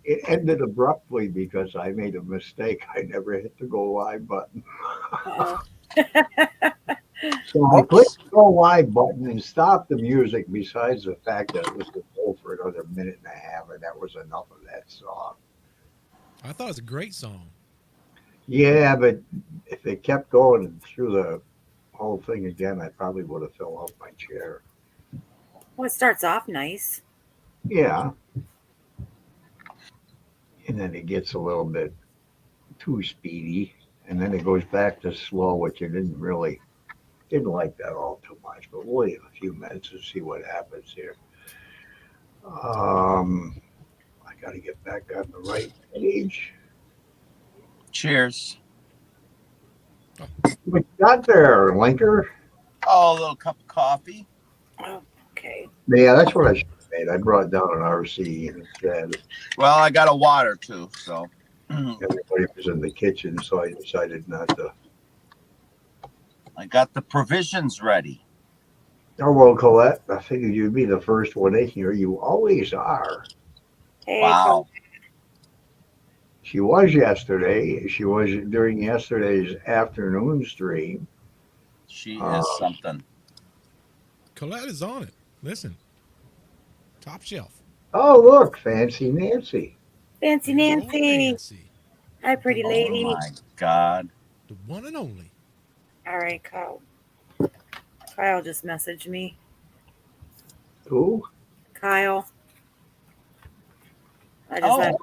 It ended abruptly because I made a mistake. I never hit the go live button. Uh-oh. So I clicked Whoops. the go live button and stopped the music, besides the fact that it was to go for another minute and a half, and that was enough of that song. I thought it was a great song. Yeah, but if it kept going through the whole thing again, I probably would have fell off my chair. Well, it starts off nice. Yeah, and then it gets a little bit too speedy, and then it goes back to slow, which I didn't like that all too much. But we'll wait a few minutes and see what happens here. Um, I got to get back on the right page. Cheers. What you got there, Linker? Oh, a little cup of coffee. Oh, okay. Yeah, that's what I should have made. I brought down an RC instead. Well, I got a water too, so. Everybody was in the kitchen, so I decided not to. I got the provisions ready. Oh, well, Colette, I figured you'd be the first one in here. You always are. Hey, Wow. She was yesterday. She was during yesterday's afternoon stream. She Uh, is something. Colette is on it. Listen, top shelf. Oh, look, Fancy Nancy. Fancy There's old Nancy. Nancy, Hi, pretty Oh lady. my God. the one and only. All right, Kyle. Kyle just messaged me. Who? Kyle. I just had. Oh,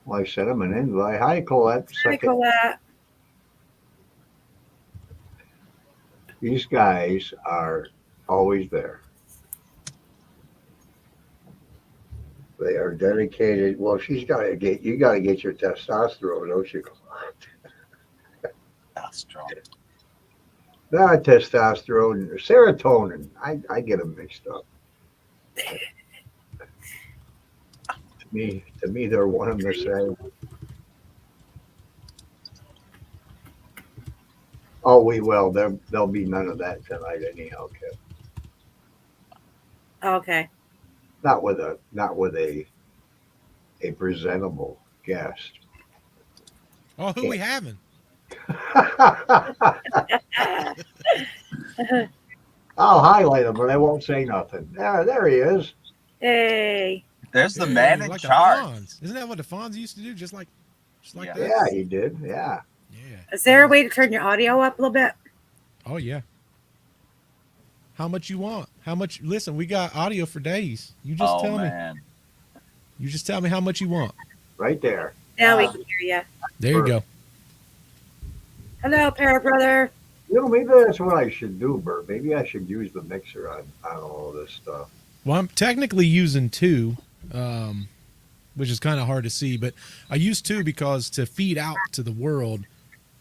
Well, I sent him an invite. Hi, Colette. Hi, Second. Colette. These guys are always there. They are dedicated. Well, you got to get your testosterone, don't you? that's strong. Not testosterone, serotonin. I get them mixed up. To me, they're one and the same. Oh, we will. There'll be none of that tonight, anyhow, Kid. Okay. Not with a presentable guest. Oh, who we having? I'll highlight him, but I won't say nothing. There he is. Hey. There's the Hey, man in like the charge. Fonz. Isn't that what the Fonz used to do? Just like Yeah. that. Yeah, he did. Yeah. Yeah. Is there a way to turn your audio up a little bit? Oh yeah. How much you want? How much? Listen, we got audio for days. You just Oh tell me. man. You just tell me how much you want. Right there. Now we can hear you. There you go. Hello, Para Brother. Maybe that's what I should do, Bert. Maybe I should use the mixer on all of this stuff. Well, I'm technically using two, which is kind of hard to see, but I use two because to feed out to the world,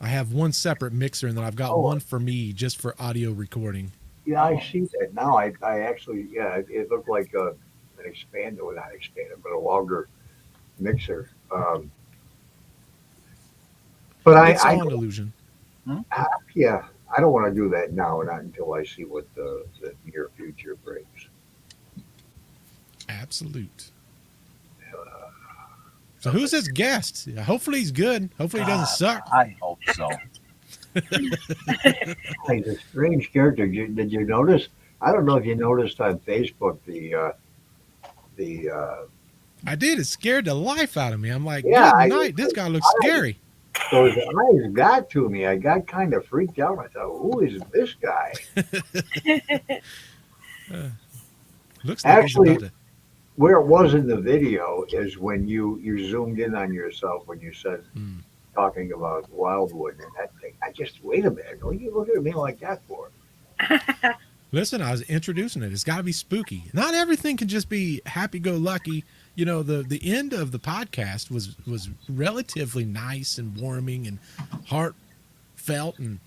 I have one separate mixer and then I've got one for me just for audio recording. Yeah, I see that now. I actually, it looked like an expanded, well, not expanded, but a longer mixer. But It's sound illusion. yeah, I don't want to do that now, not until I see what the near future brings. Absolute. So who's this guest? Hopefully he's good. Hopefully he doesn't suck. I hope so. He's a strange character. Did you notice? I don't know if you noticed on Facebook the I did. It scared the life out of me. I'm like, Yeah, good night. This guy looks scary. those eyes got to me. I got kind of freaked out. I thought, who is this guy? Looks like Actually, he's about to. Where it was in the video is when you zoomed in on yourself when you said talking about Wildwood and that thing. I just wait a minute. What are you looking at me like that for? Listen, I was introducing it. It's got to be spooky. Not everything can just be happy-go-lucky. You know, the end of the podcast was relatively nice and warming and heartfelt, and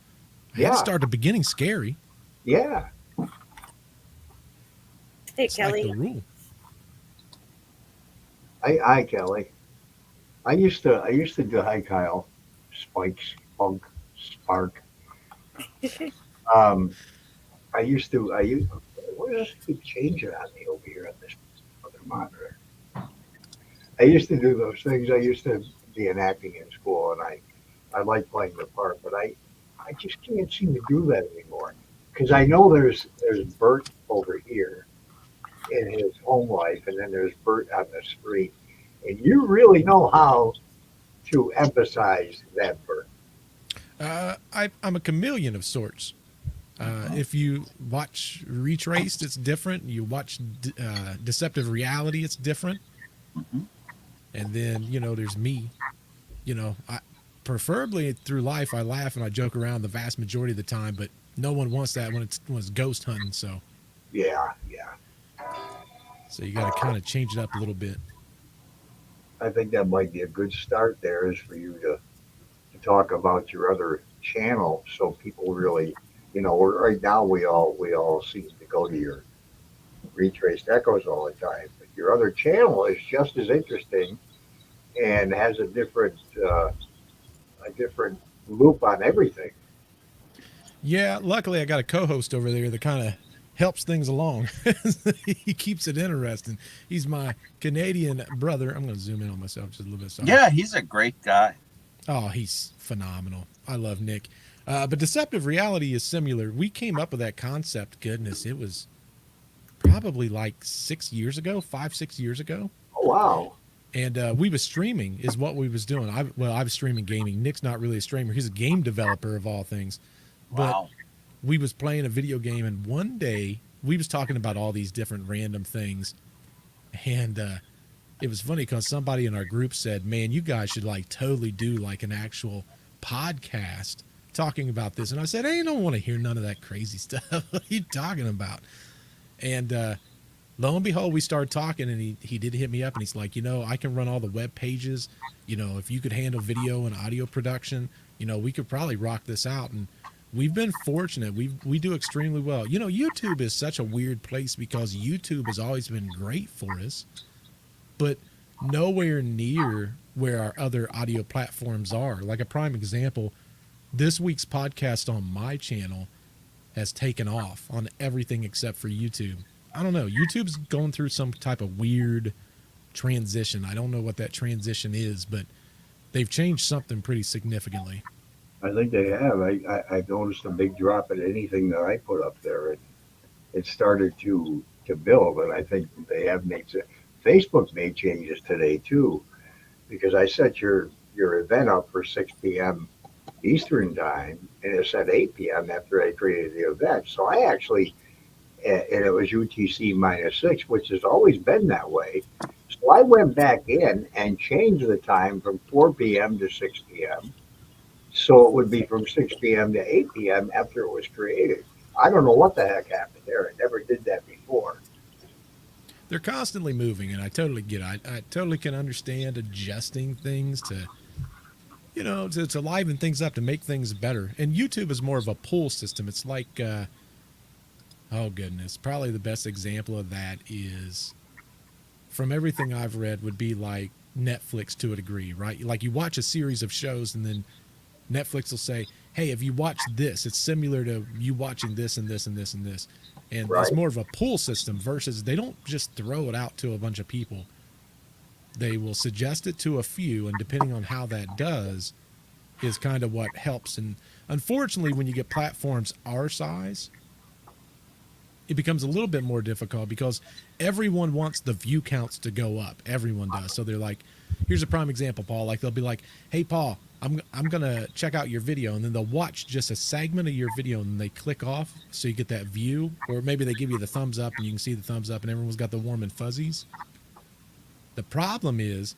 I had to start the beginning scary. Yeah. Hey, It's Kelly. like the rule. Hi, Kelly. I used to do hi, Kyle. Spikes, Spunk, Spark. I used what does this keep changing on me over here on this other monitor? I used to do those things. I used to be in acting in school, and I like playing the part, but I just can't seem to do that anymore. Because I know there's Bert over here in his home life, and then there's Bert on the street, and you really know how to emphasize that Bert. I'm a chameleon of sorts. If you watch Retraced, it's different. You watch Deceptive Reality, it's different. Mhm. And then, there's me. Preferably through life, I laugh and I joke around the vast majority of the time, but no one wants that when it's ghost hunting. Yeah, yeah. So you got to kind of change it up a little bit. I think that might be a good start there is for you to talk about your other channel so people really, right now we all seem to go to your retraced echoes all the time, but your other channel is just as interesting and has a different loop on everything. Yeah, luckily I got a co-host over there that kind of helps things along. He keeps it interesting. He's my Canadian brother. I'm going to zoom in on myself just a little bit. Sorry. Yeah, he's a great guy. Oh, he's phenomenal. I love Nick. But Deceptive Reality is similar. We came up with that concept. Goodness, it was probably like 6 years ago, 5-6 years ago. Oh wow. And we was streaming is what we was doing. I was streaming gaming. Nick's not really a streamer. He's a game developer of all things. But Wow. we was playing a video game, and one day we was talking about all these different random things. And it was funny because somebody in our group said, man, you guys should like totally do like an actual podcast talking about this. And I said, hey, I don't want to hear none of that crazy stuff. What are you talking about? And lo and behold, we started talking, and he did hit me up, and he's like, I can run all the web pages. If you could handle video and audio production, we could probably rock this out. And we've been fortunate. We do extremely well. YouTube is such a weird place because YouTube has always been great for us, but nowhere near where our other audio platforms are. Like a prime example, this week's podcast on my channel has taken off on everything except for YouTube. I don't know. YouTube's going through some type of weird transition. I don't know what that transition is, but they've changed something pretty significantly. I think they have. I've noticed a big drop in anything that I put up there. It started to build, and I think they have made Facebook made changes today too, because I set your event up for 6 p.m. Eastern time, and it said 8 p.m. after I created the event. So I actually, and it was UTC -6, which has always been that way. So I went back in and changed the time from 4 p.m. to 6 p.m. So it would be from 6 p.m. to 8 p.m. after it was created. I don't know what the heck happened there. I never did that before. They're constantly moving, and I totally get it. I totally can understand adjusting things to, to liven things up, to make things better. And YouTube is more of a pull system. It's like, oh goodness, probably the best example of that is, from everything I've read, would be like Netflix to a degree, right? Like you watch a series of shows, and then Netflix will say, hey, if you watch this, it's similar to you watching this and this and this and this. And Right. It's more of a pull system versus they don't just throw it out to a bunch of people. They will suggest it to a few, and depending on how that does is kind of what helps. And unfortunately, when you get platforms our size, it becomes a little bit more difficult because everyone wants the view counts to go up. Everyone does. So they're like, here's a prime example, Paul. Like they'll be like, hey, Paul, I'm going to check out your video. And then they'll watch just a segment of your video, and they click off so you get that view. Or maybe they give you the thumbs up, and you can see the thumbs up, and everyone's got the warm and fuzzies. The problem is,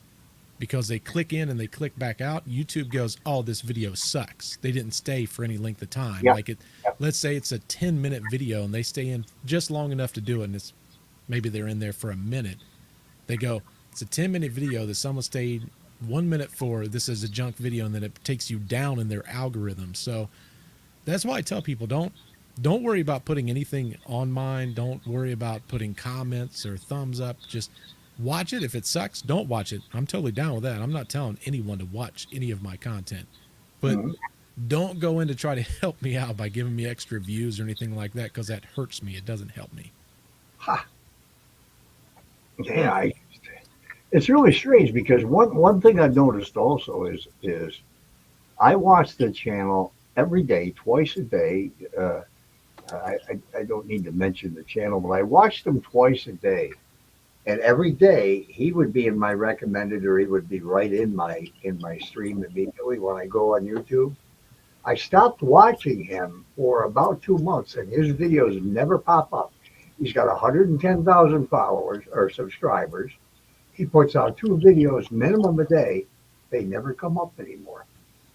because they click in and they click back out, YouTube goes, oh, this video sucks. They didn't stay for any length of time. Yep. Like let's say it's a 10-minute video, and they stay in just long enough to do it, and maybe they're in there for a minute. They go, it's a 10-minute video that someone stayed 1 minute for. This is a junk video, and then it takes you down in their algorithm. So that's why I tell people, don't worry about putting anything on mine. Don't worry about putting comments or thumbs up. Just watch it. If it sucks, don't watch it. I'm totally down with that. I'm not telling anyone to watch any of my content, but don't go in to try to help me out by giving me extra views or anything like that, because that hurts me. It doesn't help me. Ha. Yeah, It's really strange because one thing I've noticed also is I watch the channel every day, twice a day. I don't need to mention the channel, but I watched him twice a day, and every day he would be in my recommended, or he would be right in my stream immediately when I go on YouTube. I stopped watching him for about 2 months, and his videos never pop up. He's got 110,000 followers or subscribers. He puts out 2 videos minimum a day. They never come up anymore.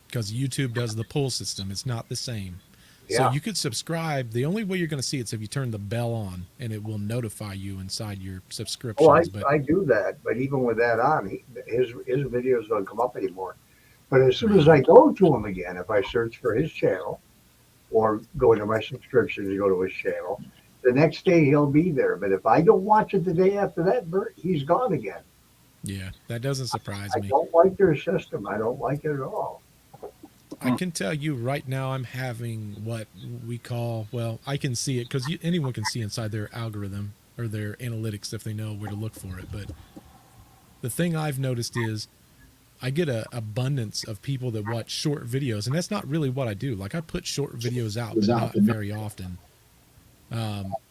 Because YouTube does the pull system. It's not the same. So Yeah. you could subscribe. The only way you're going to see it is if you turn the bell on, and it will notify you inside your Oh, subscriptions. But I do that, but even with that on, his videos don't come up anymore. But as soon as Right. I go to him again, if I search for his channel or go into my subscriptions and go to his channel, the next day he'll be there. But if I don't watch it the day after that, Bert, he's gone again. yeah, that doesn't surprise I me. don't like their system. I don't like it at all. I can tell you right now, I'm having what we call, well, I can see it because anyone can see inside their algorithm or their analytics if they know where to look for it. But the thing I've noticed is I get a abundance of people that watch short videos, and that's not really what I do. Like I put short videos out, but not very often.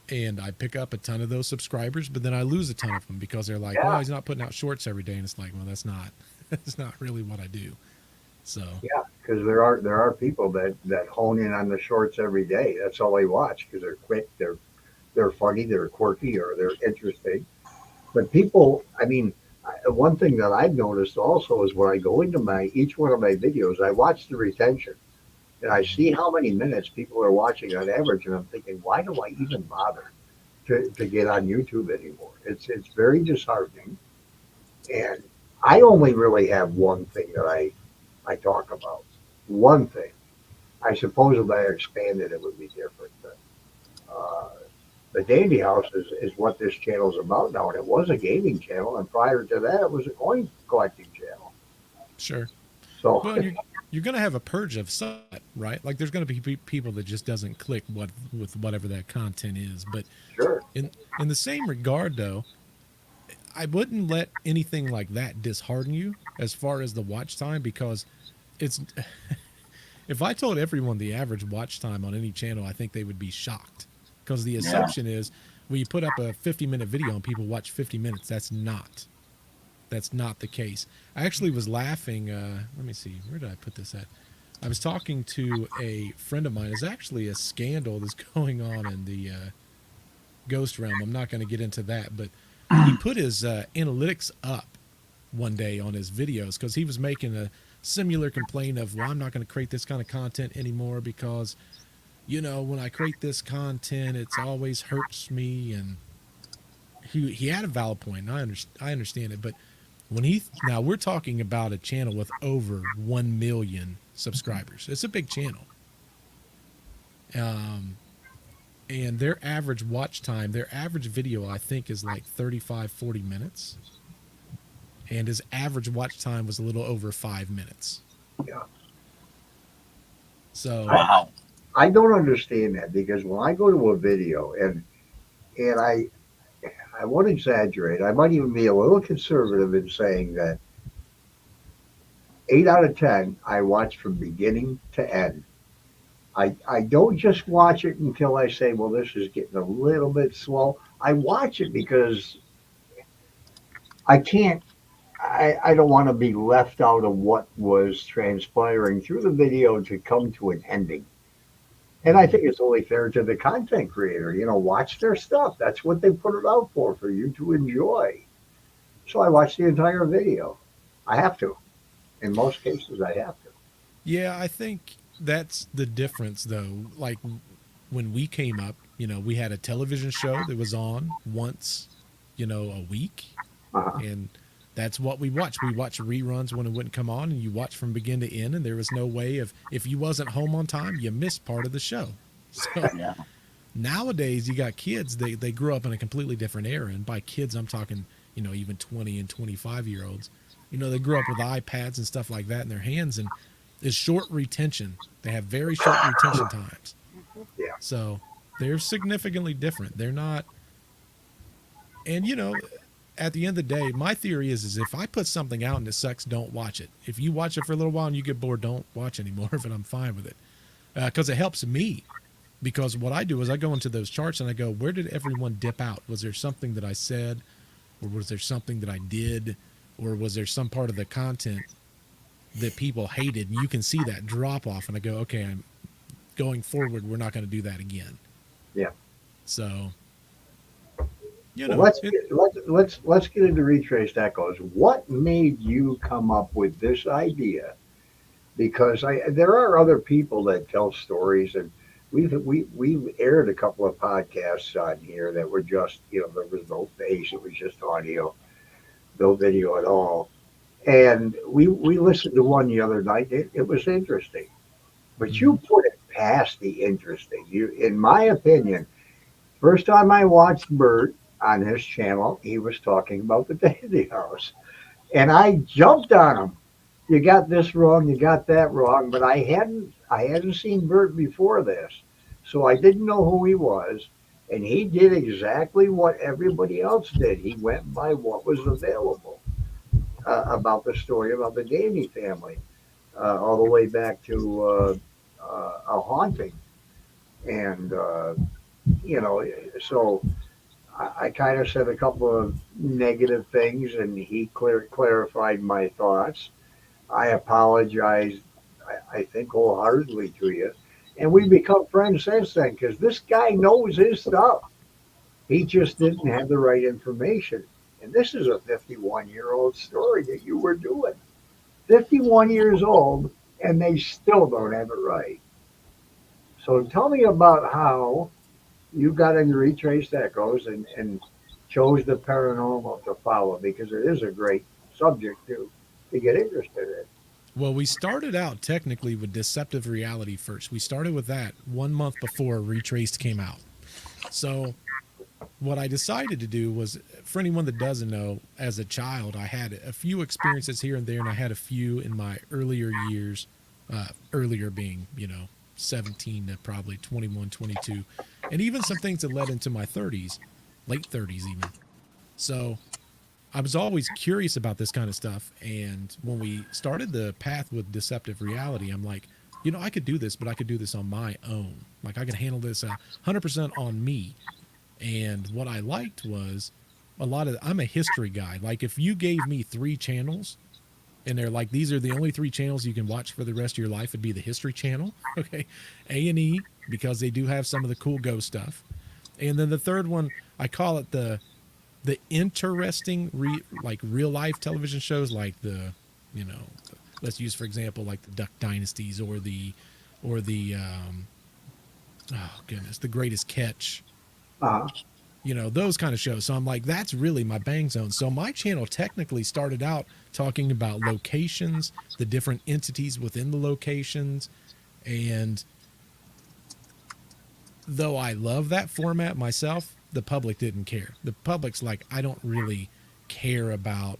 And I pick up a ton of those subscribers, but then I lose a ton of them because they're like, well, Yeah, he's not putting out shorts every day. And it's like, well, that's not really what I do. So, yeah, because there are people that hone in on the shorts every day. That's all they watch because they're quick, they're funny, they're quirky, or they're interesting. But people, I mean, one thing that I've noticed also is when I go into my each one of my videos, I watch the retention and I see how many minutes people are watching on average, and I'm thinking, why do I even bother to get on YouTube anymore? It's very disheartening, and I only really have one thing that I talk about. One thing. I suppose if I expanded, it would be different. But the Dandy House is what this channel is about now, and it was a gaming channel, and prior to that, it was a coin collecting channel. sure. So Well, and you're going to have a purge of some, right? Like there's going to be people that just doesn't click with whatever that content is. But sure, in the same regard, though, I wouldn't let anything like that dishearten you as far as the watch time because it's if I told everyone the average watch time on any channel, I think they would be shocked because the Yeah. assumption is when you put up a 50-minute video and people watch 50 minutes, that's not the case. I actually was laughing. Let me see. Where did I put this at? I was talking to a friend of mine. There's actually a scandal that's going on in the ghost realm. I'm not going to get into that, but he put his analytics up one day on his videos because he was making a similar complaint of, well, I'm not going to create this kind of content anymore because, when I create this content, it's always hurts me. And he had a valid point. And I understand it, but now we're talking about a channel with over 1 million subscribers. It's a big channel. And their average watch time, their average video, I think is like 35, 40 minutes. And his average watch time was a little over 5 minutes. yeah. So, Wow. I don't understand that because when I go to a video and I won't exaggerate, I might even be a little conservative in saying that 8 out of 10 I watch from beginning to end. I don't just watch it until I say, well, this is getting a little bit slow. I watch it because I can't, I don't want to be left out of what was transpiring through the video to come to an ending. And I think it's only fair to the content creator, watch their stuff. That's what they put it out for you to enjoy. So I watch the entire video. I have to. In most cases, I have to. yeah, I think that's the difference, though. Like when we came up, we had a television show that was on once, a week. Uh-huh. And that's what we watched. We watched reruns when it wouldn't come on, and you watched from begin to end. And there was no way if you wasn't home on time, you missed part of the show. So Yeah. nowadays, you got kids. They grew up in a completely different era, and by kids, I'm talking even 20 and 25-year-olds. They grew up with iPads and stuff like that in their hands, and it's short retention. They have very short retention times. Yeah. So they're significantly different. They're not, and at the end of the day, my theory is if I put something out and it sucks, don't watch it. If you watch it for a little while and you get bored, don't watch any more of it. I'm fine with it because it helps me. Because what I do is I go into those charts and I go, where did everyone dip out? Was there something that I said, or was there something that I did, or was there some part of the content that people hated? And you can see that drop off, and I go, okay, I'm going forward. We're not going to do that again. Yeah. So, you Well, know, let's get into Retraced Echoes. What made you come up with this idea? Because there are other people that tell stories, and we've aired a couple of podcasts on here that were just, there was no face, it was just audio, no video at all. And we listened to one the other night. It was interesting, but you put it past the interesting. In my opinion, first time I watched Bert on his channel, he was talking about the Dandy House, and I jumped on him. You got this wrong, you got that wrong, but I hadn't seen Bert before this, so I didn't know who he was, and he did exactly what everybody else did. He went by what was available about the story about the Dandy family, all the way back to a haunting, and so I kind of said a couple of negative things, and he clarified my thoughts. I apologize, I think, wholeheartedly to you. And we've become friends since then because this guy knows his stuff. He just didn't have the right information. And this is a 51-year-old story that you were doing. 51 years old, and they still don't have it right. So tell me about how you got into Retraced Echoes and chose the paranormal to follow, because it is a great subject to get interested in. well, we started out technically with Deceptive Reality first. We started with that 1 month before Retraced came out. So what I decided to do was, for anyone that doesn't know, as a child, I had a few experiences here and there, and I had a few in my earlier years, earlier being, 17 to probably 21, 22, and even some things that led into my 30s, late 30s even. So I was always curious about this kind of stuff. And when we started the path with Deceptive Reality, I'm like, I could do this, but I could do this on my own. Like I could handle this 100% on me. And what I liked was I'm a history guy. Like if you gave me 3 channels and they're like, these are the only 3 channels you can watch for the rest of your life, it'd be the History Channel. Okay. A&E, because they do have some of the cool ghost stuff. And then the third one, I call it the interesting real life television shows, like the let's use for example like the Duck Dynasties or the oh goodness, The Greatest Catch, those kind of shows. So I'm like, that's really my bang zone. So my channel technically started out talking about locations, the different entities within the locations, and though I love that format myself, the public didn't care. The public's like, I don't really care about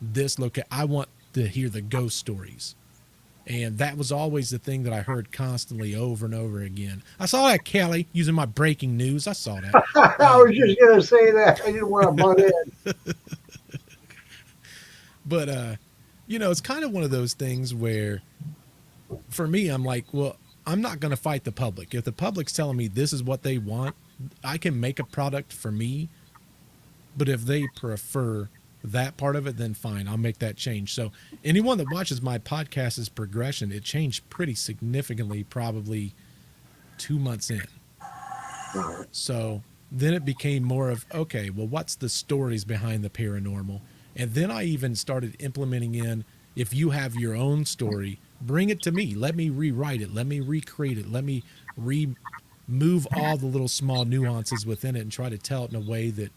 this I want to hear the ghost stories. And that was always the thing that I heard constantly over and over again. I saw that, Kelly, using my breaking news. I saw that. I was just going to say that. I didn't want to butt in. But, it's kind of one of those things where, for me, I'm like, well, I'm not going to fight the public. If the public's telling me this is what they want, I can make a product for me. But if they prefer that part of it, then fine, I'll make that change. So anyone that watches my podcast's progression, it changed pretty significantly, probably 2 months in. So then it became more of, okay, well, what's the stories behind the paranormal? And then I even started implementing in, if you have your own story, bring it to me. Let me rewrite it. Let me recreate it. Let me remove all the little small nuances within it and try to tell it in a way that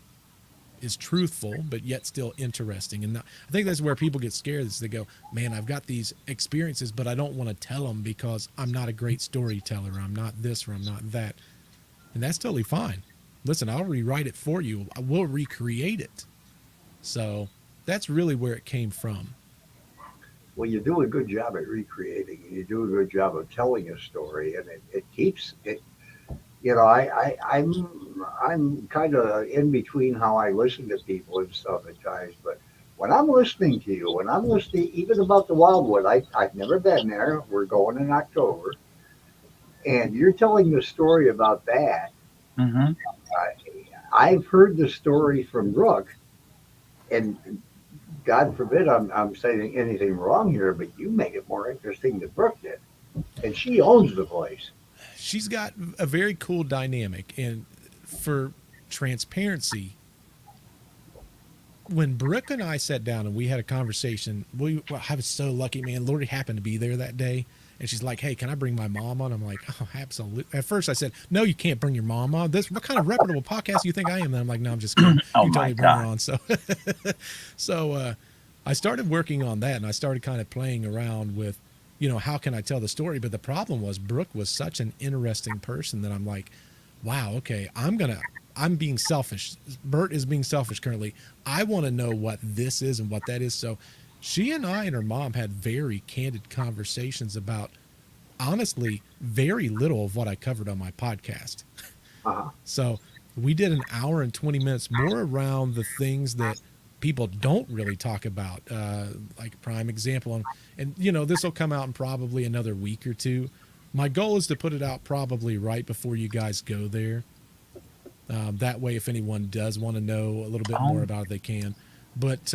is truthful, but yet still interesting. And I think that's where people get scared, is they go, man, I've got these experiences, but I don't want to tell them because I'm not a great storyteller. I'm not this or I'm not that. And that's totally fine. Listen, I'll rewrite it for you. I will recreate it. So that's really where it came from. Well, you do a good job at recreating. You do a good job of telling a story, and it keeps it. I'm I'm kind of in between how I listen to people and stuff at times, but when I'm listening to you, when I'm listening even about the Wildwood, I've never been there. We're going in October, and you're telling the story about that. Mm-hmm. I've heard the story from Brooke, and God forbid I'm saying anything wrong here, but you made it more interesting than Brooke did, and she owns the place. She's got a very cool dynamic, and for transparency, when Brooke and I sat down and we had a conversation, I was so lucky, man. Lori happened to be there that day, and she's like, "Hey, can I bring my mom on?" I'm like, "Oh, absolutely." At first, I said, "No, you can't bring your mom on. What kind of reputable podcast do you think I am?" And I'm like, "No, I'm just kidding. Oh You my totally bring her God. on." So I started working on that, and I started kind of playing around with, how can I tell the story? But the problem was Brooke was such an interesting person that I'm like, wow, okay, I'm being selfish. Bert is being selfish currently. I want to know what this is and what that is. So she and I and her mom had very candid conversations about, honestly, very little of what I covered on my podcast. Uh-huh. So we did an hour and 20 minutes more around the things that people don't really talk about. Like prime example, and this will come out in probably another week or two. My goal is to put it out probably right before you guys go there. That way, if anyone does want to know a little bit more about it, they can. But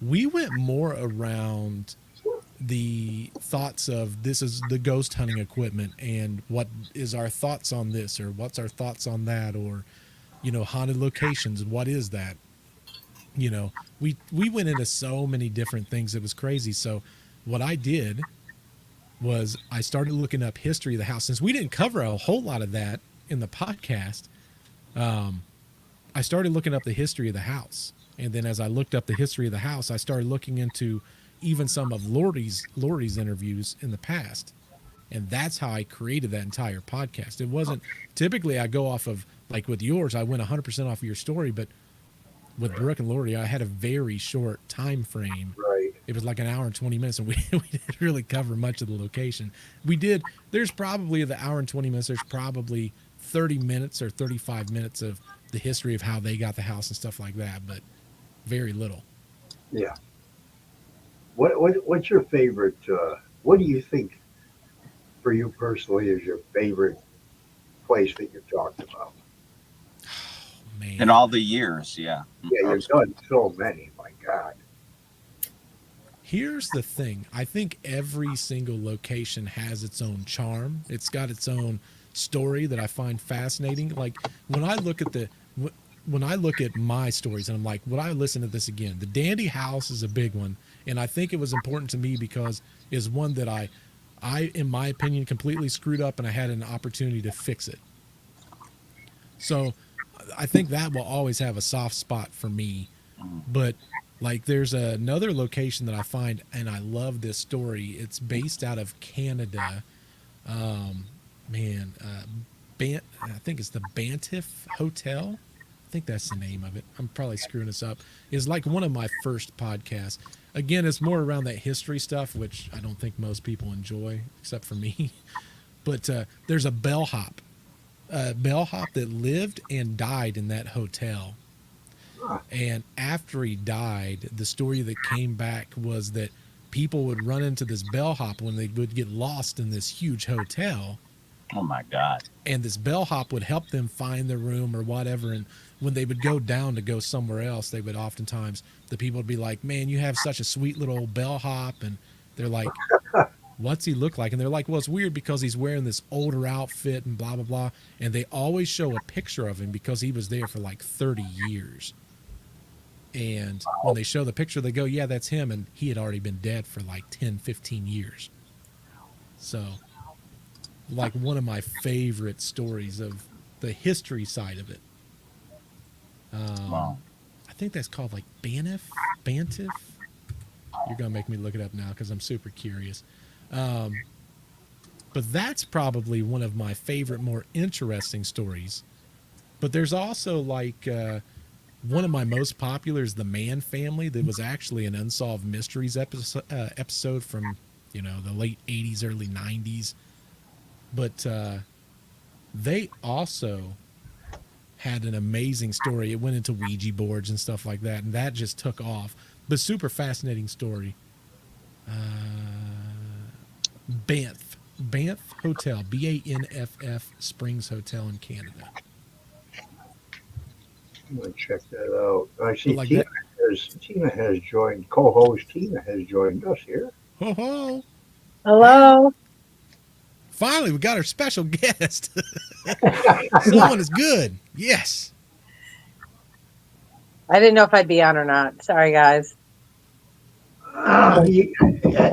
we went more around the thoughts of this is the ghost hunting equipment and what is our thoughts on this, or what's our thoughts on that, or haunted locations, what is that. We went into so many different things. It was crazy. So what I did was I started looking up history of the house. Since we didn't cover a whole lot of that in the podcast, I started looking up the history of the house. And then as I looked up the history of the house, I started looking into even some of Lori's interviews in the past. And that's how I created that entire podcast. It wasn't typically I go off of, like with yours, I went 100% off of your story, but with Brooke and Lori, I had a very short time frame. Right. It was like an hour and 20 minutes, and we didn't really cover much of the location. There's probably the hour and 20 minutes, there's probably 30 minutes or 35 minutes of the history of how they got the house and stuff like that, but very little. Yeah. What's your favorite? What do you think, for you personally, is your favorite place that you've talked about? Man. In all the years, yeah. Yeah, you've done so many. My God. Here's the thing. I think every single location has its own charm. It's got its own story that I find fascinating. Like when I look at my stories and I'm like, would I listen to this again? The Dandy House is a big one. And I think it was important to me because it's one that I, in my opinion, completely screwed up, and I had an opportunity to fix it. So I think that will always have a soft spot for me. But like there's another location that I find, and I love this story. It's based out of Canada. I think it's the Banff Hotel. I think that's the name of it. I'm probably screwing this up. It's like one of my first podcasts. Again, it's more around that history stuff, which I don't think most people enjoy, except for me. But there's a bellhop that lived and died in that hotel. And after he died, the story that came back was that people would run into this bellhop when they would get lost in this huge hotel. Oh my God. And this bellhop would help them find the room or whatever. And when they would go down to go somewhere else, they would oftentimes, the people would be like, man, you have such a sweet little bellhop. And they're like, what's he look like? And they're like, well, it's weird because he's wearing this older outfit and blah, blah, blah. And they always show a picture of him because he was there for like 30 years. And when they show the picture, they go, yeah, that's him. And he had already been dead for like 10, 15 years. So like one of my favorite stories of the history side of it. Wow. I think that's called like Banff. You're going to make me look it up now because I'm super curious. But that's probably one of my favorite, more interesting stories. But there's also like one of my most popular is the Mann family. That was actually an Unsolved Mysteries episode from, the late 80s, early 90s. But they also had an amazing story. It went into Ouija boards and stuff like that, and that just took off. But super fascinating story. Banff Hotel, Banff Springs Hotel in Canada. I'm gonna check that out. I But see like Tina that, has joined. Co-host Tina has joined us here. ho ho! Hello. Finally, we got our special guest. Someone is good. Yes. I didn't know if I'd be on or not. Sorry, guys.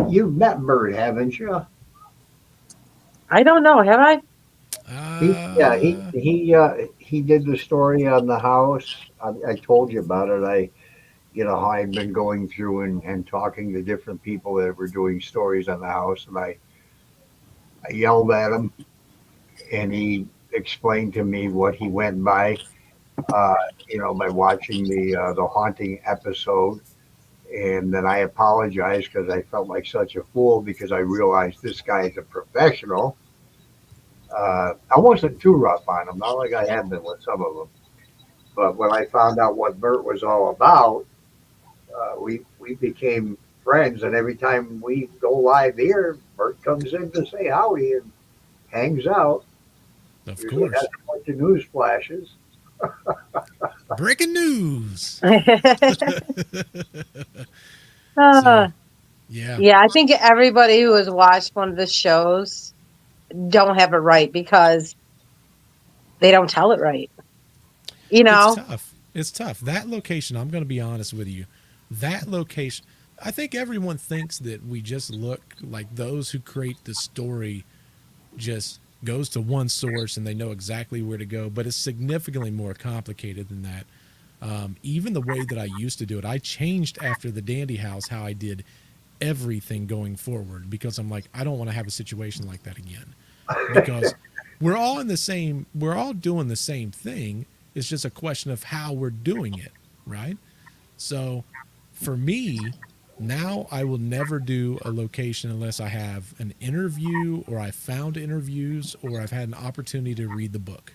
You've met Bert, haven't you? I don't know. Have I? He did the story on the house. I told you about it. How I've been going through and talking to different people that were doing stories on the house, and I yelled at him, and he explained to me what he went by. Uh, by watching the haunting episode, and then I apologized because I felt like such a fool because I realized this guy is a professional. I wasn't too rough on him, not like I have been with some of them. But when I found out what Bert was all about, we became friends, and every time we go live here, Bert comes in to say howdy and hangs out. Of Usually has course. a bunch of news flashes. Breaking news. Uh, Yeah. yeah, I think everybody who has watched one of the shows don't have it right because they don't tell it right. You It's know? tough. It's tough. That location, I'm going to be honest with you. That location, I think everyone thinks that we just look like those who create the story just goes to one source and they know exactly where to go, but it's significantly more complicated than that. Even the way that I used to do it, I changed after the Dandy House how I did everything going forward because I'm like, I don't want to have a situation like that again because we're all doing the same thing. It's just a question of how we're doing it, right? So for me, now I will never do a location unless I have an interview or I found interviews or I've had an opportunity to read the book.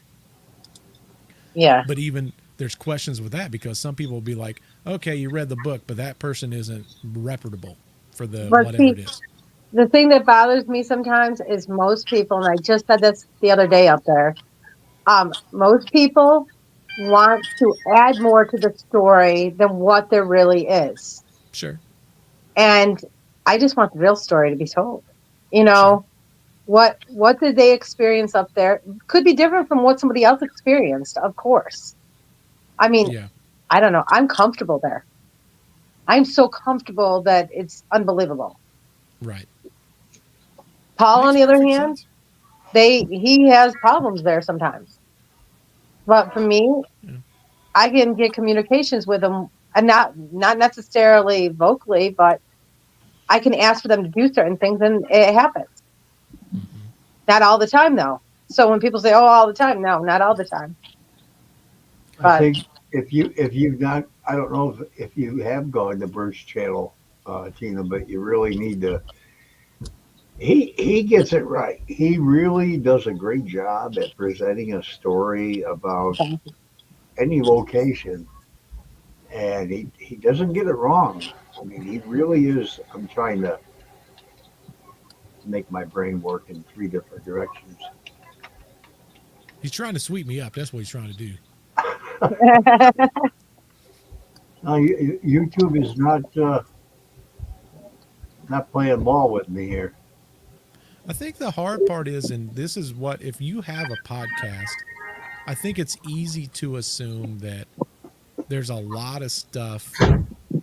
Yeah. But even there's questions with that because some people will be like, okay, you read the book, but that person isn't reputable for the But whatever see, it is. the thing that bothers me sometimes is most people, and I just said this the other day up there, most people want to add more to the story than what there really is. Sure. And I just want the real story to be told. You Sure. know, what did they experience up there? Could be different from what somebody else experienced, of course. I mean, Yeah. I don't know. I'm comfortable there. I'm so comfortable that it's unbelievable. Right. Paul, on Makes the other perfect hand, sense. he has problems there sometimes. But for me, Yeah. I can get communications with them, and not necessarily vocally, but I can ask for them to do certain things, and it happens. Mm-hmm. Not all the time, though. So when people say, "Oh, all the time," no, not all the time. I But think if you've not, I don't know if you have gone to Bert's channel, Tina, but you really need to. He gets it right. He really does a great job at presenting a story about any location, and he doesn't get it wrong. I mean, he really is. I'm trying to make my brain work in three different directions. He's trying to sweep me up. That's what he's trying to do. No, YouTube is not playing ball with me here. I think the hard part is, and this is what, if you have a podcast, I think it's easy to assume that there's a lot of stuff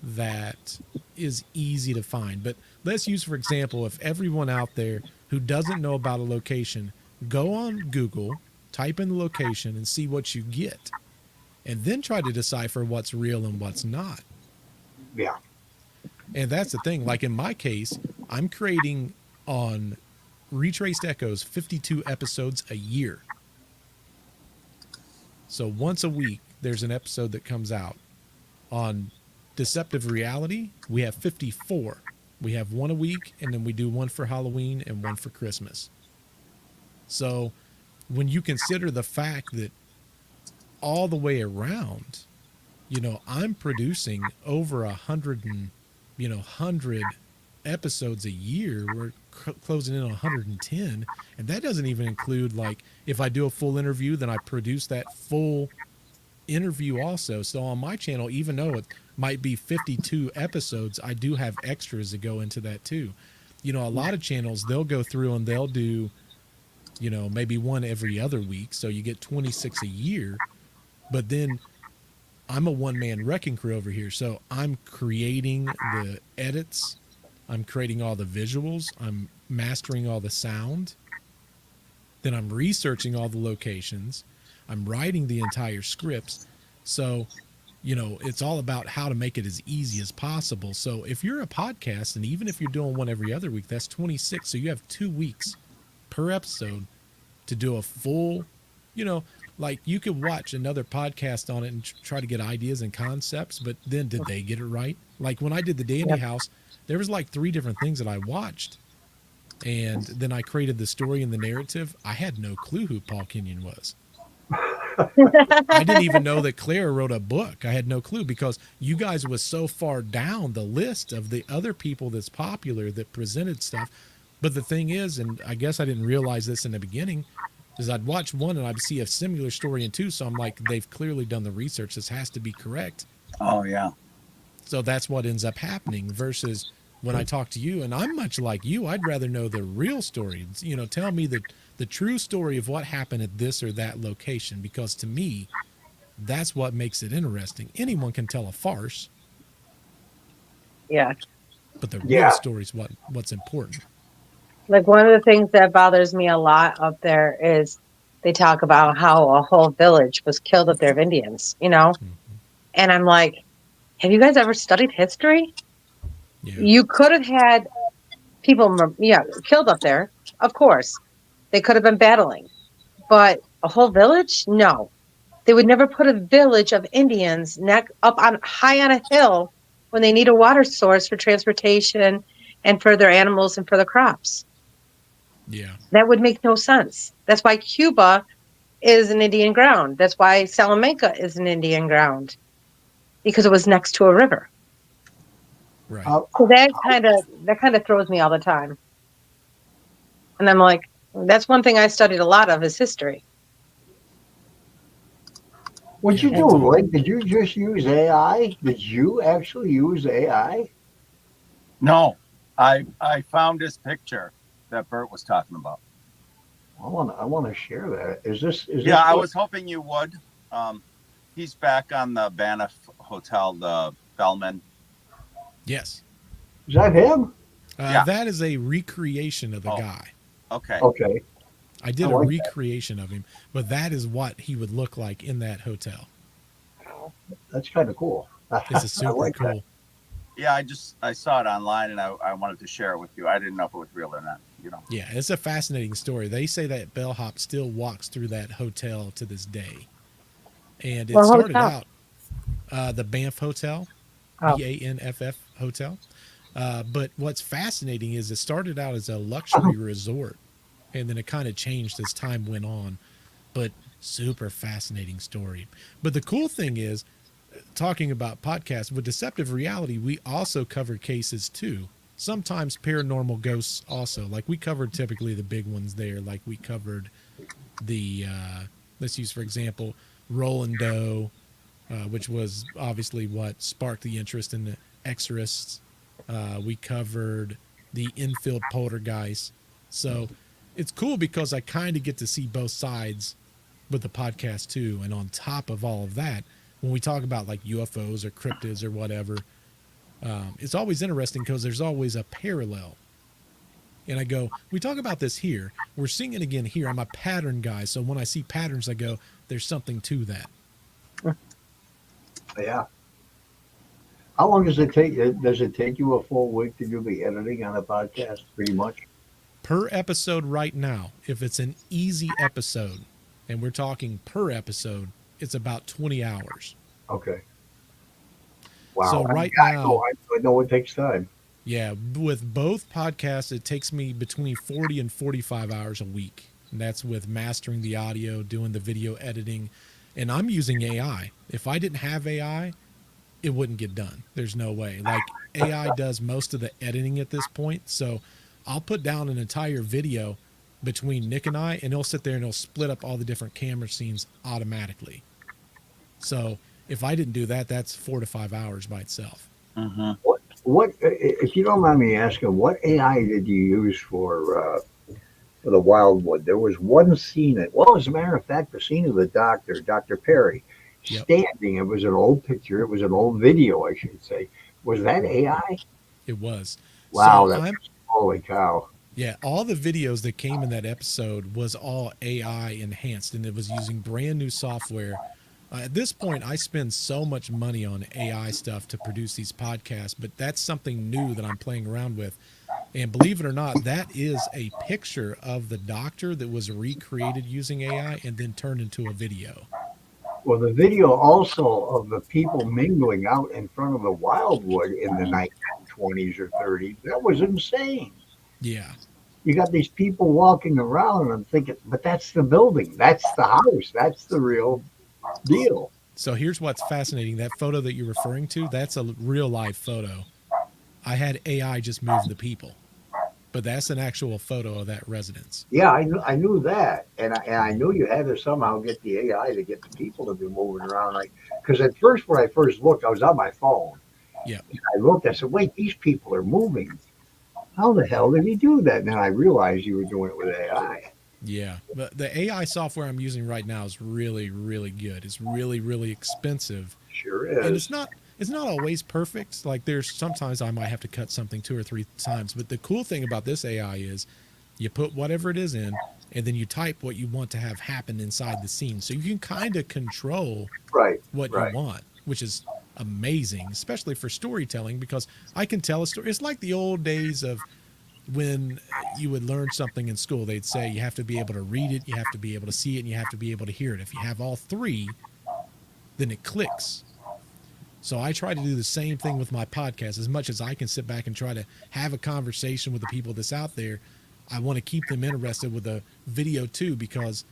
that is easy to find. But let's use, for example, if everyone out there who doesn't know about a location, go on Google, type in the location and see what you get, and then try to decipher what's real and what's not. Yeah. And that's the thing. Like in my case, I'm creating on Retraced Echoes 52 episodes a year. So once a week, there's an episode that comes out. On Deceptive Reality, we have 54. We have one a week, and then we do one for Halloween and one for Christmas. So when you consider the fact that all the way around, I'm producing over 100 episodes a year. We're closing in on 110, and that doesn't even include, like, if I do a full interview, then I produce that full interview also. So on my channel, even though it might be 52 episodes, I do have extras that go into that too. A lot of channels, they'll go through and they'll do, maybe one every other week, so you get 26 a year. But then I'm a one-man wrecking crew over here, so I'm creating the edits, I'm creating all the visuals, I'm mastering all the sound, then I'm researching all the locations, I'm writing the entire scripts. So, it's all about how to make it as easy as possible. So if you're a podcast, and even if you're doing one every other week, that's 26. So you have 2 weeks per episode to do a full, like, you could watch another podcast on it and try to get ideas and concepts, but then did they get it right? Like when I did the Dandy House, there was like 3 different things that I watched, and then I created the story and the narrative. I had no clue who Paul Kenyon was. I didn't even know that Clara wrote a book. I had no clue, because you guys was so far down the list of the other people that's popular that presented stuff. But the thing is, and I guess I didn't realize this in the beginning, is I'd watch one and I'd see a similar story in 2. So I'm like, they've clearly done the research. This has to be correct. Oh, yeah. So that's what ends up happening, versus when I talk to you, and I'm much like you, I'd rather know the real story. Tell me the true story of what happened at this or that location, because to me, that's what makes it interesting. Anyone can tell a farce. Yeah. But the real story is what's important. Like, one of the things that bothers me a lot up there is they talk about how a whole village was killed up there of Indians, Mm-hmm. And I'm like, have you guys ever studied history? Yeah. You could have had people, killed up there. Of course, they could have been battling, but a whole village? No, they would never put a village of Indians up high on a hill when they need a water source for transportation and for their animals and for the crops. Yeah. That would make no sense. That's why Cuba is an Indian ground. That's why Salamanca is an Indian ground, because it was next to a river. Right. So that kind of throws me all the time. And I'm like, that's one thing I studied a lot of, is history. What'd you do, Lloyd? Did you just use AI? Did you actually use AI? No, I found this picture that Bert was talking about. I want to share that. Is this? Yeah, I was hoping you would. He's back on the Banff Hotel, the bellman. Yes. Is that him? Yeah. That is a recreation of the guy. Okay. Okay. I did I like a recreation of him, but that is what he would look like in that hotel. That's kind of cool. It's a super like cool. that. Yeah, I saw it online and I wanted to share it with you. I didn't know if it was real or not. Yeah, it's a fascinating story. They say that bellhop still walks through that hotel to this day. And it started out the Banff Hotel, BANFF Hotel. But what's fascinating is it started out as a luxury resort, and then it kind of changed as time went on. But super fascinating story. But the cool thing is, talking about podcasts, with Deceptive Reality, we also cover cases too. Sometimes paranormal ghosts also. Like, we covered typically the big ones there. Like, we covered the, let's use, for example, Roland Doe, which was obviously what sparked the interest in the Exorcists. We covered the infield poltergeist. So it's cool because I kind of get to see both sides with the podcast too. And on top of all of that, when we talk about like UFOs or cryptids or whatever, it's always interesting because there's always a parallel. And I go, we talk about this here. We're seeing it again here. I'm a pattern guy. So when I see patterns, I go, there's something to that. Yeah. How long does it take? Does it take you a full week to do the editing on a podcast? Pretty much. Per episode right now, if it's an easy episode, and we're talking per episode, it's about 20 hours. Okay. Wow. So right now, I know it takes time. yeah, with both podcasts, it takes me between 40 and 45 hours a week. And that's with mastering the audio, doing the video editing, And I'm using AI. If I didn't have AI, it wouldn't get done. There's no way. Like AI does most of the editing at this point. So I'll put down an entire video between Nick and I, and he'll sit there and he'll split up all the different camera scenes automatically. So if I didn't do that, that's 4 to 5 hours by itself. Mm-hmm. What, if you don't mind me asking, what AI did you use for the Wildwood? There was one scene that, well, as a matter of fact, the scene of the doctor, Dr. Perry, Yep. standing. It was an old picture. It was an old video, I should say. Was that AI? It was. Wow, So holy cow. yeah, all the videos that came in that episode was all AI enhanced, and it was using brand new software. At this point, I spend so much money on AI stuff to produce these podcasts, but that's something new that I'm playing around with. And believe it or not, that is a picture of the doctor that was recreated using AI and then turned into a video. Well, the video also of the people mingling out in front of the Wildwood in the 1920s or 30s, that was insane. Yeah. You got these people walking around, and I'm thinking, but that's the building. That's the house. That's the real deal. So here's what's fascinating. That photo that you're referring to, that's a real life photo. I had AI just move the people, but that's an actual photo of that residence. Yeah, I knew that, and I knew you had to somehow get the AI to get the people to be moving around. Like, because at first, when I first looked, I was on my phone. Yeah. I looked. I said, "Wait, these people are moving. How the hell did he do that?" And then I realized you were doing it with AI. Yeah. But the AI software I'm using right now is really, really good. It's really, really expensive. Sure is. And it's not always perfect. Like there's sometimes I might have to cut something 2 or 3 times. But the cool thing about this AI is you put whatever it is in, and then you type what you want to have happen inside the scene. So you can kind of control what you want, which is amazing, especially for storytelling, because I can tell a story. It's like the old days of when you would learn something in school. They'd say you have to be able to read it, you have to be able to see it, and you have to be able to hear it. If you have all 3, then it clicks. So I try to do the same thing with my podcast. As much as I can sit back and try to have a conversation with the people that's out there, I want to keep them interested with a video too, because,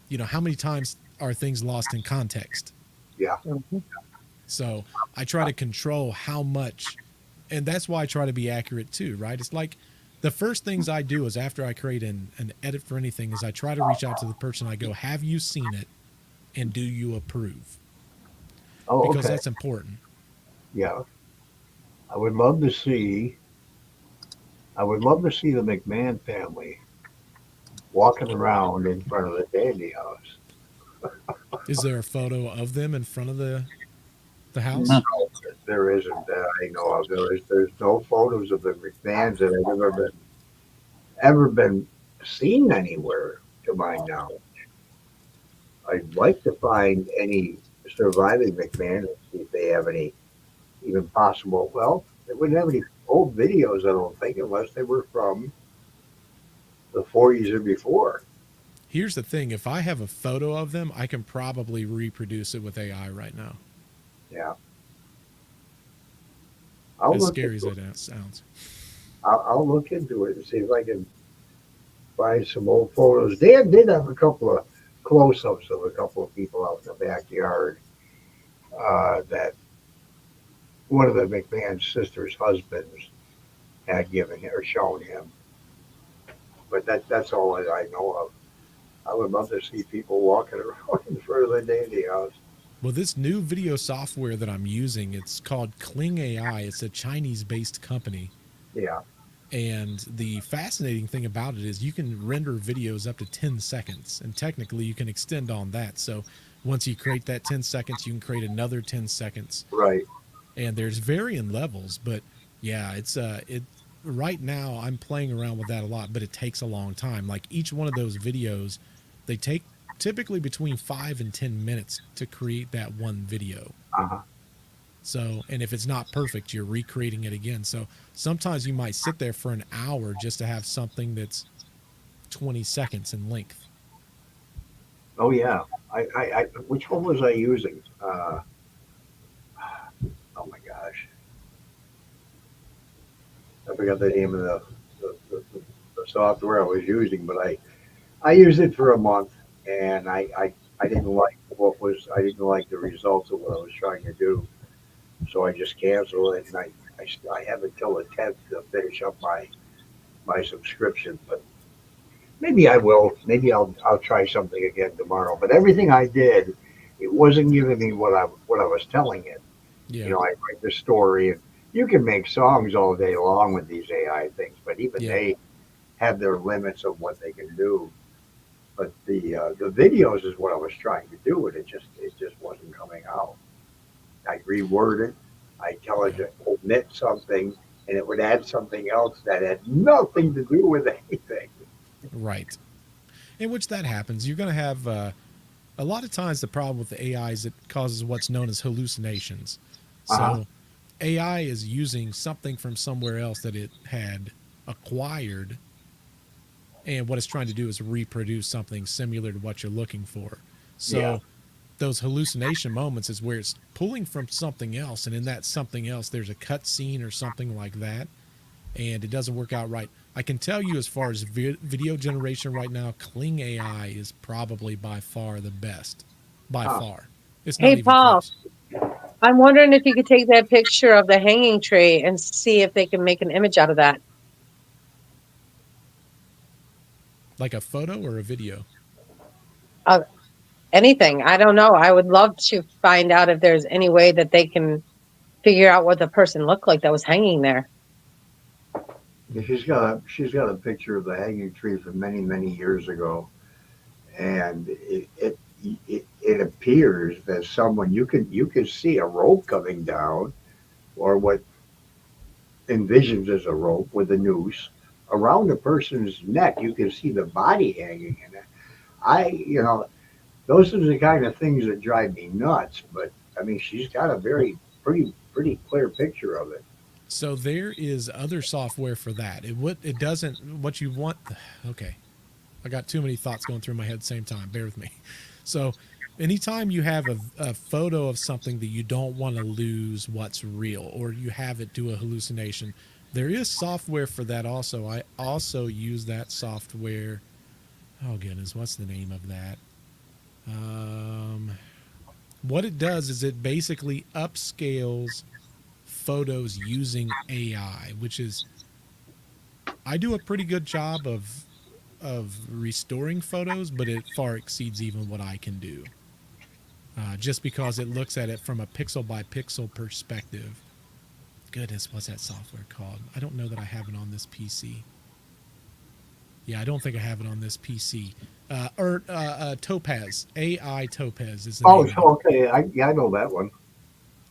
you know, how many times are things lost in context? Yeah. Mhm. So I try to control how much, and that's why I try to be accurate too, right? It's like the first things I do is after I create an edit for anything is I try to reach out to the person. I go, have you seen it? And do you approve? Oh, Because okay. that's important. Yeah. I would love to see the McMahon family walking around in front of the dandy house. Is there a photo of them in front of the house? Hmm. There isn't that I know of. There's no photos of the McMahons that have ever been seen anywhere to my knowledge. I'd like to find any surviving McMahon and see if they have any even possible. Well, they wouldn't have any old videos, I don't think, unless they were from the 40s or before. Here's the thing. If I have a photo of them, I can probably reproduce it with AI right now. Yeah. As scary as that sounds. I'll look into it and see if I can find some old photos. Dan did have a couple of close-ups of a couple of people out in the backyard that one of the McMahon sisters' husbands had given him or shown him. But that's all that I know of. I would love to see people walking around in front of the dandy house. Well, this new video software that I'm using, it's called Kling AI. It's a Chinese-based company. Yeah. And the fascinating thing about it is you can render videos up to 10 seconds. And technically, you can extend on that. So once you create that 10 seconds, you can create another 10 seconds. Right. And there's varying levels. But yeah, it's right now I'm playing around with that a lot, but it takes a long time. Like each one of those videos, they take typically between 5 and 10 minutes to create that one video. Uh-huh. So, and if it's not perfect, you're recreating it again. So sometimes you might sit there for an hour just to have something that's 20 seconds in length. Oh yeah. I which one was I using? Oh my gosh. I forgot the name of the software I was using, but I used it for a month and I didn't like I didn't like the results of what I was trying to do. So I just canceled it, and I have until the 10th to finish up my subscription. But maybe I will. Maybe I'll try something again tomorrow. But everything I did, it wasn't giving me what I was telling it. Yeah. You know, I write the story, and you can make songs all day long with these AI things, but even Yeah. they have their limits of what they can do. But the videos is what I was trying to do, and it just wasn't coming out. I reword it. I tell it Yeah. to omit something, and it would add something else that had nothing to do with anything. Right. In which that happens. You're going to have a lot of times the problem with the AI is it causes what's known as hallucinations. Uh-huh. So AI is using something from somewhere else that it had acquired, and what it's trying to do is reproduce something similar to what you're looking for. Yeah. So those hallucination moments is where it's pulling from something else, and in that something else there's a cut scene or something like that, and it doesn't work out right. I can tell you, as far as video generation right now, Kling AI is probably by far the best. By Huh. far. It's not Hey, even Paul, close. I'm wondering if you could take that picture of the hanging tree and see if they can make an image out of that. Like a photo or a video? Uh, Anything. I don't know. I would love to find out if there's any way that they can figure out what the person looked like that was hanging there. She's got a picture of the hanging tree from many years ago, and it appears that someone you can see a rope coming down, or what envisions as a rope with a noose around a person's neck. You can see the body hanging in it. Those are the kind of things that drive me nuts. But I mean, she's got a very pretty clear picture of it. So there is other software for that. It doesn't what you want. Okay, I got too many thoughts going through my head at the same time. Bear with me. So anytime you have a photo of something that you don't want to lose what's real, or you have it do a hallucination, there is software for that also. I also use that software. Oh goodness, what's the name of that? What it does is it basically upscales photos using AI, which is, I do a pretty good job of restoring photos, but it far exceeds even what I can do. Just because it looks at it from a pixel by pixel perspective. Goodness, what's that software called? I don't know that I have it on this PC. Yeah, I don't think I have it on this PC. Topaz, AI Topaz is the Oh, name of it. okay. I know that one.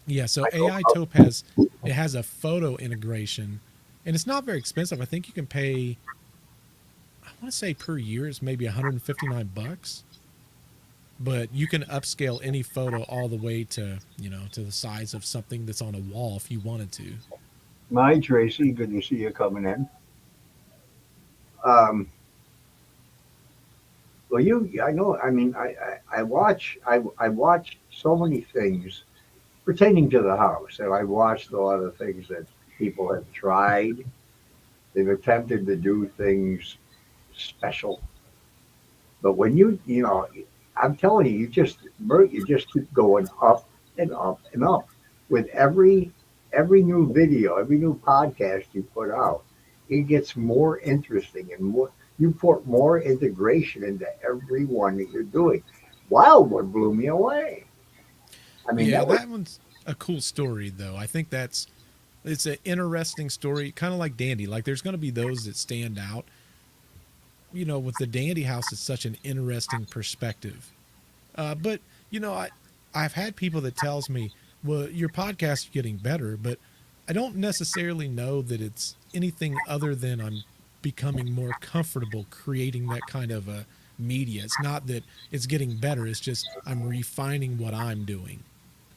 Yeah, so I know. AI Topaz, it has a photo integration, and it's not very expensive. I think you can pay, I want to say per year it's maybe $159, but you can upscale any photo all the way to, to the size of something that's on a wall if you wanted to. My Tracy, good to see you coming in. Um, well, I know. I mean, I watch so many things pertaining to the house, and I watched a lot of things that people have tried. They've attempted to do things special, but when I'm telling you, Bert, you just keep going up and up and up with every new video, every new podcast you put out. It gets more interesting and more. You put more integration into every one that you're doing. Wild one blew me away. I mean, Yeah, that was that one's a cool story though. I think it's an interesting story, kind of like Dandy. Like there's going to be those that stand out. With the Dandy House, it's such an interesting perspective. But I've had people that tells me, "Well, your podcast is getting better," but I don't necessarily know that it's anything other than I'm becoming more comfortable creating that kind of a media. It's not that it's getting better; it's just I'm refining what I'm doing.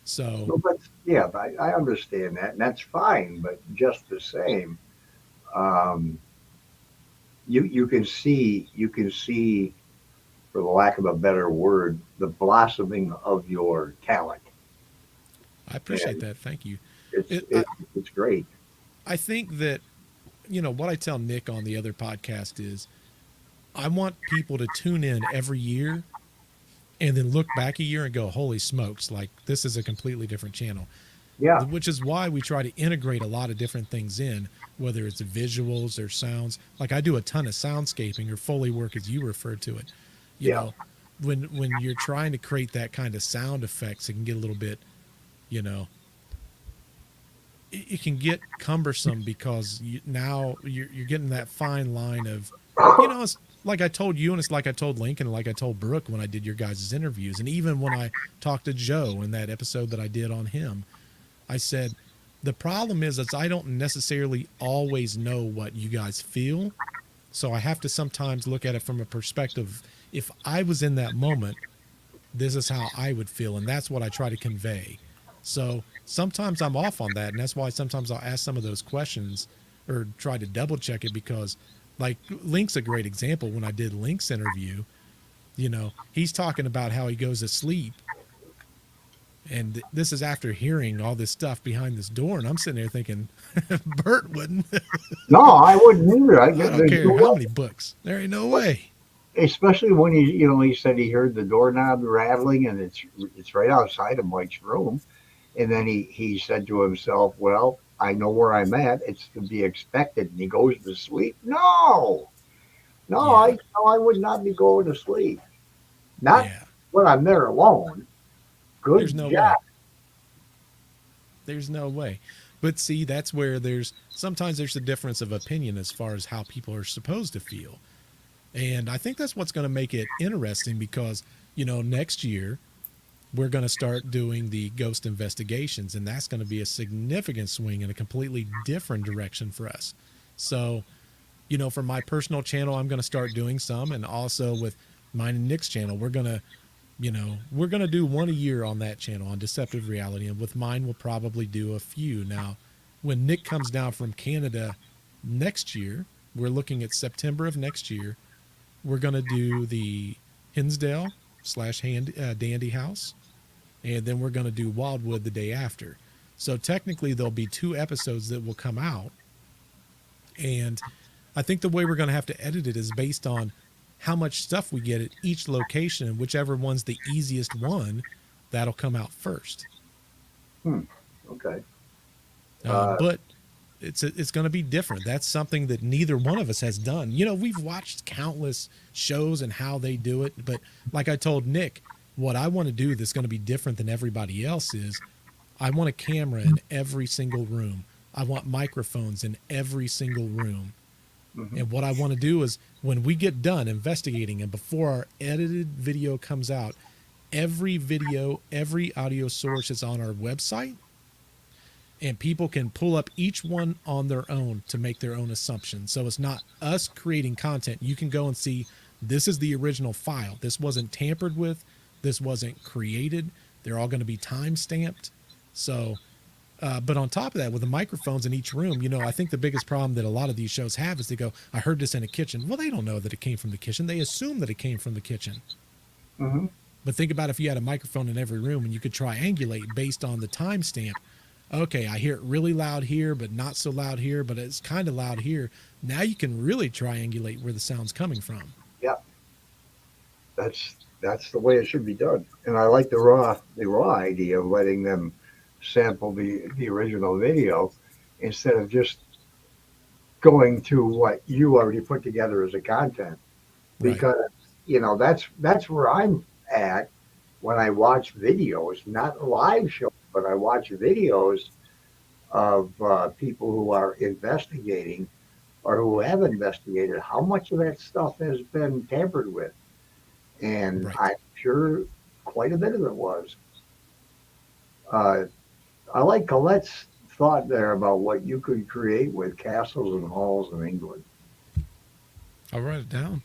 So no, but yeah, I understand that, and that's fine. But just the same, um, you can see, for the lack of a better word, the blossoming of your talent, I appreciate and that. Thank you. it's It, I, it, it's great. I think that what I tell Nick on the other podcast is I want people to tune in every year and then look back a year and go, holy smokes, like this is a completely different channel. Yeah. Which is why we try to integrate a lot of different things in, whether it's visuals or sounds. Like I do a ton of soundscaping or Foley work, as you refer to it. You Yeah. know, when you're trying to create that kind of sound effects, it can get a little bit, you know, it can get cumbersome because now you're getting that fine line of, you know, it's like I told you, and it's like I told Lincoln, and like I told Brooke when I did your guys' interviews, and even when I talked to Joe in that episode that I did on him, I said, the problem is I don't necessarily always know what you guys feel. So I have to sometimes look at it from a perspective. If I was in that moment, this is how I would feel. And that's what I try to convey. So sometimes I'm off on that. And that's why sometimes I'll ask some of those questions or try to double check it, because like Link's a great example. When I did Link's interview, you know, he's talking about how he goes to sleep. And this is after hearing all this stuff behind this door. And I'm sitting there thinking, Bert wouldn't. No, I wouldn't either. I don't care how many books. There ain't no way. Especially when he said he heard the doorknob rattling and it's right outside of Mike's room. And then he said to himself, well, I know where I'm at. It's to be expected. And he goes to sleep. No, Yeah. I would not be going to sleep. Not Yeah. when I'm there alone. Good There's no job. way. There's no way. But see, that's where sometimes there's a difference of opinion as far as how people are supposed to feel. And I think that's what's going to make it interesting because, you know, next year we're going to start doing the ghost investigations, and that's going to be a significant swing in a completely different direction for us. So, you know, for my personal channel, I'm going to start doing some, and also with mine and Nick's channel, we're going to do one a year on that channel on Deceptive Reality, and with mine we'll probably do a few. Now, when Nick comes down from Canada next year, we're looking at September of next year, we're going to do the Hinsdale / Dandy House, and then we're going to do Wildwood the day after. So technically there'll be 2 episodes that will come out, and I think the way we're going to have to edit it is based on how much stuff we get at each location, and whichever one's the easiest one, that'll come out first. Okay. But it's going to be different. That's something that neither one of us has done. You know, we've watched countless shows and how they do it, but like I told Nick, what I want to do that's going to be different than everybody else is I want a camera in every single room. I want microphones in every single room. Mm-hmm. And what I want to do is when we get done investigating and before our edited video comes out, every video, every audio source is on our website, and people can pull up each one on their own to make their own assumptions. So it's not us creating content. You can go and see this is the original file. This wasn't tampered with. This wasn't created. They're all going to be time stamped. So, but on top of that, with the microphones in each room, you know, I think the biggest problem that a lot of these shows have is they go, I heard this in a kitchen. Well, they don't know that it came from the kitchen. They assume that it came from the kitchen. Mm-hmm. But think about if you had a microphone in every room and you could triangulate based on the timestamp. Okay, I hear it really loud here, but not so loud here, but it's kind of loud here. Now you can really triangulate where the sound's coming from. Yep. That's the way it should be done. And I like the raw idea of letting them sample the original video instead of just going to what you already put together as a content. Because you know that's where I'm at when I watch videos, not live shows, but I watch videos of people who are investigating or who have investigated. How much of that stuff has been tampered with? And Right. I'm sure quite a bit of it was. I like Colette's thought there about what you could create with castles and halls in England. I'll write it down.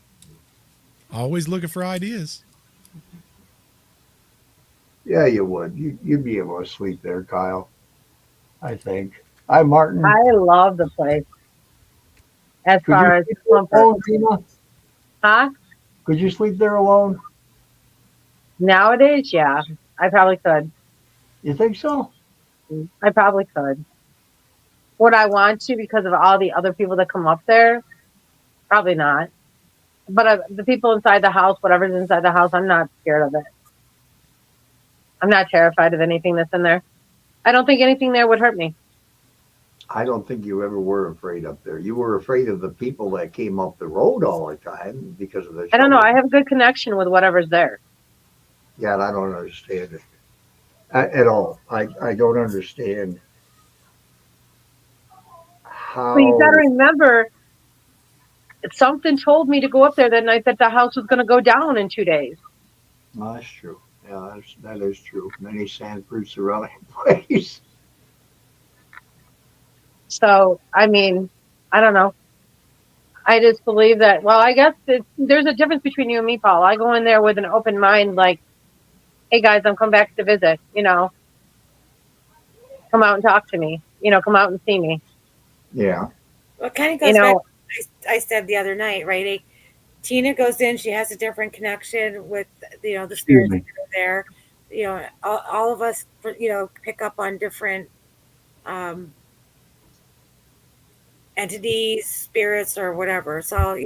Always looking for ideas. Yeah, you would. You'd be able to sleep there, Kyle. I think. Hi, Martin. I love the place. As Could far you as sleep there comfort. alone, Tina? Huh? Could you sleep there alone? Nowadays, yeah. I probably could. You think so? I probably could. Would I want to because of all the other people that come up there? Probably not. But the people inside the house, whatever's inside the house, I'm not scared of it. I'm not terrified of anything that's in there. I don't think anything there would hurt me. I don't think you ever were afraid up there. You were afraid of the people that came up the road all the time because of the I don't know. show. I have a good connection with whatever's there. Yeah, I don't understand it at all. I don't understand But you got to how. remember, something told me to go up there that night that the house was going to go down in 2 days. Well, that's true. Yeah, that is true. Many sandproofs around the place. So, I mean, I don't know. I just believe that, well, I guess there's a difference between you and me, Paul. I go in there with an open mind, like, hey guys, I'm coming back to visit, come out and talk to me, come out and see me, Yeah, Well, it kind of you goes back know, to what I said the other night, right? Tina goes in, she has a different connection with, the excuse spirits that me. are there. All of us, pick up on different um, entities, spirits, or whatever. It's all,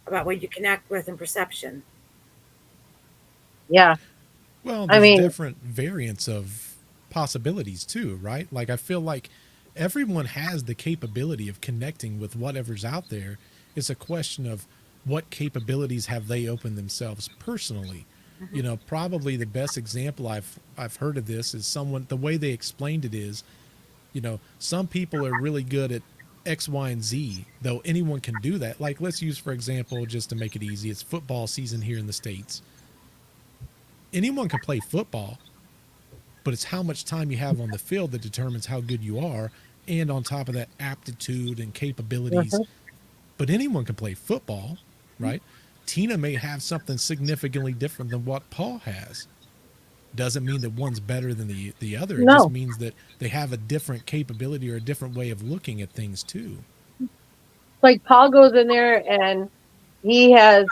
about what you connect with and perception. yeah. Well, I there's mean, different variants of possibilities too, right? Like I feel like everyone has the capability of connecting with whatever's out there. It's a question of what capabilities have they opened themselves personally. Hmm. Probably the best example I've heard of this is someone the way they explained it is, some people are really good at X, Y, and Z, though anyone can do that. Like let's use for example, just to make it easy, it's football season here in the States. Anyone can play football, but it's how much time you have on the field that determines how good you are. And on top of that, aptitude and capabilities. mhm. But anyone can play football, right? Tina may have something significantly different than what Paul has. Doesn't mean that one's better than the other. It just No, means that they have a different capability or a different way of looking at things too. like Paul goes in there and he has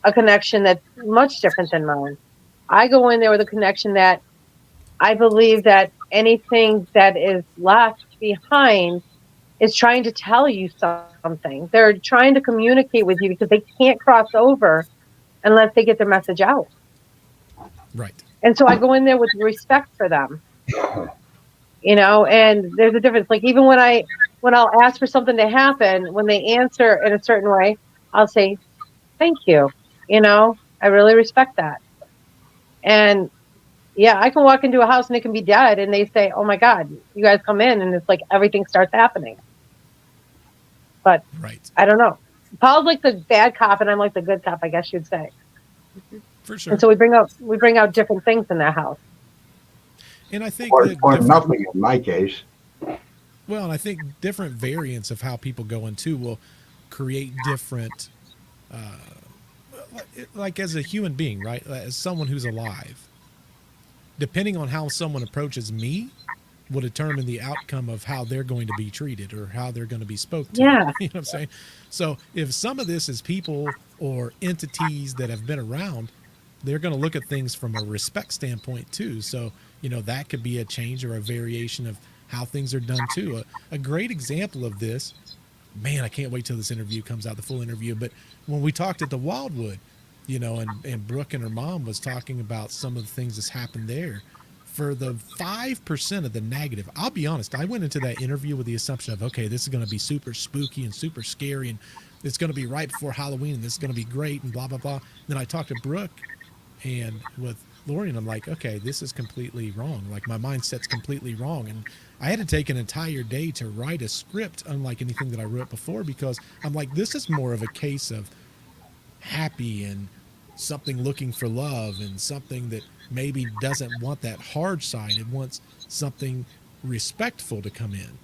a connection that's much different than mine. I go in there with a connection that I believe that anything that is left behind is trying to tell you something. They're trying to communicate with you because they can't cross over unless they get their message out. Right. And so I go in there with respect for them, and there's a difference. Like even when I'll ask for something to happen, when they answer in a certain way, I'll say, thank you. I really respect that. And yeah, I can walk into a house and it can be dead and they say, oh my God, you guys come in and it's like everything starts happening. But Right. I don't know. Paul's like the bad cop and I'm like the good cop, I guess you'd say. For And sure. so we bring out different things in that house. And I think or that or different nothing in my case. well, and I think different variants of how people go into will create different like as a human being, right? As someone who's alive, depending on how someone approaches me, will determine the outcome of how they're going to be treated or how they're going to be spoke to. Yeah. You know what I'm saying? So if some of this is people or entities that have been around, they're going to look at things from a respect standpoint too. So, that could be a change or a variation of how things are done too. A great example of this, man, I can't wait till this interview comes out, the full interview. But when we talked at the Wildwood, and Brooke and her mom was talking about some of the things that's happened there. For the 5% of the negative, I'll be honest, I went into that interview with the assumption of, okay, this is going to be super spooky and super scary, and it's going to be right before Halloween, and this is going to be great, and blah, blah, blah. And then I talked to Brooke and with Lori, and I'm like, okay, this is completely wrong. Like my mindset's completely wrong. And I had to take an entire day to write a script, unlike anything that I wrote before, because I'm like, this is more of a case of happy and something looking for love and something that maybe doesn't want that hard side. It wants something respectful to come in.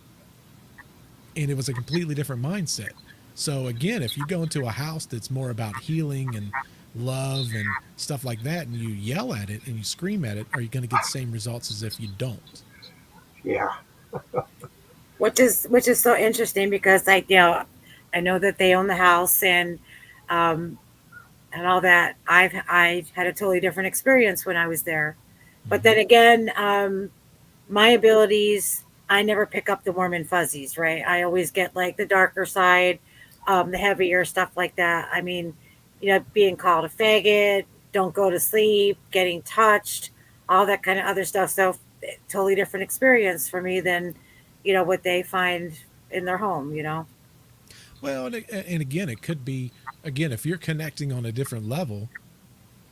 And it was a completely different mindset. So again, if you go into a house that's more about healing and love and stuff like that and you yell at it and you scream at it, are you going to get the same results as if you don't? Yeah, Which is so interesting because I know that they own the house um, and all that. I had a totally different experience when I was there. But Mm-hmm. then again, my abilities, I never pick up the warm and fuzzies, right? I always get like the darker side, the heavier stuff like that. I mean, being called a faggot, don't go to sleep, getting touched, all that kind of other stuff. So totally different experience for me than, what they find in their home, Well, and again, it could be, again, if you're connecting on a different level,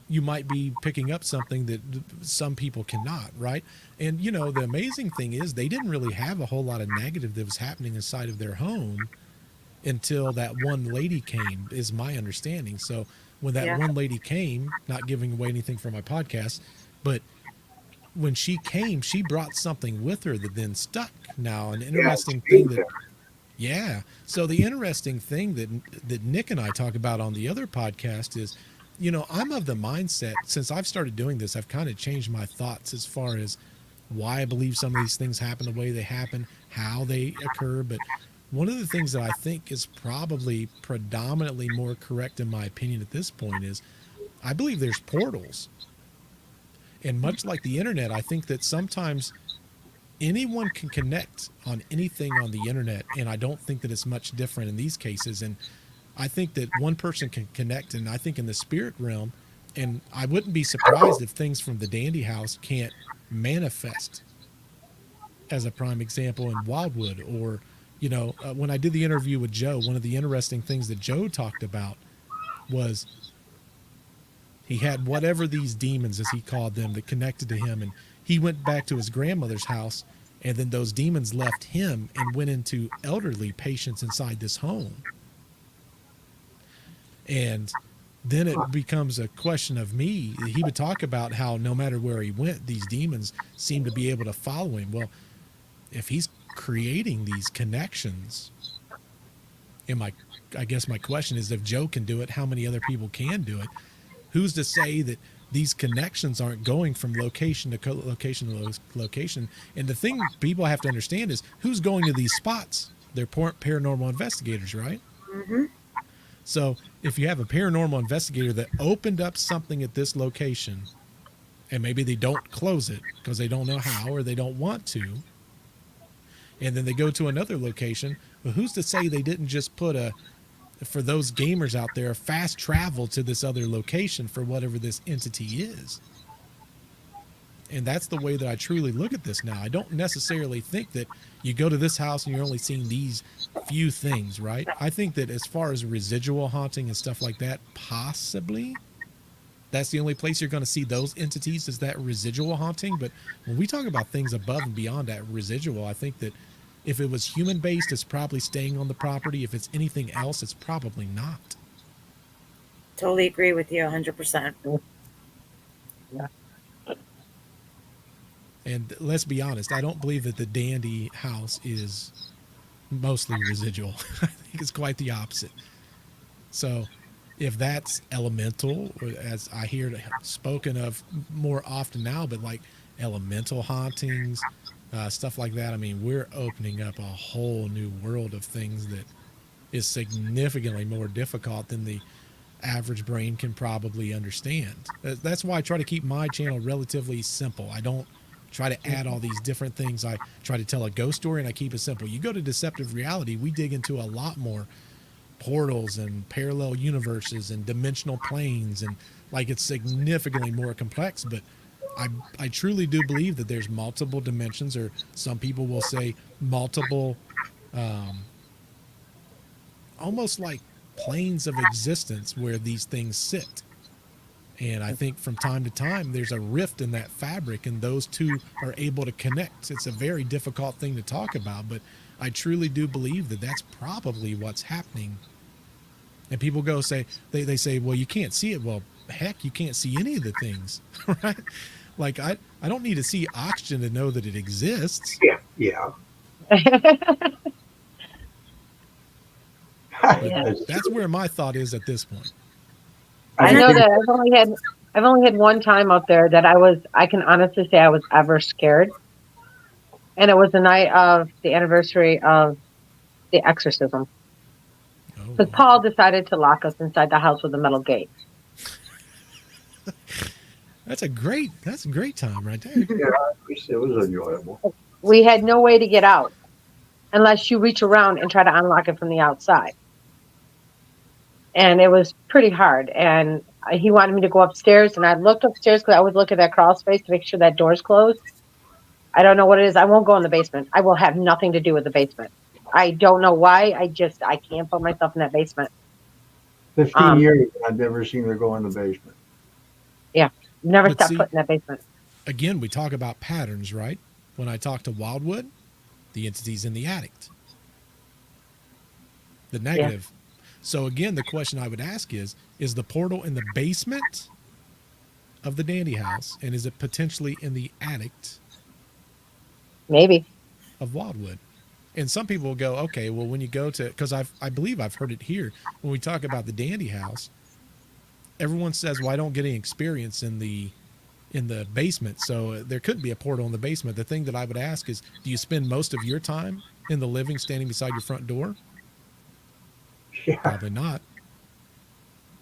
you might be picking up something that some people cannot, right? And the amazing thing is they didn't really have a whole lot of negative that was happening inside of their home until that one lady came, is my understanding. So when that Yeah. one lady came, not giving away anything from my podcast, but when she came, she brought something with her that then stuck. Now, an Yeah, interesting it's thing been that, there. yeah. So the interesting thing that Nick and I talk about on the other podcast is, I'm of the mindset, since I've started doing this, I've kind of changed my thoughts as far as why I believe some of these things happen the way they happen, how they occur. But one of the things that I think is probably predominantly more correct in my opinion at this point is I believe there's portals. And much like the internet, I think that sometimes anyone can connect on anything on the internet. And I don't think that it's much different in these cases. And I think that one person can connect, and I think in the spirit realm, and I wouldn't be surprised if things from the Dandy House can't manifest, as a prime example, in Wildwood. Or, when I did the interview with Joe, one of the interesting things that Joe talked about was he had whatever these demons, as he called them, that connected to him. And he went back to his grandmother's house, and then those demons left him and went into elderly patients inside this home. And then it becomes a question of me. He would talk about how no matter where he went, these demons seemed to be able to follow him. Well, if he's creating these connections, and I guess my question is, if Joe can do it, how many other people can do it? Who's to say that these connections aren't going from location to location to location? And the thing people have to understand is who's going to these spots? They're paranormal investigators, right? Hmm. So if you have a paranormal investigator that opened up something at this location, and maybe they don't close it because they don't know how or they don't want to, and then they go to another location, well, who's to say they didn't just put for those gamers out there, fast travel to this other location for whatever this entity is? And that's the way that I truly look at this now. I don't necessarily think that you go to this house and you're only seeing these few things, right? I think that as far as residual haunting and stuff like that, possibly that's the only place you're going to see those entities, is that residual haunting. But when we talk about things above and beyond that residual, I think that if it was human based, it's probably staying on the property. If it's anything else, it's probably not. Totally agree with you 100%. And let's be honest, I don't believe that the Dandy House is mostly residual. I think it's quite the opposite. So if that's elemental, or as I hear it spoken of more often now, but like elemental hauntings, stuff like that, I mean, we're opening up a whole new world of things that is significantly more difficult than the average brain can probably understand. That's why I try to keep my channel relatively simple. I don't try to add all these different things. I try to tell a ghost story and I keep it simple. You go to Deceptive Reality, we dig into a lot more portals and parallel universes and dimensional planes, and like it's significantly more complex. But I truly do believe that there's multiple dimensions, or some people will say multiple, almost like planes of existence where these things sit. And I think from time to time, there's a rift in that fabric, and those two are able to connect. It's a very difficult thing to talk about, but I truly do believe that that's probably what's happening. And people go say, they say, well, you can't see it. Well, heck, you can't see any of the things, right? Like I don't need to see oxygen to know that it exists. Yeah. Yeah. That's where my thought is at this point. I know that I've only had one time up there that I can honestly say I was ever scared. And it was the night of the anniversary of the exorcism. Oh, Because Paul decided to lock us inside the house with a metal gate. that's a great time right there. Yeah, it was enjoyable. We had no way to get out unless you reach around and try to unlock it from the outside. And it was pretty hard. And he wanted me to go upstairs, and I looked upstairs because I would look at that crawl space to make sure that door's closed. I don't know what it is. I won't go in the basement. I will have nothing to do with the basement. I don't know why. I can't put myself in that basement. 15 years, I've never seen her go in the basement. Yeah, never But stepped see, foot in that basement. again, we talk about patterns, right? When I talk to Wildwood, the entity's in the attic. The negative. So again, the question I would ask is the portal in the basement of the dandy house, and is it potentially in the attic Maybe. of Wildwood? And some people will go, okay, well, when you go to, because I believe I've heard it here when we talk about the dandy house, everyone says, well, I don't get any experience in the basement, so there couldn't be a portal in the basement. The thing that I would ask is, do you spend most of your time in the living, standing beside your front door? Yeah. Probably not.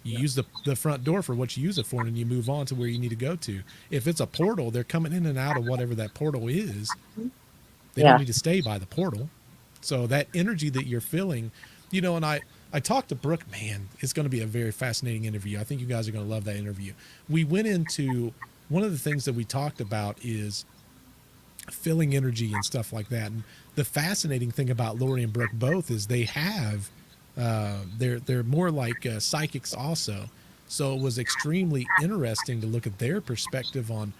You use the front door for what you use it for, and you move on to where you need to go to. If it's a portal, they're coming in and out of whatever that portal is. They don't need to stay by the portal. So that energy that you're feeling, and I talked to Brooke, man, it's going to be a very fascinating interview. I think you guys are going to love that interview. We went into, one of the things that we talked about is feeling energy and stuff like that. And the fascinating thing about Lori and Brooke both is they have, they're more like psychics also. So it was extremely interesting to look at their perspective on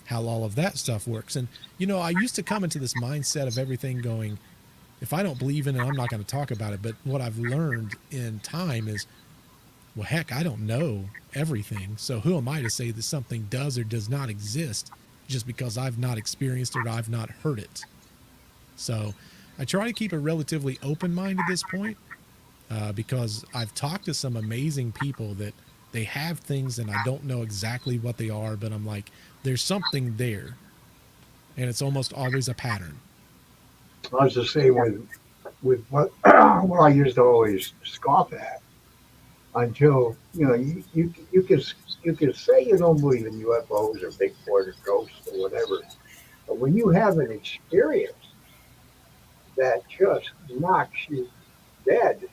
how all of that stuff works. And, I used to come into this mindset of everything going, if I don't believe in it, I'm not going to talk about it. But what I've learned in time is, well, heck, I don't know everything. So who am I to say that something does or does not exist just because I've not experienced it or I've not heard it? So I try to keep a relatively open mind at this point because I've talked to some amazing people that they have things and I don't know exactly what they are, but I'm like, there's something there. And it's almost always a pattern. I was the same with what what I used to always scoff at until you can say you don't believe in UFOs or Bigfoot or ghosts or whatever, but when you have an experience that just knocks you dead,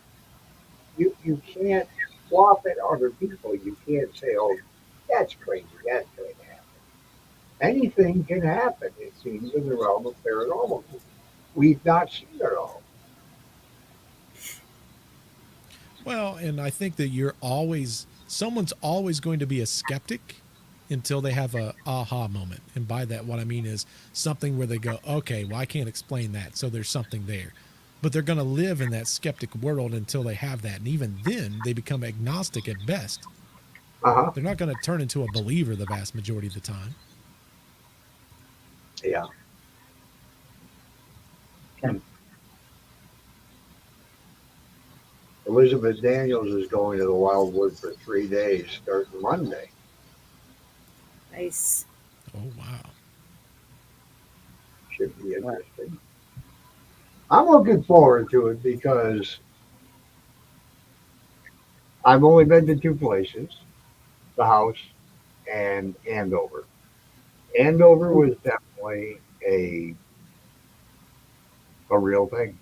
you can't swap at other people. You can't say, "Oh, that's crazy. That's going to happen." Anything can happen. It seems in the realm of paranormal. We've not seen it all. Well, and I think that someone's always going to be a skeptic until they have a aha moment. And by that, what I mean is something where they go, okay, well, I can't explain that. So there's something there. But they're going to live in that skeptic world until they have that. And even then, they become agnostic at best. Uh-huh. They're not going to turn into a believer the vast majority of the time. Yeah. Elizabeth Daniels is going to the Wildwood for 3 days, starting Monday. Nice. Oh, wow. Should be interesting. I'm looking forward to it because I've only been to two places, the house and Andover. Andover was definitely a real thing.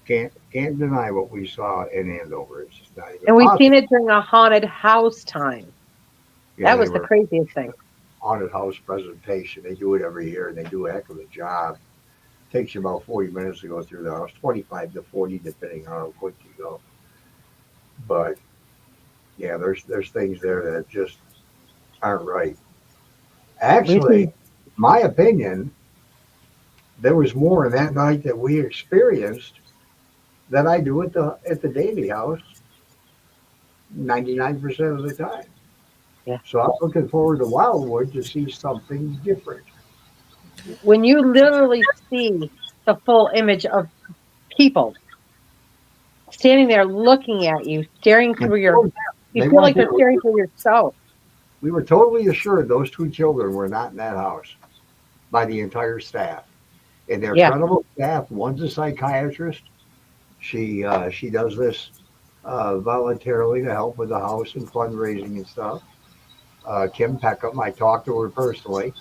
Can't deny what we saw in Andover. It's just not even And we've possible. seen it during a haunted house time. Yeah, That they was the were craziest thing. haunted house presentation. They do it every year, and they do a heck of a job. Takes you about 40 minutes to go through the house, 25 to 40, depending on how quick you go. But yeah, there's things there that just aren't right. Actually, my opinion, there was more in that night that we experienced than I do at the Davy house 99% of the time. Yeah. So I'm looking forward to Wildwood to see something different. When you literally see the full image of people standing there looking at you, staring through you They feel like weren't there. they're staring through yourself. We were totally assured those two children were not in that house by the entire staff. And their credible staff, one's a psychiatrist. She does this voluntarily to help with the house and fundraising and stuff. Kim Peckham, I talked to her personally.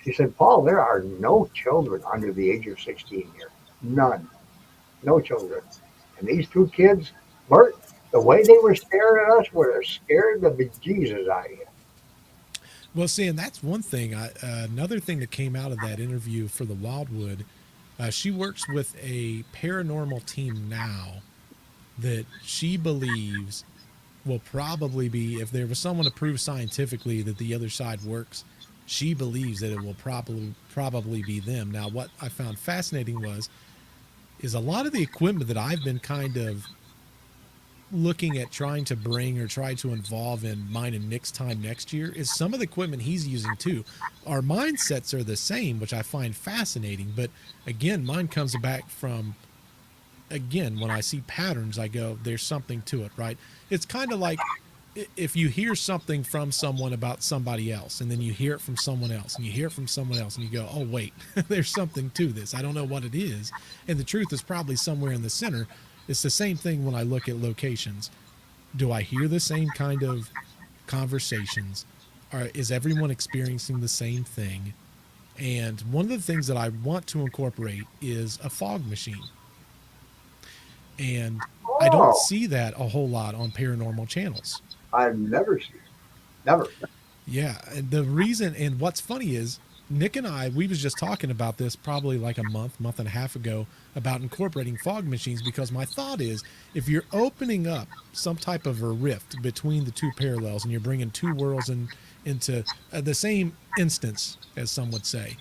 She said, Paul, there are no children under the age of 16 here. None. No children. And these two kids, Bert The way they were staring at us would have scared the bejesus out of you. Well, see, and that's one thing. Another thing that came out of that interview for the Wildwood, she works with a paranormal team now that she believes will probably be, if there was someone to prove scientifically that the other side works, she believes that it will probably be them. Now, what I found fascinating is a lot of the equipment that I've been kind of looking at trying to bring or try to involve in mine and Nick's time next year is some of the equipment he's using too. Our mindsets are the same, which I find fascinating. But again, mine comes back from, again, when I see patterns, I go, there's something to it, right? It's kind of like if you hear something from someone about somebody else, and then you hear it from someone else, and you hear it from someone else, and you go, oh, wait, there's something to this. I don't know what it is. And the truth is probably somewhere in the center. It's the same thing when I look at locations. Do I hear the same kind of conversations? Or is everyone experiencing the same thing? And one of the things that I want to incorporate is a fog machine. And I don't Oh, see that a whole lot on paranormal channels. I've never seen it. Never. Yeah, and the reason, and what's funny is Nick and we was just talking about this probably like a month and a half ago about incorporating fog machines, because my thought is if you're opening up some type of a rift between the two parallels and you're bringing two worlds into the same instance, as some would say,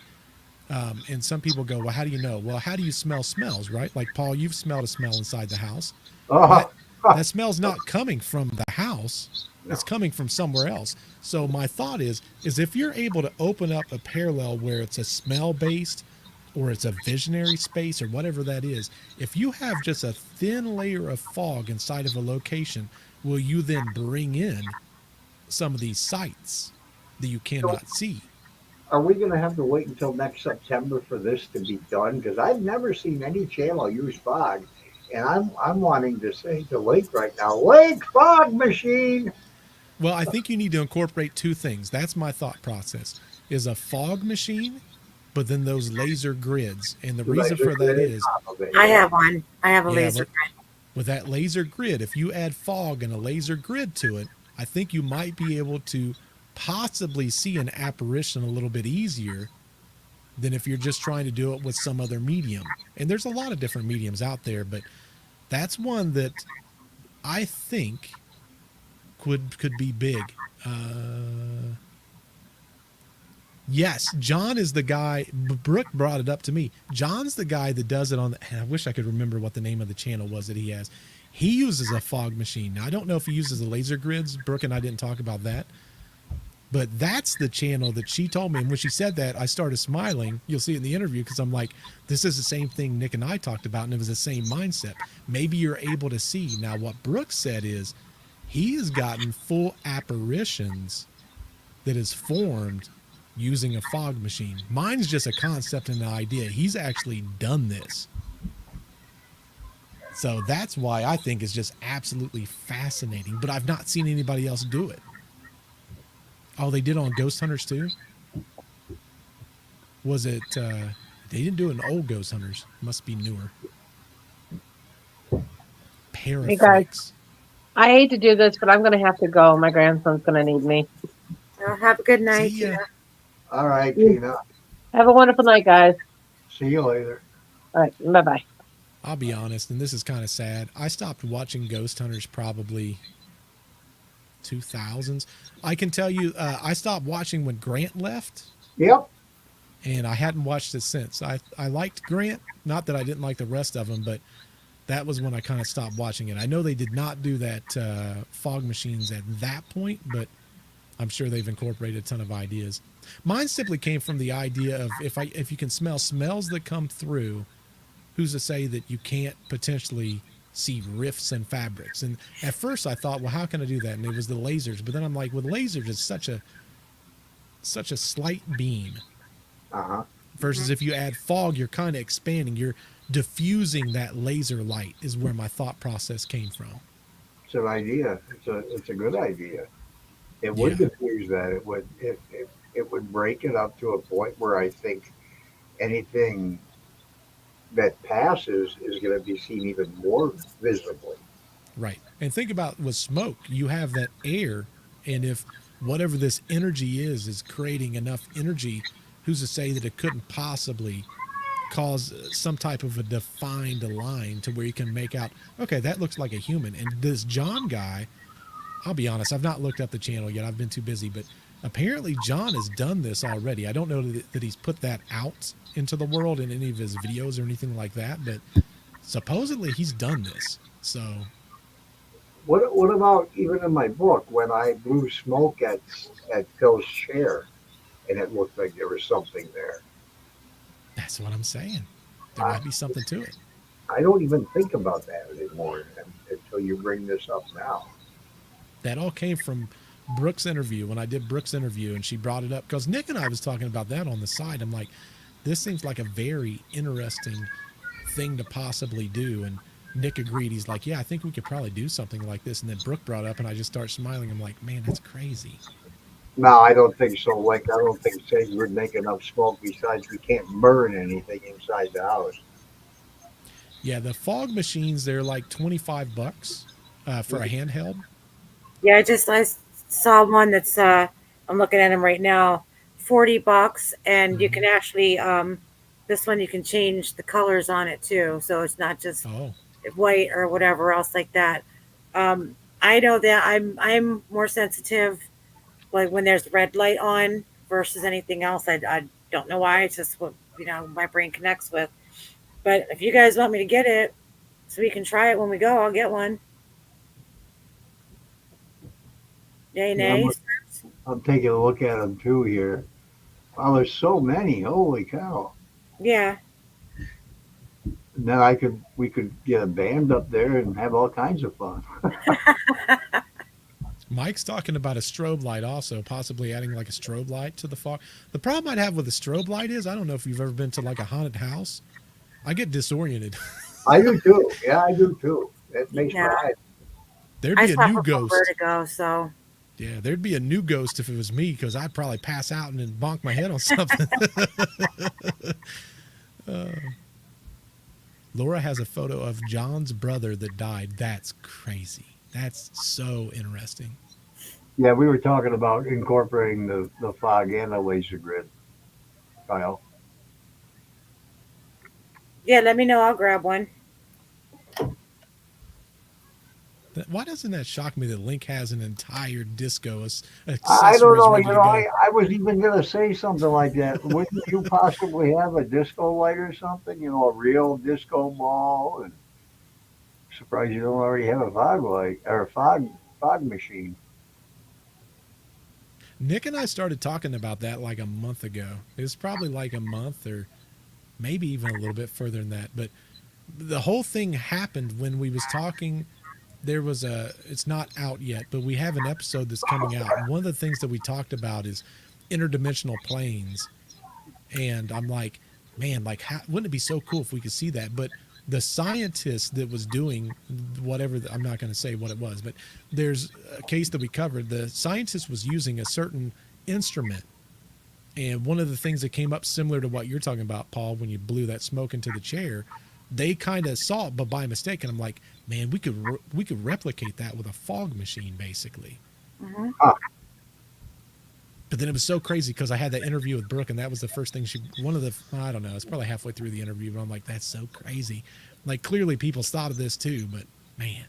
and some people go, well, how do you know? Well, how do you smell smells, right? Like, Paul, you've smelled a smell inside the house. Oh, That smell's not coming from the house. no. It's coming from somewhere else. So my thought is if you're able to open up a parallel where it's a smell based or it's a visionary space or whatever that is, if you have just a thin layer of fog inside of a location, will you then bring in some of these sights that you cannot see? Are we going to have to wait until next September for this to be done? Because I've never seen any channel use fog, and I'm wanting to say to Lake right now, Lake fog machine. Well, I think you need to incorporate two things. That's my thought process, is a fog machine, but then those laser grids. And the reason for that is, I have one. I have a yeah, laser but grid. with that laser grid, if you add fog and a laser grid to it, I think you might be able to possibly see an apparition a little bit easier than if you're just trying to do it with some other medium. And there's a lot of different mediums out there, but that's one that I think could be big. Yes, John is the guy. Brooke brought it up to me. John's the guy that does it on. I wish I could remember what the name of the channel was that he has. He uses a fog machine. Now I don't know if he uses the laser grids. Brooke and I didn't talk about that, but that's the channel that she told me. And when she said that, I started smiling. You'll see it in the interview, because I'm like, this is the same thing Nick and I talked about, and it was the same mindset. Maybe you're able to see. Now what Brooke said is he has gotten full apparitions that is formed using a fog machine. Mine's just a concept and an idea. He's actually done this. So that's why I think it's just absolutely fascinating. But I've not seen anybody else do it. Oh, they did on Ghost Hunters too? Was it, they didn't do it in old Ghost Hunters. Must be newer. Hey guys, Paraflex. I hate to do this, but I'm going to have to go. My grandson's going to need me. Well, have a good night. See ya. Tina. All right, Tina. Have a wonderful night, guys. See you later. All right, bye-bye. I'll be honest, and this is kind of sad. I stopped watching Ghost Hunters probably 2000s. I can tell you, I stopped watching when Grant left, Yep. and I hadn't watched it since. I liked Grant, not that I didn't like the rest of them, but that was when I kind of stopped watching it. I know they did not do that fog machines at that point, but I'm sure they've incorporated a ton of ideas. Mine simply came from the idea of if you can smell smells that come through, who's to say that you can't potentially see rifts and fabrics? And at first I thought, well, how can I do that? And it was the lasers. But then I'm like, with lasers, it's such a slight beam. Uh-huh. Versus if you add fog, you're kind of expanding. You're diffusing that laser light is where my thought process came from. It's an idea. It's a good idea. It would Yeah. diffuse that. It would break it up to a point where I think anything that passes is going to be seen even more visibly. Right. And think about with smoke, you have that air, and if whatever this energy is creating enough energy, who's to say that it couldn't possibly cause some type of a defined line to where you can make out, okay, that looks like a human. And this John guy, I'll be honest, I've not looked up the channel yet. I've been too busy, but apparently John has done this already. I don't know that he's put that out into the world in any of his videos or anything like that, but supposedly he's done this. So What about even in my book when I blew smoke at Phil's chair and it looked like there was something there? that's what I'm saying. There I, might be something to it. I don't even think about that anymore until you bring this up now. That all came from Brooke's interview when I did Brooke's interview, and she brought it up because Nick and I was talking about that on the side. I'm like, this seems like a very interesting thing to possibly do. And Nick agreed. He's like, yeah, I think we could probably do something like this. And then Brooke brought up, and I just start smiling. I'm like, man, that's crazy. No, I don't think so. Like, I don't think Satan would make enough smoke. Besides, we can't burn anything inside the house. Yeah, the fog machines, they're like $25 for a handheld. Yeah, I saw one that's I'm looking at them right now, $40, and you can actually this one you can change the colors on it too, so it's not just Oh, white or whatever else like that. I know that I'm more sensitive, like when there's red light on versus anything else. I don't know why. It's just what my brain connects with. But if you guys want me to get it, so we can try it when we go, I'll get one. Yay, Yeah, nay. I'm taking a look at them too here. Wow, there's so many. Holy cow. Yeah. And then we could get a band up there and have all kinds of fun. Mike's talking about a strobe light also, possibly adding like a strobe light to the fog. The problem I'd have with a strobe light is I don't know if you've ever been to like a haunted house. I get disoriented. I do too. Yeah, I do too. It makes Yeah. my eyes. There'd I be a suffer new from ghost. vertigo, so Yeah, there'd be a new ghost if it was me because I'd probably pass out and then bonk my head on something. Laura has a photo of John's brother that died. That's crazy. That's so interesting. Yeah, we were talking about incorporating the fog and the laser grid, Kyle. yeah, let me know. I'll grab one. Why doesn't that shock me that Link has an entire disco I accessories don't know. ready to go? I was even going to say something like that. Wouldn't you possibly have a disco light or something? A real disco ball? And surprised you don't already have a fog light or a fog machine. Nick and I started talking about that like a month ago. It was probably like a month or maybe even a little bit further than that. But the whole thing happened when we was talking. There was it's not out yet, but we have an episode that's coming out. And one of the things that we talked about is interdimensional planes. And I'm like, man, like, wouldn't it be so cool if we could see that? But the scientist that was doing whatever, I'm not going to say what it was, but there's a case that we covered. The scientist was using a certain instrument. And one of the things that came up similar to what you're talking about, Paul, when you blew that smoke into the chair, they kind of saw it, but by mistake. And I'm like, man, we could replicate that with a fog machine, basically. Mm-hmm. But then it was so crazy because I had that interview with Brooke, and that was the first thing I don't know, it's probably halfway through the interview, but I'm like, that's so crazy. Like, clearly people thought of this too, but man.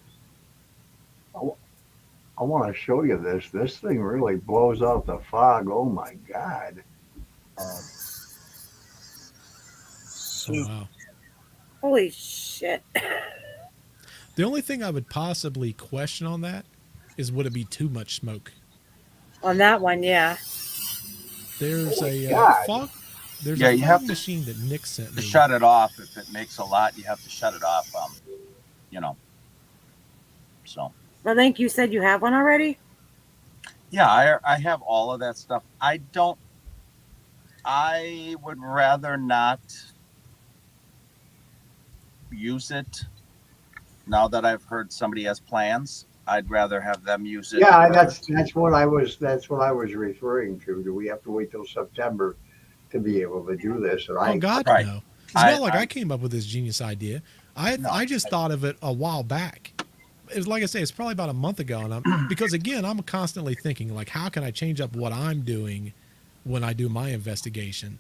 I want to show you this. This thing really blows out the fog. Oh my God. Oh, wow. Holy shit. The only thing I would possibly question on that is would it be too much smoke? On that one, yeah. There's a God. fog. There's Yeah, a you fog have to- machine that Nick sent To me. shut it off, if it makes a lot, you have to shut it off. So Well, Link, you said you have one already? yeah, I have all of that stuff. I would rather not use it now that I've heard somebody has plans. I'd rather have them use it. Yeah, that's what I was referring to. Do we have to wait till September to be able to do this? And Oh God, Right. no! It's not like I came up with this genius idea. I just thought of it a while back. it's like I say, it's probably about a month ago, and because again, I'm constantly thinking like, how can I change up what I'm doing when I do my investigation?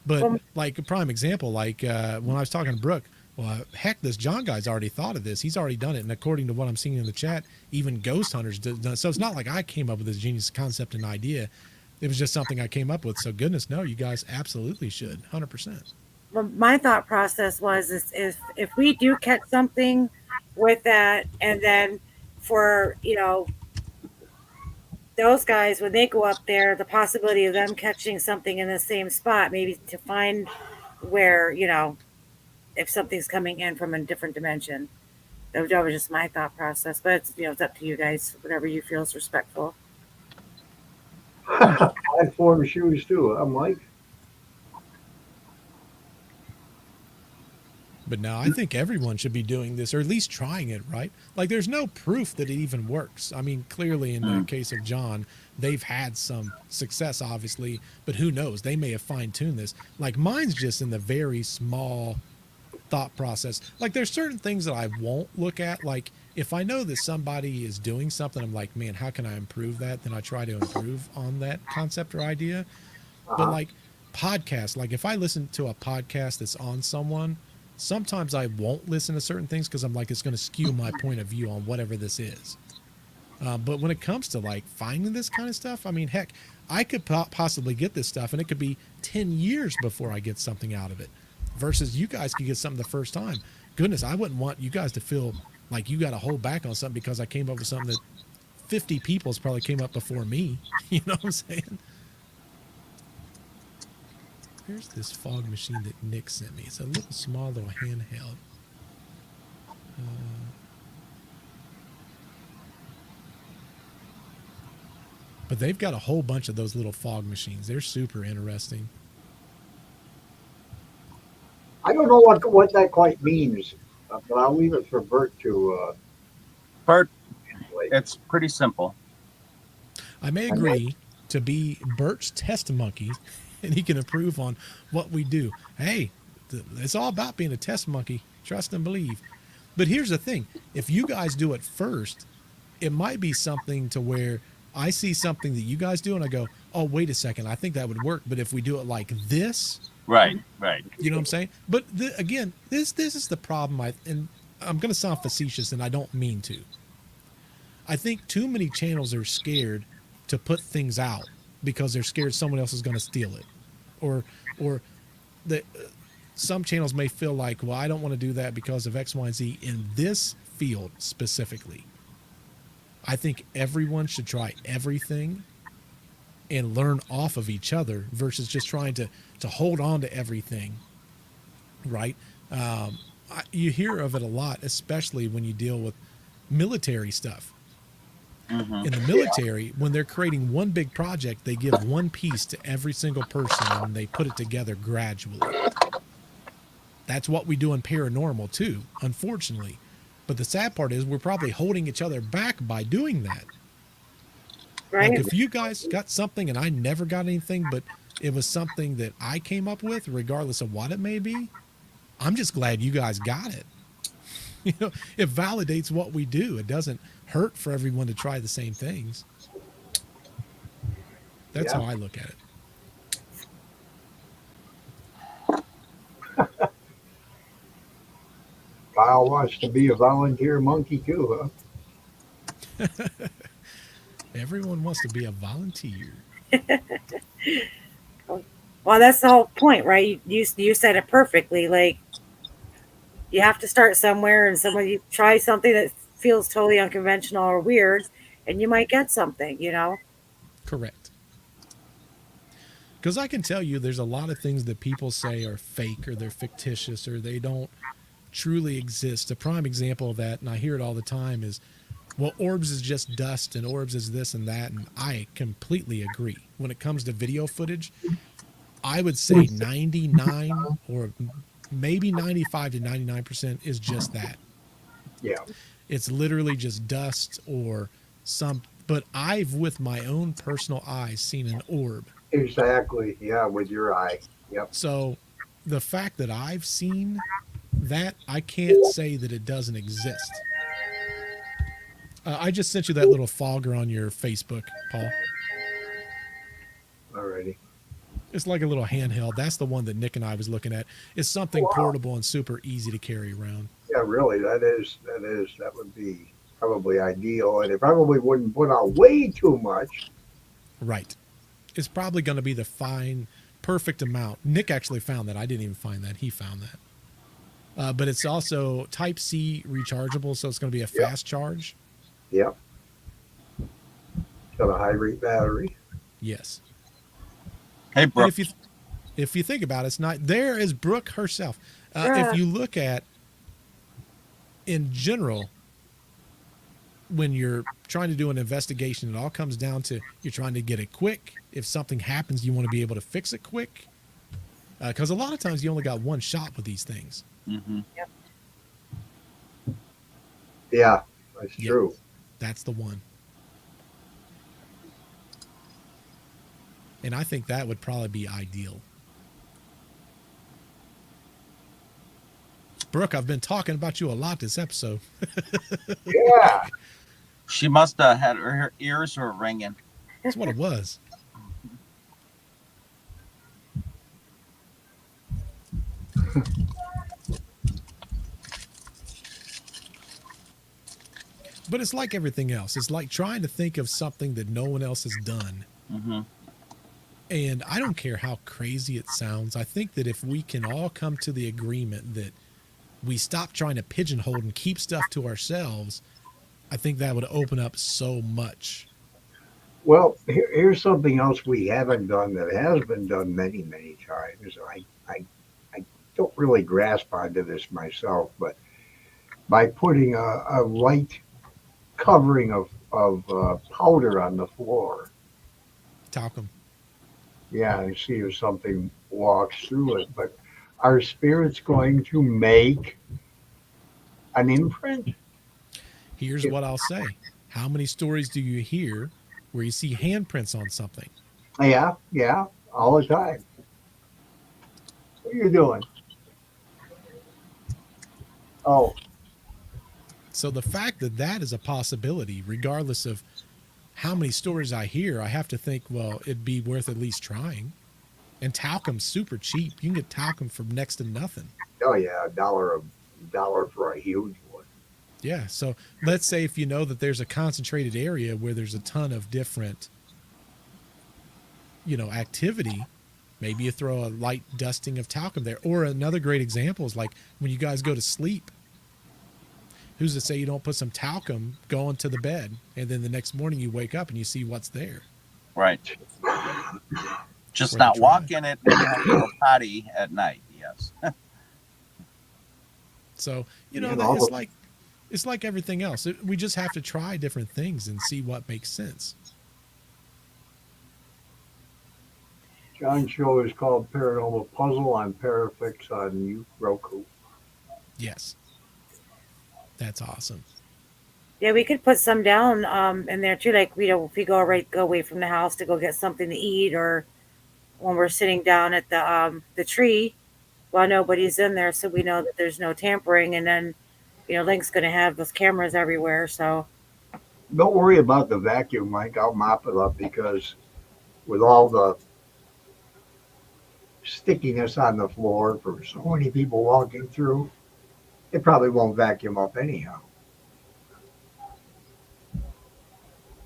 But Well, like a prime example, like when I was talking to Brooke, well, heck, this John guy's already thought of this. He's already done it, and according to what I'm seeing in the chat, even Ghost Hunters done it. So it's not like I came up with this genius concept and idea. It was just something I came up with. So goodness, no, you guys absolutely should, 100%. well, my thought process was is if we do catch something with that, and then for those guys when they go up there, the possibility of them catching something in the same spot, maybe to find where if something's coming in from a different dimension. That was just my thought process, but it's up to you guys. Whatever you feel is respectful. Platform shoes too, huh, Mike? But no, I think everyone should be doing this, or at least trying it, right? Like, there's no proof that it even works. I mean, clearly in the case of John, they've had some success, obviously, but who knows? They may have fine-tuned this. Like, mine's just in the very small thought process. Like, there's certain things that I won't look at. Like, if I know that somebody is doing something, I'm like, man, how can I improve that? Then I try to improve on that concept or idea. But like podcasts, like if I listen to a podcast that's on someone, sometimes I won't listen to certain things because I'm like, it's going to skew my point of view on whatever this is. But when it comes to like finding this kind of stuff, I mean, heck, I could possibly get this stuff and it could be 10 years before I get something out of it versus you guys could get something the first time. Goodness, I wouldn't want you guys to feel like you got to hold back on something because I came up with something that 50 people's probably came up before me. You know what I'm saying? Here's this fog machine that Nick sent me. It's a little small little handheld. But they've got a whole bunch of those little fog machines. They're super interesting. I don't know what that quite means, but I'll leave it for Bert to. Bert, Translate. it's pretty simple. I may agree to be Bert's test monkey, and he can improve on what we do. Hey, it's all about being a test monkey. Trust and believe. But here's the thing. If you guys do it first, it might be something to where I see something that you guys do, and I go, oh, wait a second. I think that would work. But if we do it like this... Right. You know what I'm saying? But again, this is the problem. And I'm going to sound facetious, and I don't mean to. I think too many channels are scared to put things out because they're scared someone else is going to steal it, or that some channels may feel like, well, I don't want to do that because of X, Y, and Z. In this field specifically, I think everyone should try everything and learn off of each other versus just trying to hold on to everything, right? You hear of it a lot, especially when you deal with military stuff. Mm-hmm. In the military, when they're creating one big project, they give one piece to every single person and they put it together gradually. That's what we do in paranormal too, unfortunately. But the sad part is we're probably holding each other back by doing that. Right. Like if you guys got something and I never got anything, but it was something that I came up with, regardless of what it may be, I'm just glad you guys got it. You know, it validates what we do. It doesn't hurt for everyone to try the same things. That's how I look at it. Kyle wants to be a volunteer monkey too, huh? Everyone wants to be a volunteer. Well, that's the whole point, right? You said it perfectly. Like, you have to start somewhere, and you try something that feels totally unconventional or weird, and you might get something, Correct. Because I can tell you there's a lot of things that people say are fake or they're fictitious or they don't truly exist. A prime example of that, and I hear it all the time, is, well, orbs is just dust and orbs is this and that. And I completely agree. When it comes to video footage, I would say 99 or maybe 95 to 99% is just that. Yeah. It's literally just dust or but I've with my own personal eyes seen an orb. Exactly. Yeah, with your eye. Yep. So the fact that I've seen that, I can't say that it doesn't exist. I just sent you that little fogger on your Facebook, Paul. Alrighty. It's like a little handheld. That's the one that Nick and I was looking at. It's something portable and super easy to carry around. Yeah, really, that would be probably ideal, and it probably wouldn't put out way too much. Right. It's probably going to be the perfect amount. Nick actually found that. I didn't even find that. He found that. But it's also Type C rechargeable, so it's going to be a fast charge. Yep. Got a high rate battery. Yes. Hey, And Brooke. if you think about it, it's not there is Brooke herself. If you look at in general, when you're trying to do an investigation, it all comes down to you're trying to get it quick. If something happens, you want to be able to fix it quick. Because a lot of times you only got one shot with these things. Mm-hmm. Yeah, that's Yep. true. That's the one. And I think that would probably be ideal. Brooke, I've been talking about you a lot this episode. Yeah. She must have had her ears were ringing. That's what it was. But it's like everything else. It's like trying to think of something that no one else has done. Mm-hmm. And I don't care how crazy it sounds. I think that if we can all come to the agreement that we stop trying to pigeonhole and keep stuff to ourselves, I think that would open up so much. Well, here's something else we haven't done that has been done many, many times. I don't really grasp onto this myself, but by putting a light covering of powder on the floor, Talcum. yeah, and see if something walks through it. But are spirits going to make an imprint? Here's what I'll say. How many stories do you hear where you see handprints on something? Yeah, all the time. What are you doing? Oh, So the fact that that is a possibility, regardless of how many stories I hear, I have to think, well, it'd be worth at least trying. And talcum's super cheap. You can get talcum for next to nothing. oh yeah, a dollar for a huge one. Yeah. So let's say if you know that there's a concentrated area where there's a ton of different, activity, maybe you throw a light dusting of talcum there. Or another great example is like when you guys go to sleep, who's to say you don't put some talcum going to the bed and then the next morning you wake up and you see what's there? Right. Just Worth not a walk try. in it when you have to go potty at night. Yes. So, Yeah, it's like everything else. We just have to try different things and see what makes sense. John's show is called Paranormal Puzzle on Parafix on Roku. Yes. That's awesome. Yeah, we could put some down in there too. Like if we go away from the house to go get something to eat, or when we're sitting down at the tree while nobody's in there, so we know that there's no tampering. And then Link's going to have those cameras everywhere. So Don't worry about the vacuum, Mike. I'll mop it up because with all the stickiness on the floor for so many people walking through, it probably won't vacuum up anyhow.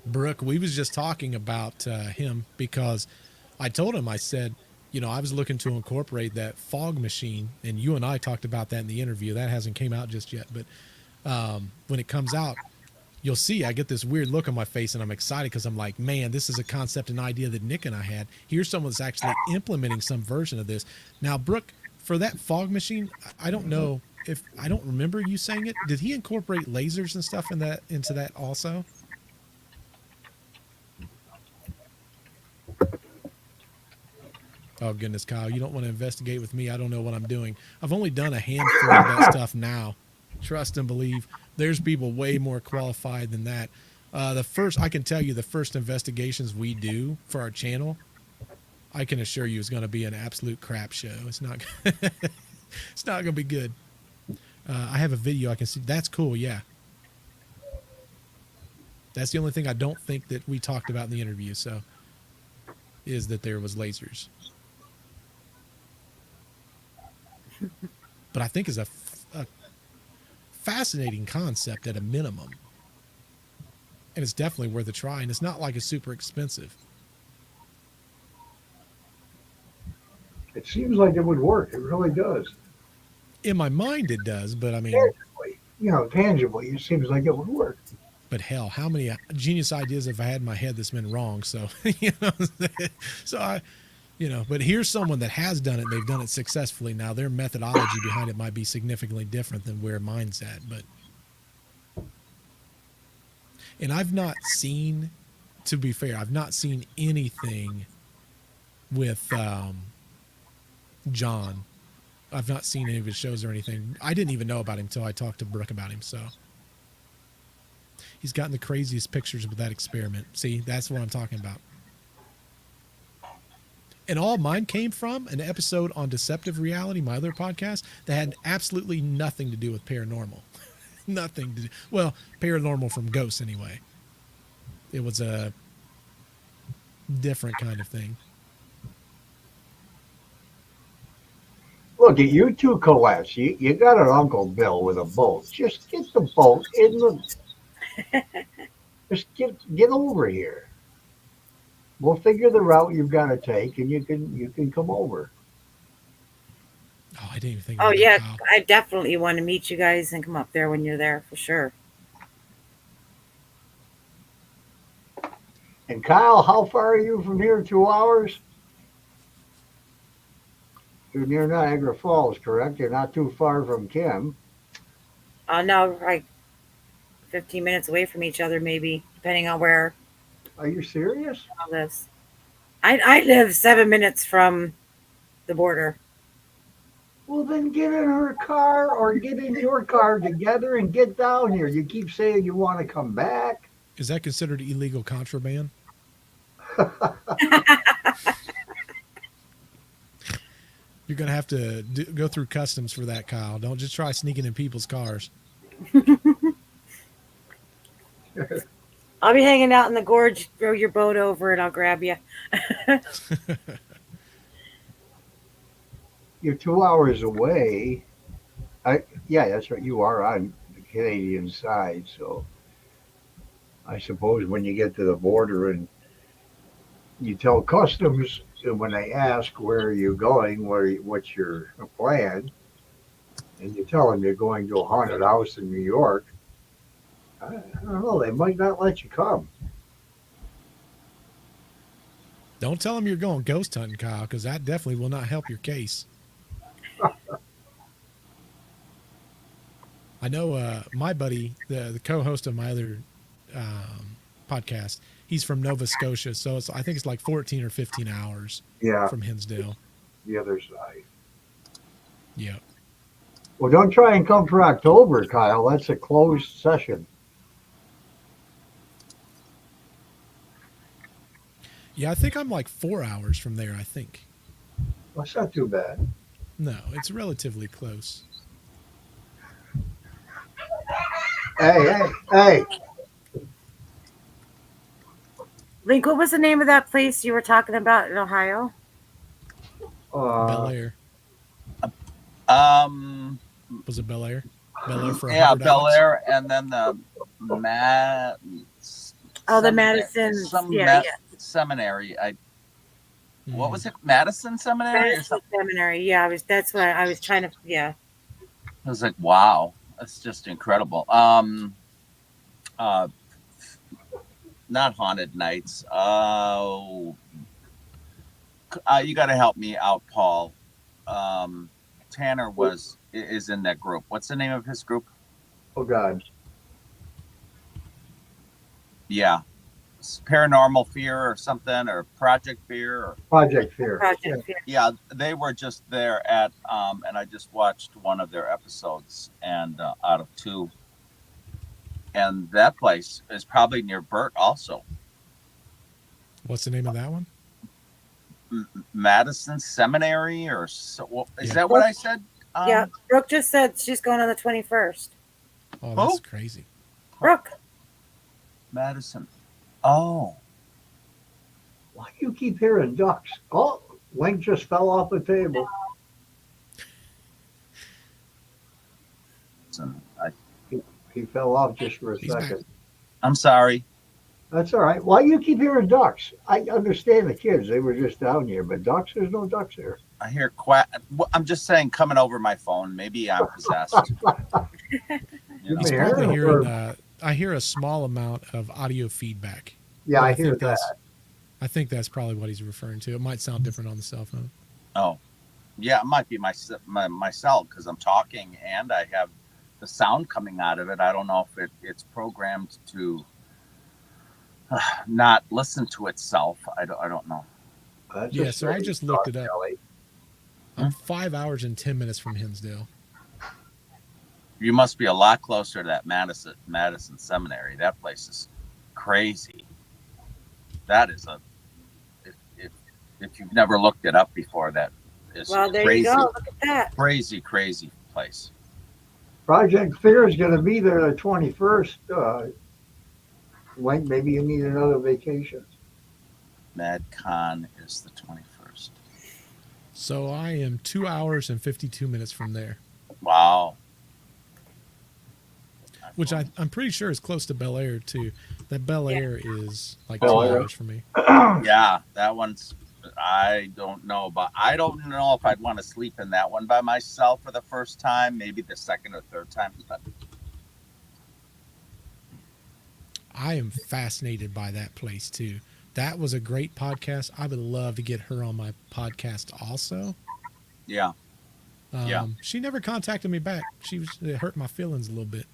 Brooke, we was just talking about him because I told him, I said, I was looking to incorporate that fog machine, and you and I talked about that in the interview. That hasn't came out just yet, but when it comes out, you'll see I get this weird look on my face, and I'm excited because I'm like, man, this is a concept and idea that Nick and I had. Here's someone that's actually implementing some version of this. Now, Brooke, for that fog machine, I don't know if I don't remember you saying it. Did he incorporate lasers and stuff into that also? Oh, goodness, Kyle, you don't want to investigate with me. I don't know what I'm doing. I've only done a handful of that stuff now. Trust and believe. There's people way more qualified than that. I can tell you the first investigations we do for our channel, I can assure you is going to be an absolute crap show. It's not, it's not going to be good. I have a video I can see. That's cool. Yeah. That's the only thing I don't think that we talked about in the interview. So, is that there was lasers. But I think is a fascinating concept at a minimum. And it's definitely worth a try. And it's not like it's super expensive. It seems like it would work. It really does. In my mind, it does. But I mean, Tangibly, tangibly, it seems like it would work. but hell, how many genius ideas have I had in my head that's been wrong? So, so I, but here's someone that has done it. And they've done it successfully. Now their methodology behind it might be significantly different than where mine's at. And I've not seen, to be fair, I've not seen anything with John. I've not seen any of his shows or anything. I didn't even know about him until I talked to Brooke about him. So he's gotten the craziest pictures with that experiment. See, that's what I'm talking about. And all mine came from an episode on Deceptive Reality, my other podcast, that had absolutely nothing to do with paranormal. Nothing to do. Well, paranormal from ghosts anyway. It was a different kind of thing. Look at you two, Colette. You got an Uncle Bill with a boat. Just get the boat in the. Just get over here. We'll figure the route you've got to take, and you can come over. Oh, I didn't even think. Oh about yeah, that. Wow. I definitely want to meet you guys and come up there when you're there for sure. And Kyle, how far are you from here? 2 hours? You're near Niagara Falls, correct? You're not too far from Kim. No, like 15 minutes away from each other, maybe, depending on where Are you serious? I live. I live 7 minutes from the border. Well, then get in her car or get in your car together and get down here. You keep saying you want to come back. Is that considered illegal contraband? You're going to have to go through customs for that, Kyle. Don't just try sneaking in people's cars. I'll be hanging out in the gorge. Throw your boat over and I'll grab you. You're 2 hours away. Yeah, that's right. You are on the Canadian side, so I suppose when you get to the border and you tell customs, and when they ask where are you going, what's your plan, and you tell them you're going to a haunted house in New York, I don't know, they might not let you come. Don't tell them you're going ghost hunting, Kyle, because that definitely will not help your case. I know my buddy, the co-host of my other podcast, he's from Nova Scotia, so I think it's like 14 or 15 hours from Hinsdale. The other side. Yep. Well, don't try and come for October, Kyle. That's a closed session. Yeah, I think I'm like 4 hours from there, I think. That's not too bad. No, it's relatively close. Hey. Link, what was the name of that place you were talking about in Ohio? Bel Air. Was it Bel Air? Bel Air for Yeah, $100? Bel Air, and then the the Madison. Seminary. What was it? Madison Seminary or Madison something? Seminary. Yeah, that's what I was trying to. Yeah. I was like, wow, that's just incredible. Not haunted nights. You got to help me out, Paul. Tanner is in that group. What's the name of his group? Oh God. Yeah, it's Paranormal Fear or something, or Project Fear. Or Project Fear. Project Fear. yeah, they were just there at, and I just watched one of their episodes, and out of two. And that place is probably near Bert also. What's the name of that one? Madison Seminary, or so, is Yeah. that what I said? Yeah, Brooke just said she's going on the 21st. Oh, that's Who? crazy. Brooke. Madison. Oh, Why do you keep hearing ducks? Oh, Link just fell off the table. I, He fell off just for a He's back. second. I'm sorry. That's all right. Why do you keep hearing ducks? I understand the kids; they were just down here, but ducks, there's no ducks here. I hear quack. I'm just saying, coming over my phone. Maybe I'm possessed. You know? He's Yeah, probably or- hearing. I hear a small amount of audio feedback. Yeah, But I think hear that's- that. I think that's probably what he's referring to. It might sound different on the cell phone. Oh, yeah, it might be my cell because I'm talking and I have the sound coming out of it. I don't know if it's programmed to not listen to itself. I don't know. That's a Yeah, so I strange just looked thought, it up. Kelly. I'm 5 hours and 10 minutes from Hinsdale. You must be a lot closer to that Madison Seminary. That place is crazy. That is if you've never looked it up before, that is Well, there crazy, you go. Look at that. crazy place. Project Fear is going to be there the 21st. Link, maybe you need another vacation. MadCon is the 21st. So I am 2 hours and 52 minutes from there, Wow. which I'm pretty sure is close to Bel Air too. That Bel Air is like Bel 2 Air. hours from me. Yeah, that one's. I don't know if I'd want to sleep in that one by myself for the first time. Maybe the second or third time. But I am fascinated by that place too. That was a great podcast. I would love to get her on my podcast also. yeah, Yeah. She never contacted me back. It hurt my feelings a little bit.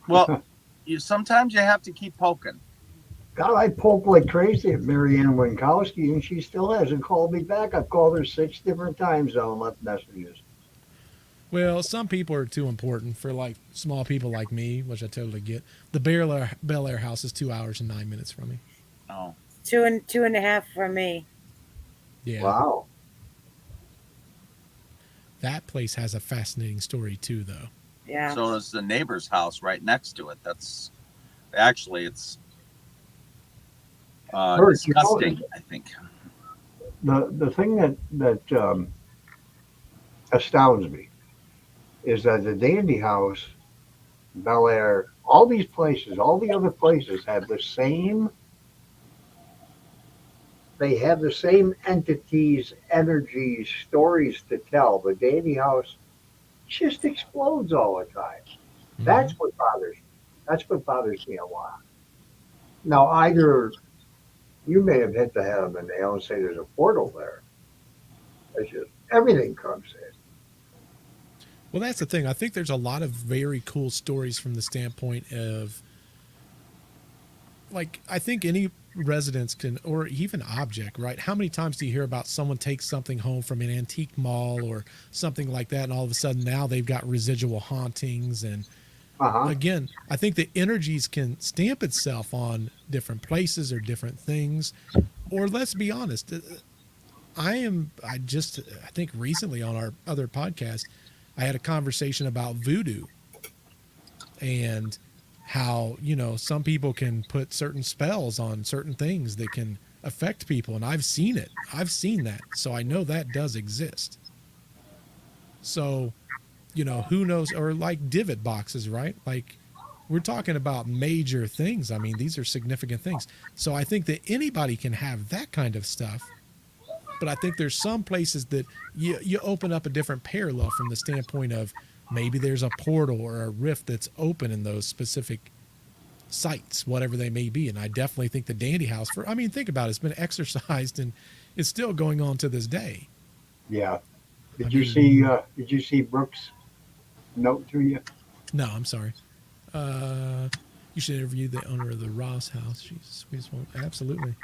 well, sometimes you have to keep poking. God, I poke like crazy at Marianne Winkowski, and she still hasn't called me back. I've called her 6 different times now and left messages. Well, some people are too important for like small people like me, which I totally get. The Bel Air house is 2 hours and 9 minutes from me. Oh, Two and a half for me. Yeah. Wow. That place has a fascinating story too, though. Yeah. so is the neighbor's house right next to it. That's actually it's Bert, you know- disgusting. I think. The thing that astounds me is that the Dandy House, Bel Air, all these places, all the other places have the same. They have the same entities, energies, stories to tell. The Dandy House just explodes all the time. That's what bothers me. That's what bothers me a lot. Now, either you may have hit the head on the nail and say there's a portal there. It's just everything comes in. Well, that's the thing. I think there's a lot of very cool stories from the standpoint of, like, I think any residents can, or even object, right? How many times do you hear about someone takes something home from an antique mall or something like that, and all of a sudden now they've got residual hauntings? And again, I think the energies can stamp itself on different places or different things. Or let's be honest, I think recently on our other podcast, I had a conversation about voodoo and how, some people can put certain spells on certain things that can affect people. And I've seen it. I've seen that. So I know that does exist. So, who knows? Or like divot boxes, right? Like, we're talking about major things. I mean, these are significant things. So I think that anybody can have that kind of stuff. But I think there's some places that you open up a different parallel from the standpoint of maybe there's a portal or a rift that's open in those specific sites, whatever they may be. And I definitely think the Dandy House, think about it, it's been exercised and it's still going on to this day. Yeah. Did you see Brooks' note to you? No, I'm sorry. You should interview the owner of the Ross House. Jesus, absolutely.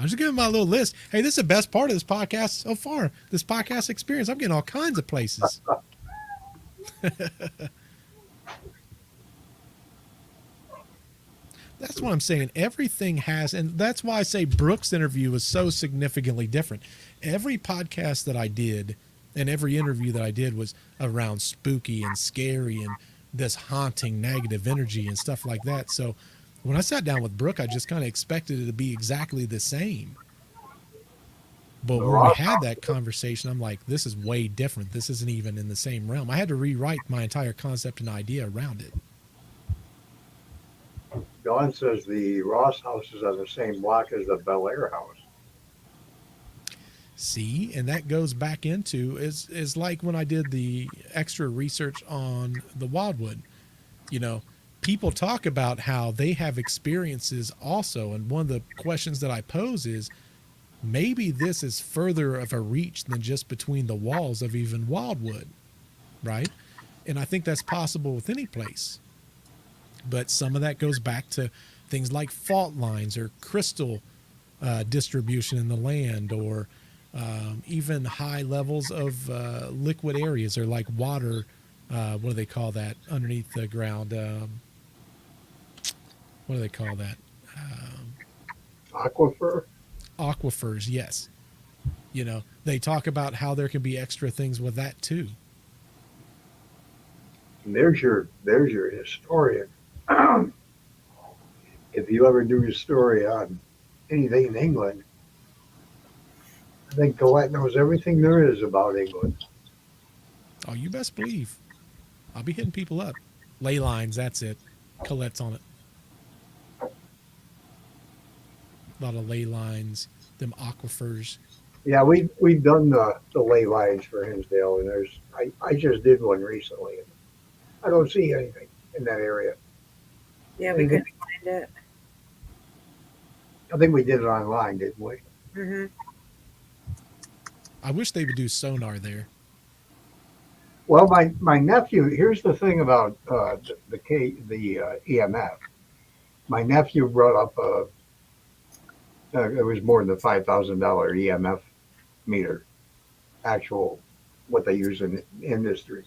I'm just giving my little list. Hey, this is the best part of this podcast so far. This podcast experience. I'm getting all kinds of places. That's what I'm saying. Everything has, and that's why I say Brooks' interview was so significantly different. Every podcast that I did and every interview that I did was around spooky and scary and this haunting negative energy and stuff like that. So When I sat down with Brooke, I just kind of expected it to be exactly the same. But The when we Ross had that conversation, I'm like, this is way different. This isn't even in the same realm. I had to rewrite my entire concept and idea around it. Dawn says the Ross house is on the same block as the Bel Air house. See, and that goes back into is like when I did the extra research on the Wildwood. You know, people talk about how they have experiences also, and one of the questions that I pose is maybe this is further of a reach than just between the walls of even Wildwood, right? And I think that's possible with any place. But some of that goes back to things like fault lines or crystal distribution in the land, or even high levels of liquid areas, or like water. What do they call that underneath the ground? What do they call that? Aquifer? Aquifers, yes. You know, they talk about how there can be extra things with that too. And there's your historian. If you ever do a story on anything in England, I think Colette knows everything there is about England. Oh, you best believe. I'll be hitting people up. Ley lines, that's it. Colette's on it. A lot of ley lines, them aquifers. Yeah, we've done the ley lines for Hinsdale, and I just did one recently. And I don't see anything in that area. Yeah, we couldn't find it. I think we did it online, didn't we? Hmm. I wish they would do sonar there. Well, my nephew. Here's the thing about the EMF. My nephew brought up it was more than the $5,000 EMF meter, actual what they use in the industry.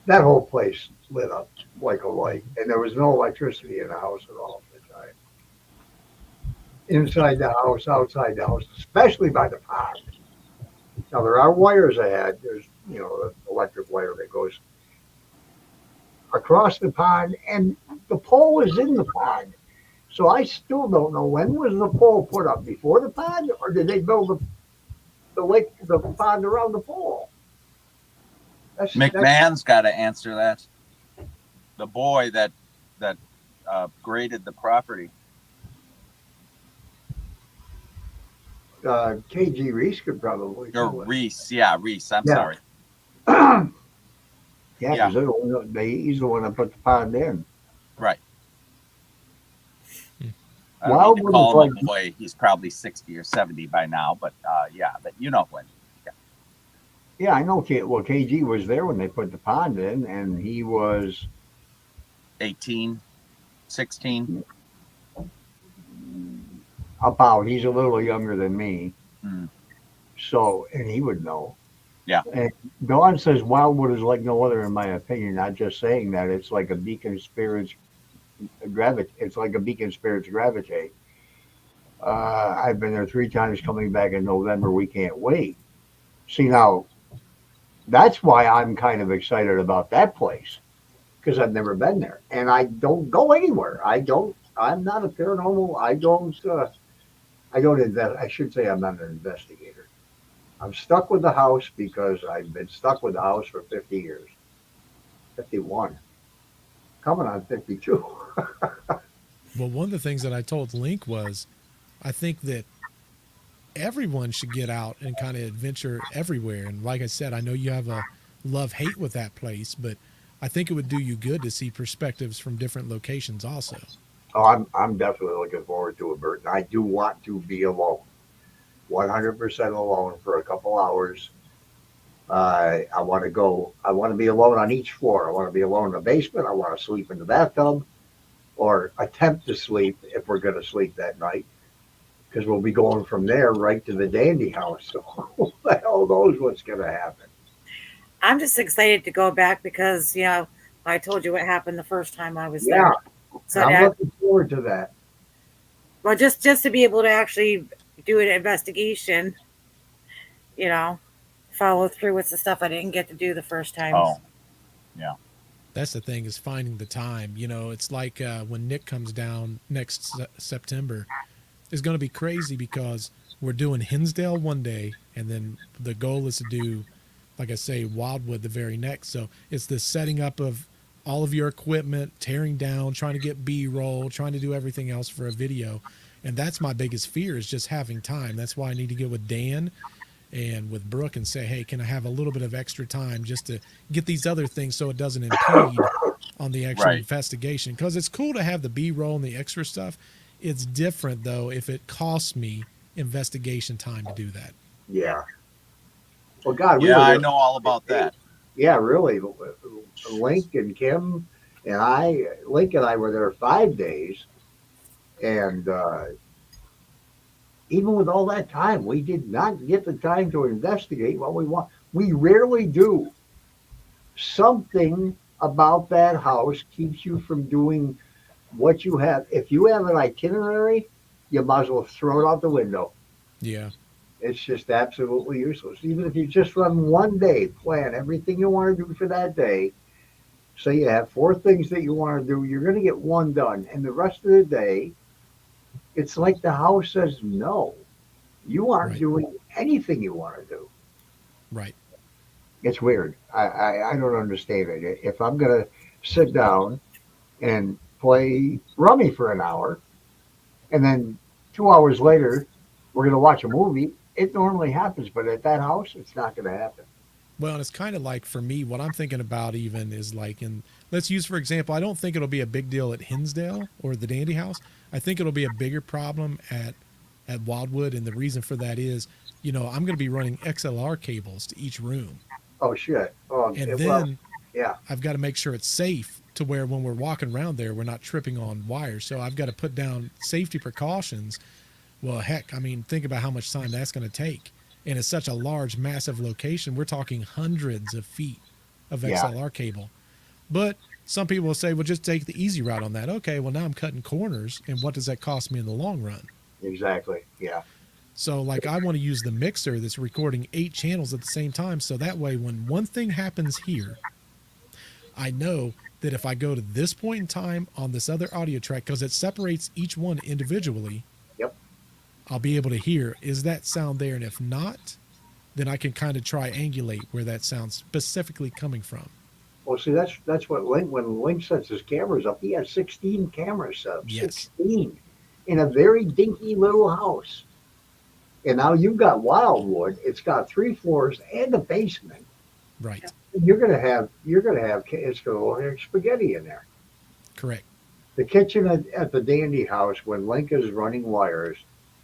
That whole place lit up like a light, and there was no electricity in the house at all at the time. Inside the house, outside the house, especially by the pond. Now there are wires ahead. There's the electric wire that goes across the pond, and the pole is in the pond. So I still don't know, when was the pole put up, before the pond, or did they build the pond around the pole? That's McMahon's got to answer that. The boy that graded the property. KG Reese could probably Or tell us. Reese, yeah, Reese. I'm Yeah. sorry. Yeah, Yeah. because he's the one that put the pond in. Right. I Well, don't mean to what call was him a boy. He's probably 60 or 70 by now, but yeah, but you know when. Yeah, I know. KG was there when they put the pond in, and he was 18, 16. about. He's a little younger than me, Mm. so and he would know. Yeah. And Dawn says Wildwood is like no other, in my opinion. Not just saying that; it's like a beacon spirits gravitate. It's like a beacon spirits gravitate. I've been there 3 times, coming back in November. We can't wait. See, now that's why I'm kind of excited about that place, because I've never been there and I don't go anywhere. I'm not a paranormal. I don't invest. I should say I'm not an investigator. I'm stuck with the house because I've been stuck with the house for 50 years. 51. Coming on 52. Well, one of the things that I told Link was I think that everyone should get out and kind of adventure everywhere. And like I said, I know you have a love-hate with that place, but I think it would do you good to see perspectives from different locations also. Oh, I'm definitely looking forward to it, Bert. And I do want to be alone, 100% alone for a couple hours. I want to go. I want to be alone on each floor. I want to be alone in the basement. I want to sleep in the bathtub, or attempt to sleep if we're going to sleep that night, because we'll be going from there right to the Dandy house. So who the hell knows what's going to happen? I'm just excited to go back because I told you what happened the first time I was Yeah, there. So I'm looking forward to that. well, just to be able to actually do an investigation, follow through with the stuff I didn't get to do the first time. Oh, yeah. That's the thing, is finding the time. You know, it's like when Nick comes down next September, it's going to be crazy because we're doing Hinsdale one day, and then the goal is to do, like I say, Wildwood the very next. So it's the setting up of all of your equipment, tearing down, trying to get B-roll, trying to do everything else for a video. And that's my biggest fear, is just having time. That's why I need to get with Dan and with Brooke and say, hey, can I have a little bit of extra time just to get these other things so it doesn't impede on the actual Right. investigation? Because it's cool to have the B-roll and the extra stuff. It's different, though, if it costs me investigation time to do that. Yeah. Well, God, we Yeah, were I there. know all about that. Yeah, really. Link and Kim and Link and I were there 5 days, and even with all that time, we did not get the time to investigate what we want. We rarely do. Something about that house keeps you from doing what you have. If you have an itinerary, you might as well throw it out the window. Yeah. It's just absolutely useless. Even if you just run one day, plan everything you want to do for that day. Say you have 4 things that you want to do, you're going to get one done. And the rest of the day, it's like the house says no. You aren't Right. doing anything you want to do. Right. It's weird. I don't understand it. If I'm going to sit down and play rummy for an hour, and then 2 hours later, we're going to watch a movie, it normally happens. But at that house, it's not going to happen. Well, and it's kind of like, for me, what I'm thinking about even is like, let's use, for example, I don't think it'll be a big deal at Hinsdale or the Dandy House. I think it'll be a bigger problem at Wildwood. And the reason for that is, I'm going to be running XLR cables to each room. Oh, shit. And Well, then yeah. I've got to make sure it's safe to where when we're walking around there, we're not tripping on wires. So I've got to put down safety precautions. Well, heck, I mean, think about how much time that's going to take. And it's such a large, massive location. We're talking hundreds of feet of Yeah. XLR cable. But some people will say, well, just take the easy route on that. Okay, well, now I'm cutting corners. And what does that cost me in the long run? Exactly. Yeah. So, like, I want to use the mixer that's recording 8 channels at the same time. So that way, when one thing happens here, I know that if I go to this point in time on this other audio track, because it separates each one individually, Yep. I'll be able to hear, is that sound there? And if not, then I can kind of triangulate where that sound's specifically coming from. Well, see, that's what Link. When Link sets his cameras up, he has 16 cameras set up. Yes. 16 in a very dinky little house. And now you've got Wildwood. It's got 3 floors and a basement. Right. You're gonna have it's gonna look like spaghetti in there. Correct. The kitchen at the Dandy House, when Link is running wires,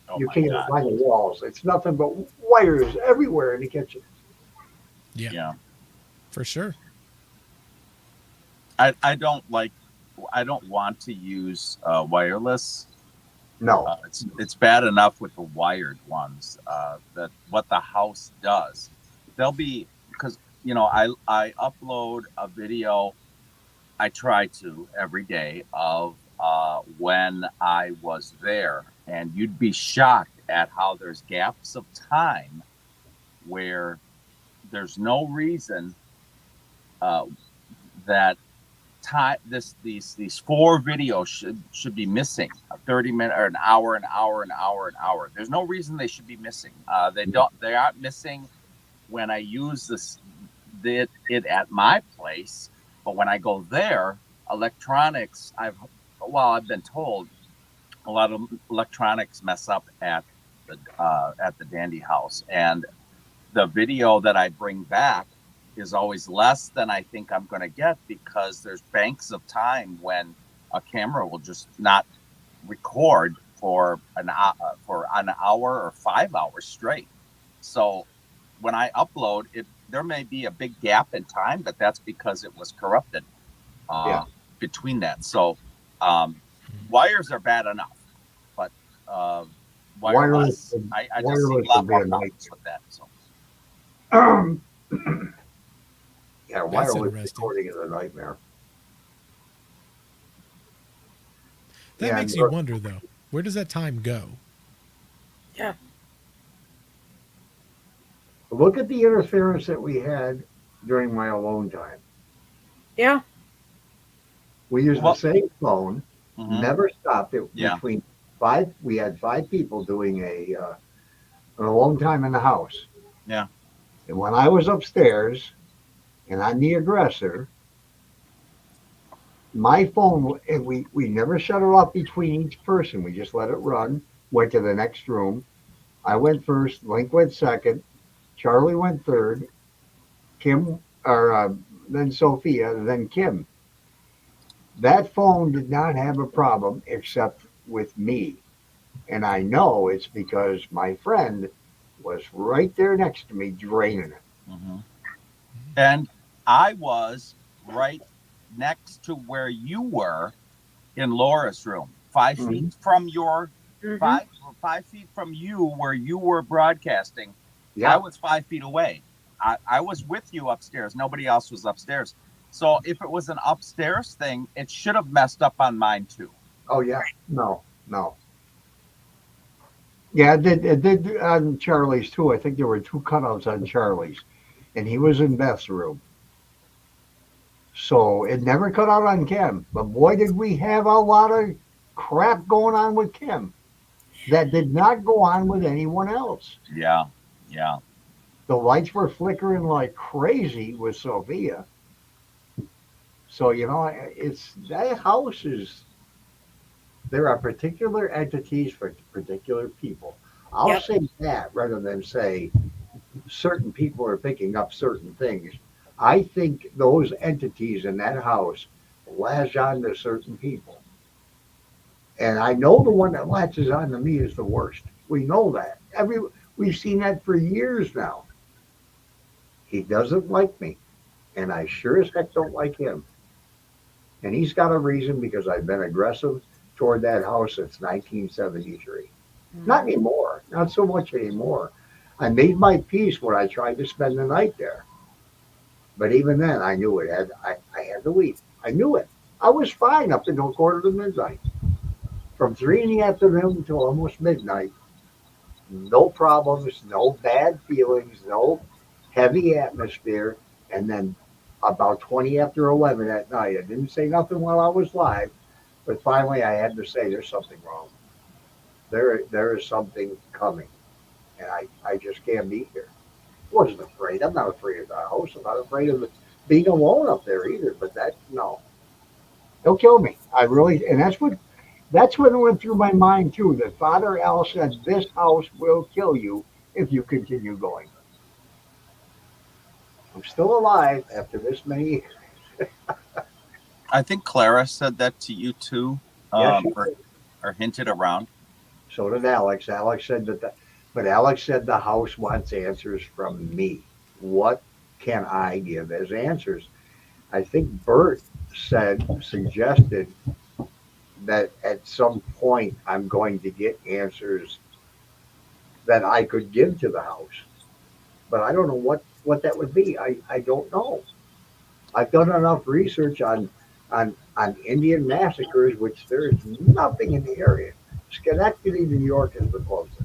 Oh you my can't God. find the walls. It's nothing but wires everywhere in the kitchen. Yeah, Yeah. for sure. I don't want to use wireless. No. It's bad enough with the wired ones. That what the house does, they'll be, because I upload a video. I try to every day of when I was there, and you'd be shocked at how there's gaps of time where there's no reason that time these 4 videos should be missing a 30-minute or an hour. There's no reason they should be missing. They aren't missing when I use it at my place, but when I go there, electronics, I've been told a lot of electronics mess up at the Dandy House, and the video that I bring back is always less than I think I'm going to get, because there's banks of time when a camera will just not record for an hour or 5 hours straight. So when I upload it, there may be a big gap in time, but that's because it was corrupted between that. So wires are bad enough, but wireless, I just see a Wireless lot would be more a problems with that. So. Yeah, That's wireless interesting. recording is a nightmare. That makes you wonder, though. Where does that time go? Yeah. Look at the interference that we had during my alone time. Yeah. We used Well, the same phone, mhm, never stopped it yeah, between five. We had five people doing an alone time in the house. yeah. And when I was upstairs and I'm the aggressor, my phone, and we never shut it off between each person. We just let it run, went to the next room. I went first, Link went second, Charlie went third, Kim, or then Sophia, then Kim. That phone did not have a problem except with me. And I know it's because my friend was right there next to me draining it. Mhm. And I was right next to where you were in Laura's room, 5 feet Mhm. from your Mm-hmm. 5 feet from you where you were broadcasting. I Yeah. was 5 feet away. I was with you upstairs. Nobody else was upstairs. So if it was an upstairs thing, it should have messed up on mine too. Oh, yeah. No, no. Yeah, it did on Charlie's too. I think there were two cutouts on Charlie's, and he was in Beth's room. So it never cut out on Kim. But boy, did we have a lot of crap going on with Kim that did not go on with anyone else. Yeah, yeah. The lights were flickering like crazy with Sophia. So, it's that house is, there are particular entities for particular people. I'll Yep. say that rather than say certain people are picking up certain things. I think those entities in that house latch on to certain people. And I know the one that latches on to me is the worst. We know that. We've seen that for years now. He doesn't like me, and I sure as heck don't like him. And he's got a reason because I've been aggressive toward that house since 1973. Not Mm-hmm. anymore, not so much anymore. I made my peace when I tried to spend the night there. But even then, I knew it had. I had to leave. I knew it. I was fine up until quarter to midnight. From 3 in the afternoon until almost midnight, no problems, no bad feelings, no heavy atmosphere. And then about 20 after 11 at night, I didn't say nothing while I was live, but finally I had to say there's something wrong. There is something coming, and I just can't be here. Wasn't afraid. I'm not afraid of the house. I'm not afraid of being alone up there either. But that no, he'll kill me. I really, and that's what went through my mind too. That Father Al said this house will kill you if you continue going. I'm still alive after this many. I think Clara said that to you too, Yes, she or, did. or hinted around. So did Alex. Alex said but Alex said the house wants answers from me. What can I give as answers? I think Bert suggested that at some point I'm going to get answers that I could give to the house. But I don't know what that would be. I don't know. I've done enough research on Indian massacres, which there is nothing in the area. Schenectady, New York is the closest.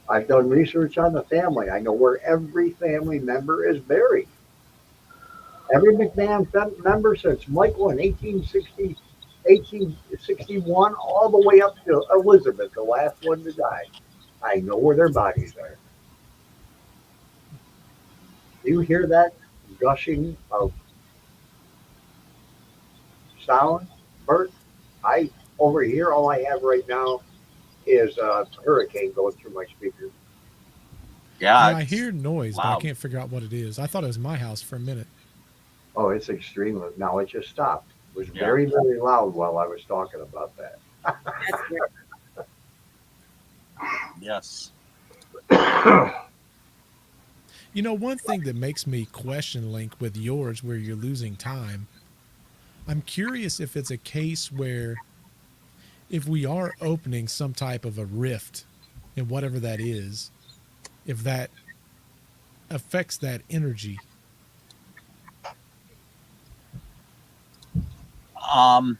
I've done research on the family. I know where every family member is buried. Every McMahon member since Michael in 1861, all the way up to Elizabeth, the last one to die. I know where their bodies are. Do you hear that gushing of sound, Bert? I over here, all I have right now is a hurricane going through my speakers. Yeah, Yeah, I it's hear noise, but I loud. can't figure out what it is. I thought it was my house for a minute. Oh, it's extremely. Now it just stopped. It was Yeah. very, very loud while I was talking about That's weird. Yes. that. One thing that makes me question Link with yours where you're losing time, I'm curious if it's a case where if we are opening some type of a rift in whatever that is, if that affects that energy. Um,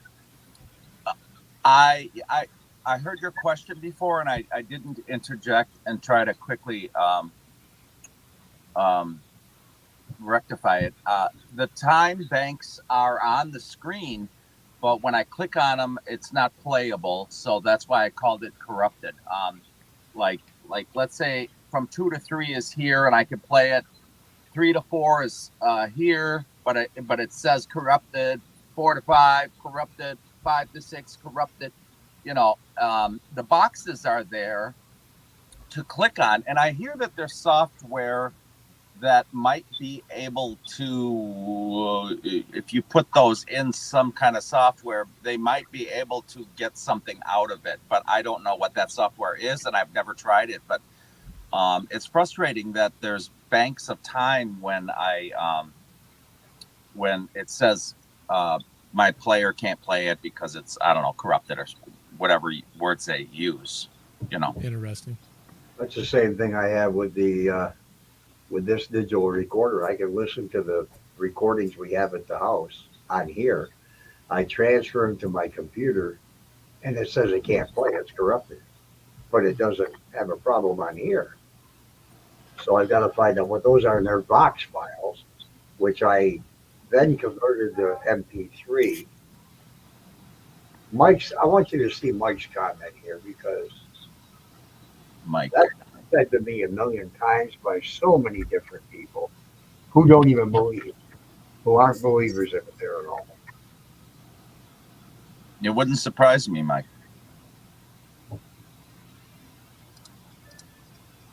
I heard your question before, and I didn't interject and try to quickly um, rectify it. The time banks are on the screen, but when I click on them, it's not playable. So that's why I called it corrupted. Like let's say from 2 to 3 is here, and I can play it. 3 to 4 is here, but it says corrupted. 4 to 5 corrupted. 5 to 6 corrupted. The boxes are there to click on, and I hear that there's software that might be able to, if you put those in some kind of software, they might be able to get something out of it. But I don't know what that software is, and I've never tried it. But it's frustrating that there's banks of time when when it says my player can't play it because it's, I don't know, corrupted or whatever words they use. Interesting. That's the same thing I have with the with this digital recorder. I can listen to the recordings we have at the house on here. I transfer them to my computer, and it says it can't play. It's corrupted, but it doesn't have a problem on here. So I've got to find out what those are in their box files, which I then converted to MP3. I want you to see Mike's comment here, because Mike. that's said to me a million times by so many different people who don't even believe, who aren't believers in the paranormal. It wouldn't surprise me, Mike.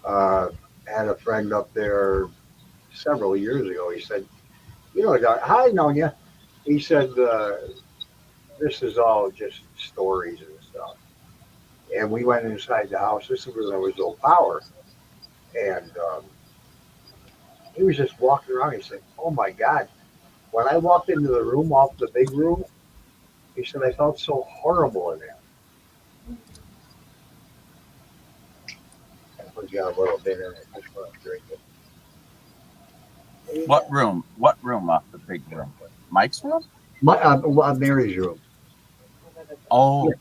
Had a friend up there several years ago. He said, Doc, hi, known you. He said, this is all just stories and stuff. And we went inside the house. This is where there was no power. And he was just walking around. He said, oh my God. When I walked into the room, off the big room, he said, I felt so horrible in there. I put you a little bit in it. Just want to drink it. What room? What room off the big room? Mike's room? Mary's room. Oh,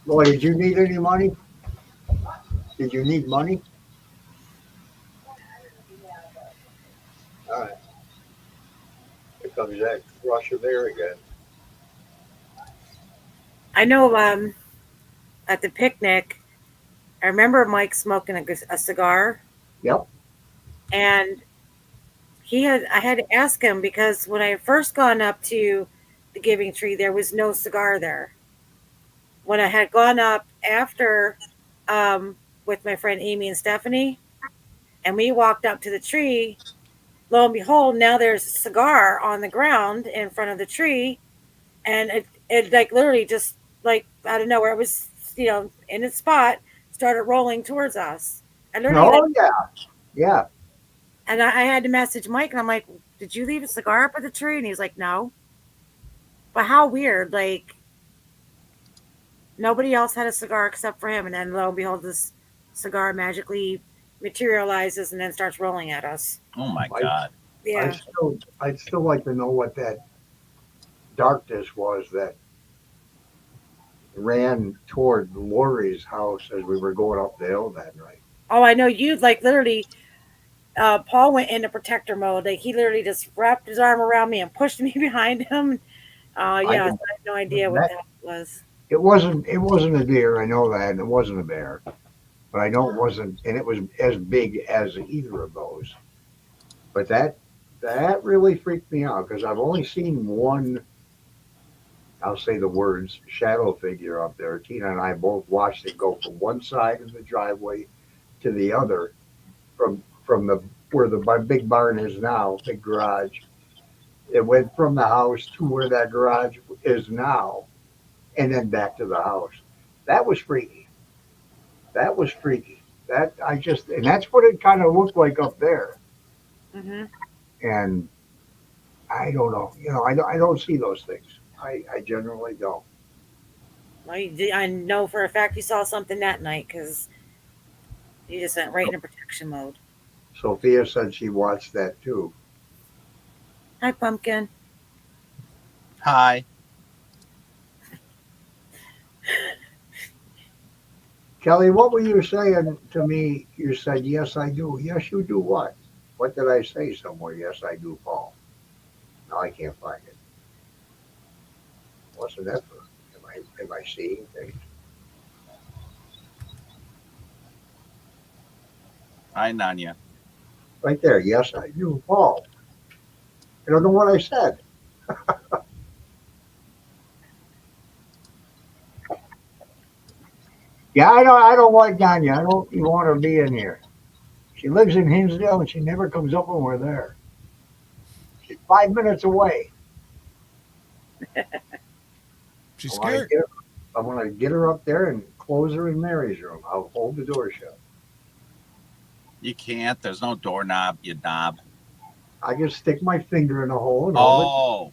Boy, did you need any money? Did you need money? All right. Here comes that rush of air again. I know at the picnic, I remember Mike smoking a cigar, Yep. and I had to ask him, because when I had first gone up to the giving tree, there was no cigar there. When I had gone up after with my friend Amy and Stephanie, and we walked up to the tree, lo and behold, now there's a cigar on the ground in front of the tree, and it like literally just like out of nowhere, it was in its spot, started rolling towards us. I literally Oh, yeah. Yeah. and I had to message Mike, and I'm like, did you leave a cigar up at the tree? And he's like, no. But how weird, like nobody else had a cigar except for him, and then lo and behold, this cigar magically materializes and then starts rolling at us. oh my God. Yeah. I'd still like to know what that darkness was that ran toward Lori's house as we were going up the hill that night. Oh, I know, you like literally. Paul went into protector mode. Like he literally just wrapped his arm around me and pushed me behind him. Yeah, so I have no idea what that was. It wasn't a deer, I know that, and it wasn't a bear. But I know it wasn't, and it was as big as either of those. But that really freaked me out, because I've only seen one, I'll say the words, shadow figure up there. Tina and I both watched it go from one side of the driveway to the other, from where the big barn is now, big garage. It went from the house to where that garage is now, and then back to the house. That was freaky. That was freaky. And that's what it kind of looked like up there. Mm-hmm. And I don't know. I don't see those things. I generally don't. Well, I know for a fact you saw something that night, because you just went right into protection mode. Sophia said she watched that too. Hi, Pumpkin. Hi. Kelly, what were you saying to me? You said, yes, I do. Yes, you do what? What did I say somewhere? Yes, I do, Paul. No, I can't find it. What's the that for? Am I seeing things? Hi, Nanya. Right there. Yes, I do. Paul. I don't know what I said. Yeah, I don't like Danya. I don't even want her to be in here. She lives in Hinsdale and she never comes up when we're there. She's 5 minutes away. She's I want to scared. get her, I want to get her up there and close her in Mary's room. I'll hold the door shut. You can't. There's no doorknob, you knob. I just stick my finger in a hole and hold it. Oh.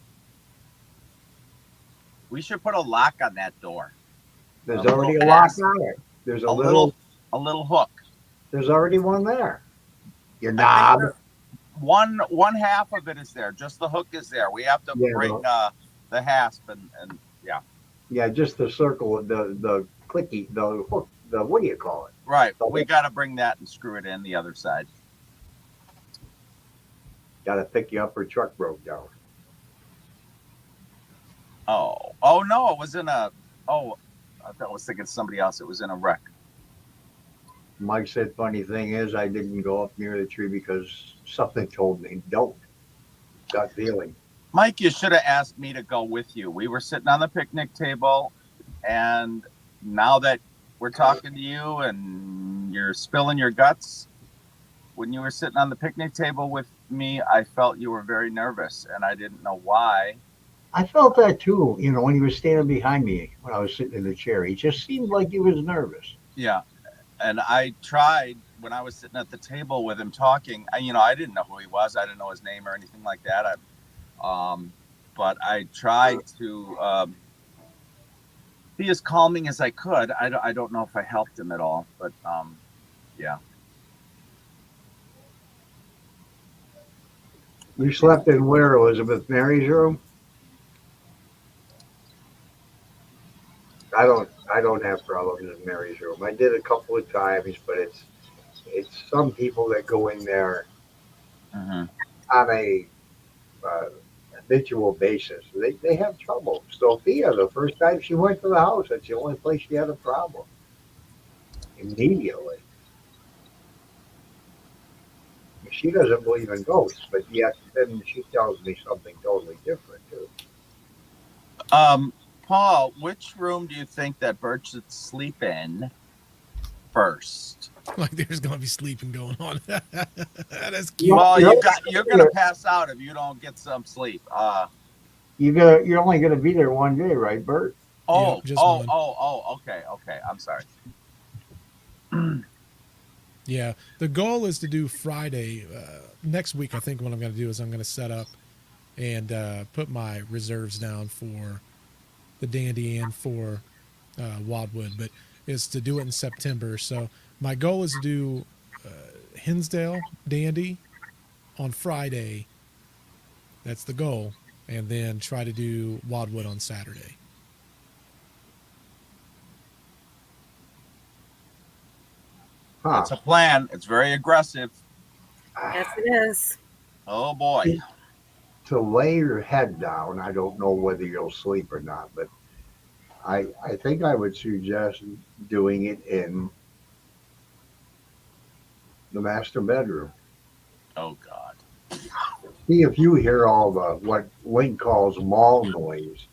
We should put a lock on that door. There's a already a little lock pass. on it. There's A little hook. There's already one there. You I knob. think one half of it is there. Just the hook is there. We have to Yeah, bring the hasp and yeah. Yeah, just the circle, the clicky, the hook, the what do you call it? Right. We got to bring that and screw it in the other side. Got to pick you up. Her truck broke down. Oh no! It was in a. Oh, I thought I was thinking somebody else. It was in a wreck. Mike said, funny thing is, I didn't go up near the tree because something told me don't. Gut feeling. Mike, you should have asked me to go with you. We were sitting on the picnic table, and now that we're talking to you and you're spilling your guts, when you were sitting on the picnic table with me, I felt you were very nervous, and I didn't know why. I felt that too, when he was standing behind me when I was sitting in the chair. He just seemed like he was nervous. Yeah. And I tried when I was sitting at the table with him talking. I didn't know who he was. I didn't know his name or anything like that. But I tried to be as calming as I could. I don't know if I helped him at all, but yeah. You slept in where, Elizabeth? Mary's room? I don't have problems in Mary's room. I did a couple of times, but it's some people that go in there Mm-hmm. on a habitual basis. They have trouble. Sophia, the first time she went to the house, that's the only place she had a problem. Immediately. She doesn't believe in ghosts, but yet then she tells me something totally different too. Paul, which room do you think that Bert should sleep in first? Like there's gonna be sleeping going on. That's cute. Well, you're gonna pass out if you don't get some sleep. You're only gonna be there one day, right, Bert? Oh, just one. Okay. I'm sorry. Yeah, the goal is to do Friday next week. I think what I'm going to do is I'm going to set up and put my reserves down for the Dandy and for Wildwood, but is to do it in September. So my goal is to do Hinsdale Dandy on Friday. That's the goal, and then try to do Wildwood on Saturday. Huh. That's a plan. It's very aggressive. Yes, it is. Oh boy. To lay your head down, I don't know whether you'll sleep or not, but I think I would suggest doing it in the master bedroom. Oh God. See if you hear all the what Link calls mall noise.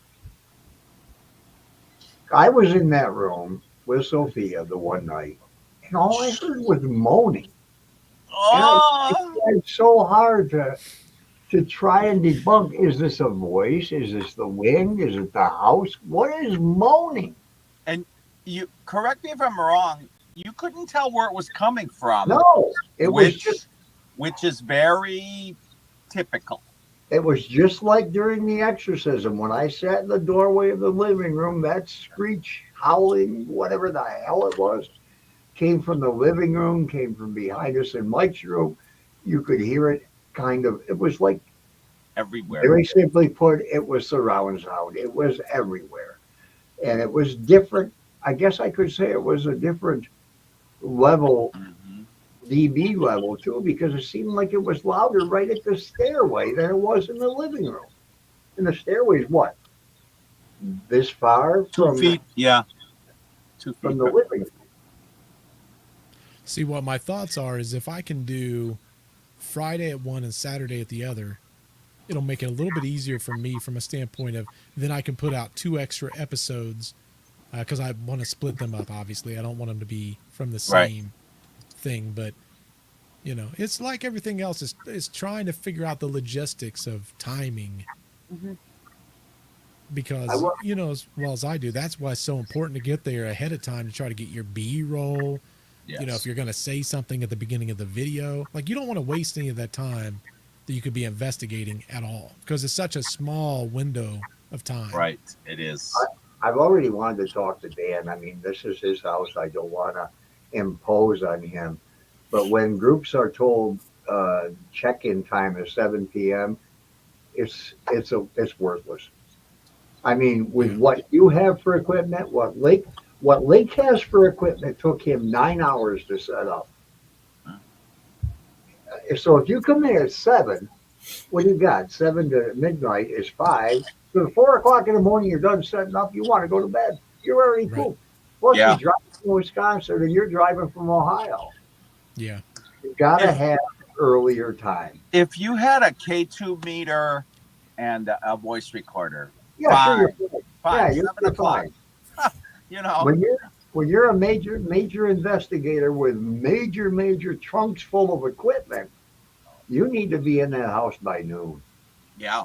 I was in that room with Sophia the one night, and all I heard was moaning. And I tried so hard to try and debunk, is this a voice? Is this the wind? Is it the house? What is moaning? And you correct me if I'm wrong. You couldn't tell where it was coming from. No, which is very typical. It was just like during the exorcism when I sat in the doorway of the living room. That screech, howling, whatever the hell it was, came from the living room, came from behind us in Mike's room. You could hear it kind of. It was like everywhere. Very simply put, it was surround sound. It was everywhere, and it was different. I guess I could say it was a different level. Mm-hmm. dB level too, because it seemed like it was louder right at the stairway than it was in the living room. And the stairway's what? This far 2 feet. Yeah. 2 feet. from the living room. See, what my thoughts are is if I can do Friday at one and Saturday at the other, it'll make it a little bit easier for me from a standpoint of then I can put out 2 extra episodes because I want to split them up. Obviously, I don't want them to be from the Right. same thing, but you know, it's like everything else is trying to figure out the logistics of timing. Mhm. Because you know as well as I do, that's why it's so important to get there ahead of time to try to get your B-roll. Yes. You know, if you're going to say something at the beginning of the video, like you don't want to waste any of that time that you could be investigating at all because it's such a small window of time. Right. It is. I've already wanted to talk to Dan. I mean, this is his house. I don't want to impose on him. But when groups are told check-in time is 7 p.m., it's worthless. I mean, with what you have for equipment, what Lake has for equipment took him 9 hours to set up. So if you come in at 7, what do you got? 7 to midnight is 5. So at 4 o'clock in the morning, you're done setting up. You want to go to bed. You're already Right. cool. Plus, Yeah. he's driving from Wisconsin and you're driving from Ohio. Yeah. You got to have earlier time. If you had a K2 meter and a voice recorder, Yeah, sure, you're fine. fine. Yeah, you're 7 o'clock. fine. You know. When you're a major investigator with major trunks full of equipment, you need to be in that house by noon. Yeah.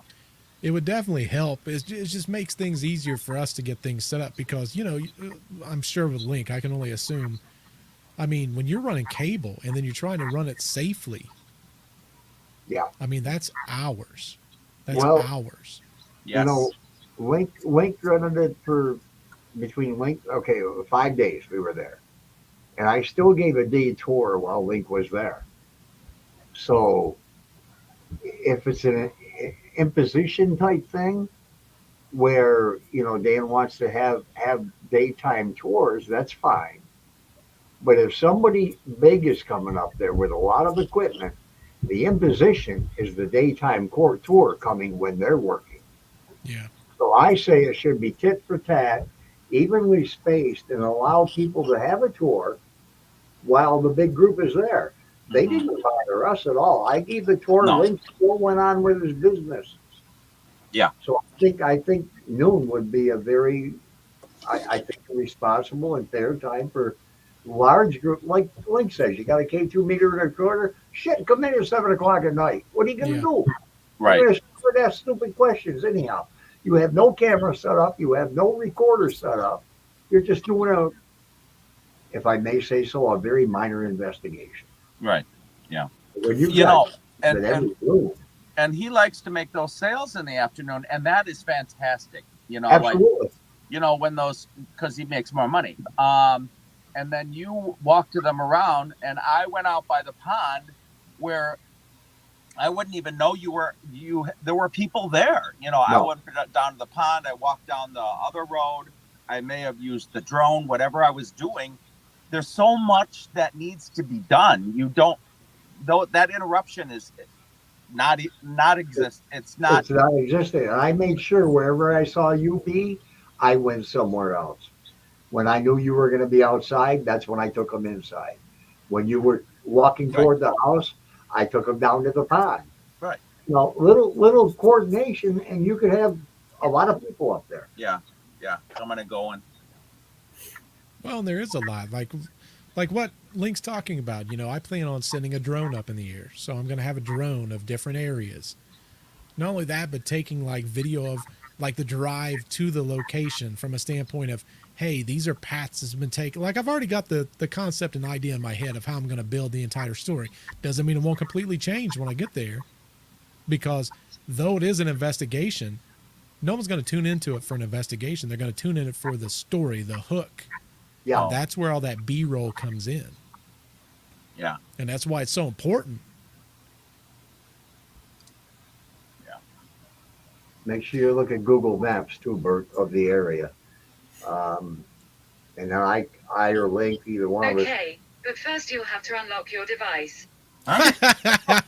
It would definitely help. It just makes things easier for us to get things set up because, you know, I'm sure with Link, I can only assume. I mean, when you're running cable and then you're trying to run it safely. Yeah. I mean, that's hours. That's Well, hours. Yes. You know, Link running it for between Link. Okay, 5 days we were there, and I still gave a day tour while Link was there. So, if it's an imposition type thing, where Dan wants to have daytime tours, that's fine. But if somebody big is coming up there with a lot of equipment, the imposition is the daytime court tour coming when they're working. Yeah. So I say it should be tit for tat, evenly spaced, and allow people to have a tour while the big group is there. They didn't bother us at all. I gave the tour. No. Link still went on with his business. Yeah. So I think noon would be a very, I think, responsible and fair time for large group. Like Link says, you got a K2 meter and a quarter. Shit, come in at 7 o'clock at night. What are you going to do? Right. You're going to ask stupid questions anyhow. You have no camera set up. You have no recorder set up. You're just doing if I may say so, a very minor investigation. Right. Yeah. When You know, and every room, and he likes to make those sales in the afternoon, and that is fantastic. You know, absolutely. like when those, because he makes more money. And then you walk to them around, and I went out by the pond where I wouldn't even know there were people there. You know, No. I went down to the pond. I walked down the other road. I may have used the drone, whatever I was doing. There's so much that needs to be done. You don't, though, that interruption is not exist. It's not. It's not existing. And I made sure wherever I saw you be, I went somewhere else. When I knew you were going to be outside, that's when I took them inside. When you were walking toward the house, I took them down to the pond. Right. You know, little coordination, and you could have a lot of people up there. Yeah. Coming and going. Well, and there is a lot like what Link's talking about. You know, I plan on sending a drone up in the air, so I'm going to have a drone of different areas. Not only that, but taking like video of like the drive to the location from a standpoint of, hey, these are paths that's been taken. Like I've already got the concept and idea in my head of how I'm going to build the entire story. Doesn't mean it won't completely change when I get there, because though it is an investigation, no one's going to tune into it for an investigation. They're going to tune in it for the story, the hook. Yeah. And that's where all that B-roll comes in. Yeah. And that's why it's so important. Yeah. Make sure you look at Google Maps too, Bert, of the area. And then I or Link, either one of us. Okay, but first you'll have to unlock your device. That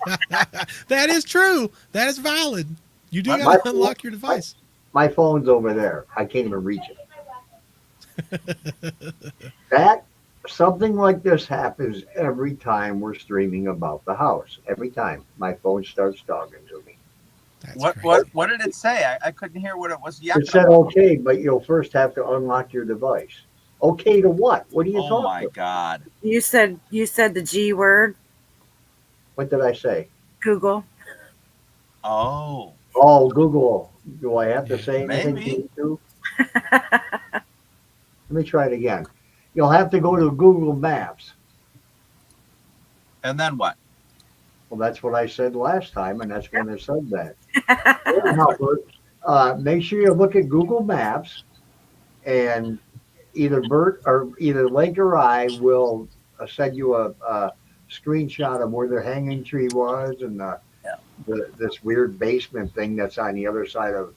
is true. That is valid. You do My- got to my- unlock your device. My phone's over there. I can't even reach it. That something like this happens every time we're streaming about the house. Every time my phone starts talking to me. That's What crazy. what did it say? I couldn't hear what it was It yakking said about. okay, but you'll first have to unlock your device. Okay to what? What are you Oh my talking? God. You said the G word, What did I say? Google. Oh, Oh, Google. Do I have to Yeah. say anything to maybe. you too? Let me try it again. You'll have to go to Google Maps. And then what? Well, that's what I said last time, and that's when I said that. Anyhow, Bert, make sure you look at Google Maps, and either Bert or either Link or I will send you a screenshot of where the hanging tree was and Yeah. this weird basement thing that's on the other side of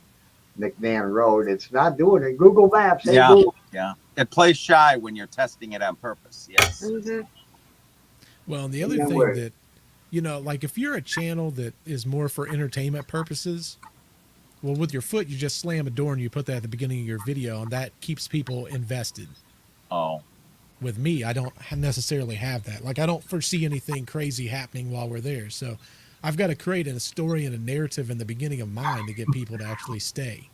McMahon Road. It's not doing it. Google Maps. Hey, Yeah. Google. Yeah. It plays shy when you're testing it on purpose. Yes. Mhm. Well, and the And other then thing where- that, like if you're a channel that is more for entertainment purposes, well, with your foot, you just slam a door and you put that at the beginning of your video, and that keeps people invested. Oh. With me, I don't necessarily have that. Like, I don't foresee anything crazy happening while we're there. So I've got to create a story and a narrative in the beginning of mine to get people to actually stay.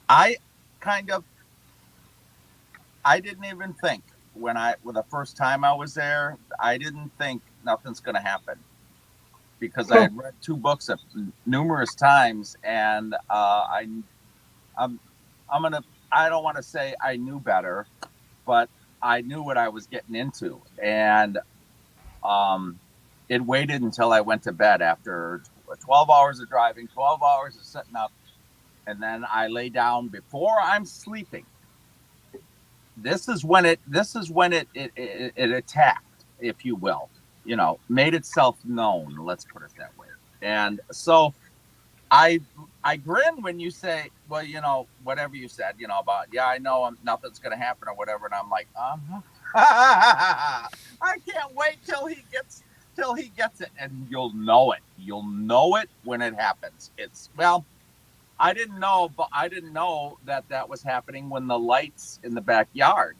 I kind of I didn't even think when the first time I was there, I didn't think nothing's going to happen because I had read 2 books numerous times, and I'm gonna I don't want to say I knew better, but I knew what I was getting into, and it waited until I went to bed after 12 hours of driving, 12 hours of sitting up, and then I lay down before I'm sleeping. This is when it attacked, if you will, made itself known. Let's put it that way. And so I grin when you say, well, whatever you said, about, yeah, I know nothing's going to happen or whatever. And I'm like, I can't wait till he gets it. And you'll know it. You'll know it when it happens. I didn't know that was happening when the lights in the backyard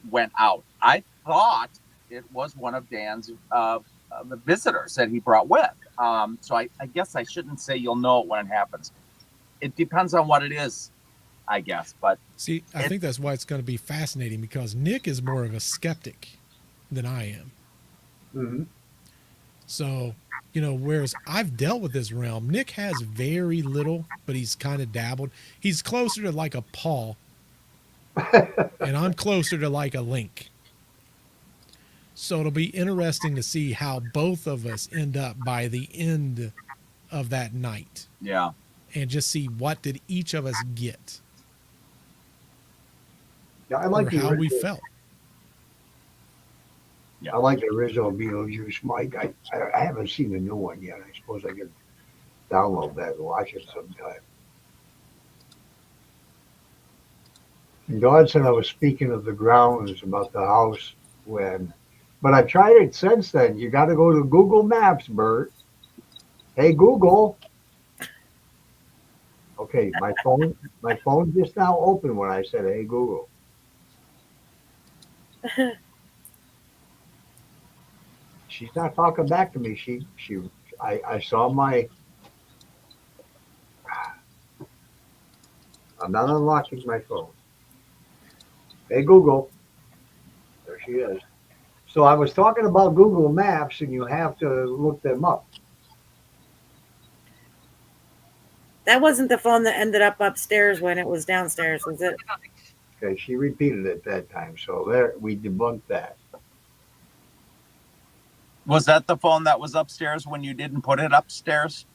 went out. I thought it was one of Dan's the visitors that he brought with. So I guess I shouldn't say you'll know it when it happens. It depends on what it is, I guess. But See, I think that's why it's going to be fascinating, because Nick is more of a skeptic than I am. Mm-hmm. So, whereas I've dealt with this realm, Nick has very little, but he's kind of dabbled. He's closer to like a Paul, and I'm closer to like a Link. So it'll be interesting to see how both of us end up by the end of that night, yeah, and just see what did each of us get, Yeah, I or like the how we original. felt. I like the original Beetlejuice, Mike. I haven't seen the new one yet. I suppose I could download that and watch it sometime. And God said I was speaking of the grounds about the house but I've tried it since then. You got to go to Google Maps, Bert. Hey, Google. Okay, my phone just now opened when I said, "Hey, Google." She's not talking back to me. I saw I'm not unlocking my phone. Hey, Google. There she is. So I was talking about Google Maps, and you have to look them up. That wasn't the phone that ended up upstairs when it was downstairs, was it? Okay, she repeated it that time, so there we debunked that. was that the phone that was upstairs when you didn't put it upstairs?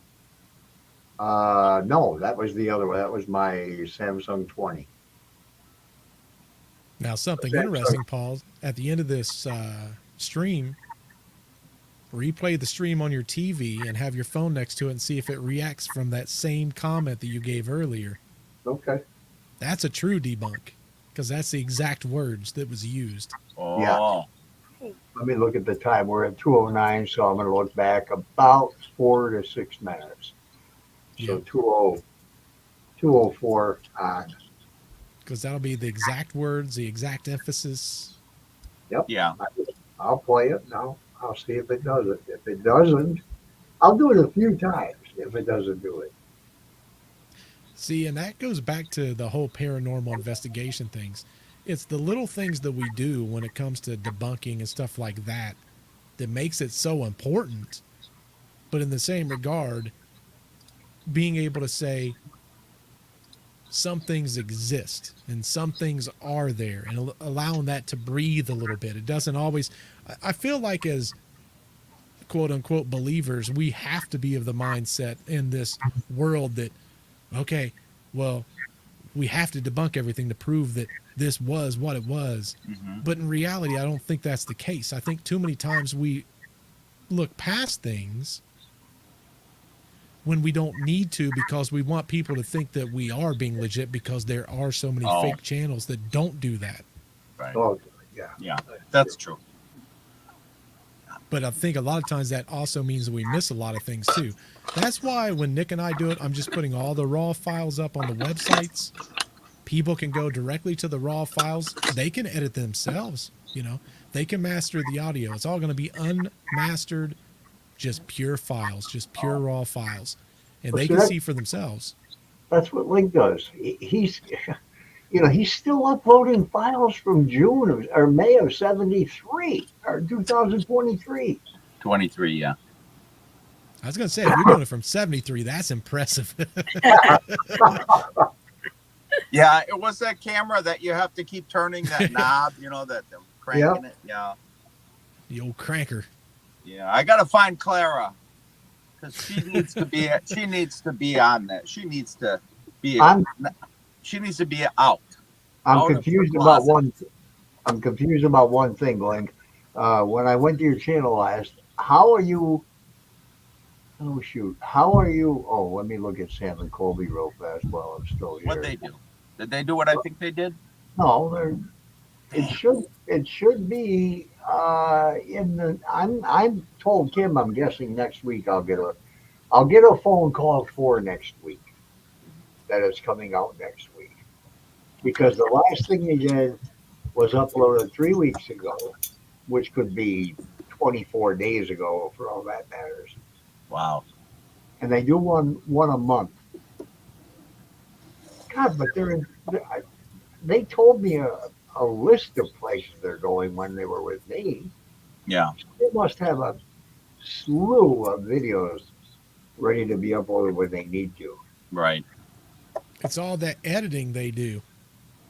No, that was the other one. That was my Samsung 20. Now, something Okay, interesting, Paul, at the end of this stream, replay the stream on your TV and have your phone next to it and see if it reacts from that same comment that you gave earlier. Okay. That's a true debunk, because that's the exact words that was used. Oh, Yeah. Let me look at the time. We're at 2:09, so I'm going to look back about 4 to 6 minutes. So Yeah. 2:04 on. Because that'll be the exact words, the exact emphasis. Yep. Yeah. I'll play it now. I'll see if it does it. If it doesn't, I'll do it a few times if it doesn't do it. See, and that goes back to the whole paranormal investigation things. It's the little things that we do when it comes to debunking and stuff like that that makes it so important. But in the same regard, being able to say some things exist and some things are there and allowing that to breathe a little bit. It doesn't always, I feel like as quote unquote believers, we have to be of the mindset in this world that, okay, well, we have to debunk everything to prove that this was what it was. Mm-hmm. But in reality, I don't think that's the case. I think too many times we look past things when we don't need to because we want people to think that we are being legit because there are so many Oh. fake channels that don't do that. Right. Oh, yeah. Yeah, that's true. But I think a lot of times that also means that we miss a lot of things too. That's why when Nick and I do it, I'm just putting all the raw files up on the websites. People can go directly to the raw files. They can edit themselves, you know. They can master the audio. It's all going to be unmastered, just pure files, just pure raw files. And Well, they see, can that- see for themselves. That's what Link does. He's, he's still uploading files from June or May of '73 or 2023. 23, yeah. I was going to say, if you're doing it from 73, that's impressive. Yeah, it was that camera that you have to keep turning that knob, that cranking it. Yeah. The old cranker. Yeah, I gotta find Clara because she needs to be on that. She needs to be I'm out. I'm Out of the confused about closet. I'm confused about one thing, Link. When I went to your channel last, how are you? Oh shoot! How are you? Oh, let me look at Sam and Colby real fast while I'm still here. What'd they do? Did they do what I think they did? No, it should be in the. I'm told Kim. I'm guessing next week I'll get a phone call for next week. That is coming out next week because the last thing they did was uploaded 3 weeks ago, which could be 24 days ago for all that matters. Wow. And they do one a month. God, but they told me a list of places they're going when they were with me. Yeah. They must have a slew of videos ready to be uploaded when they need to. Right. It's all that editing they do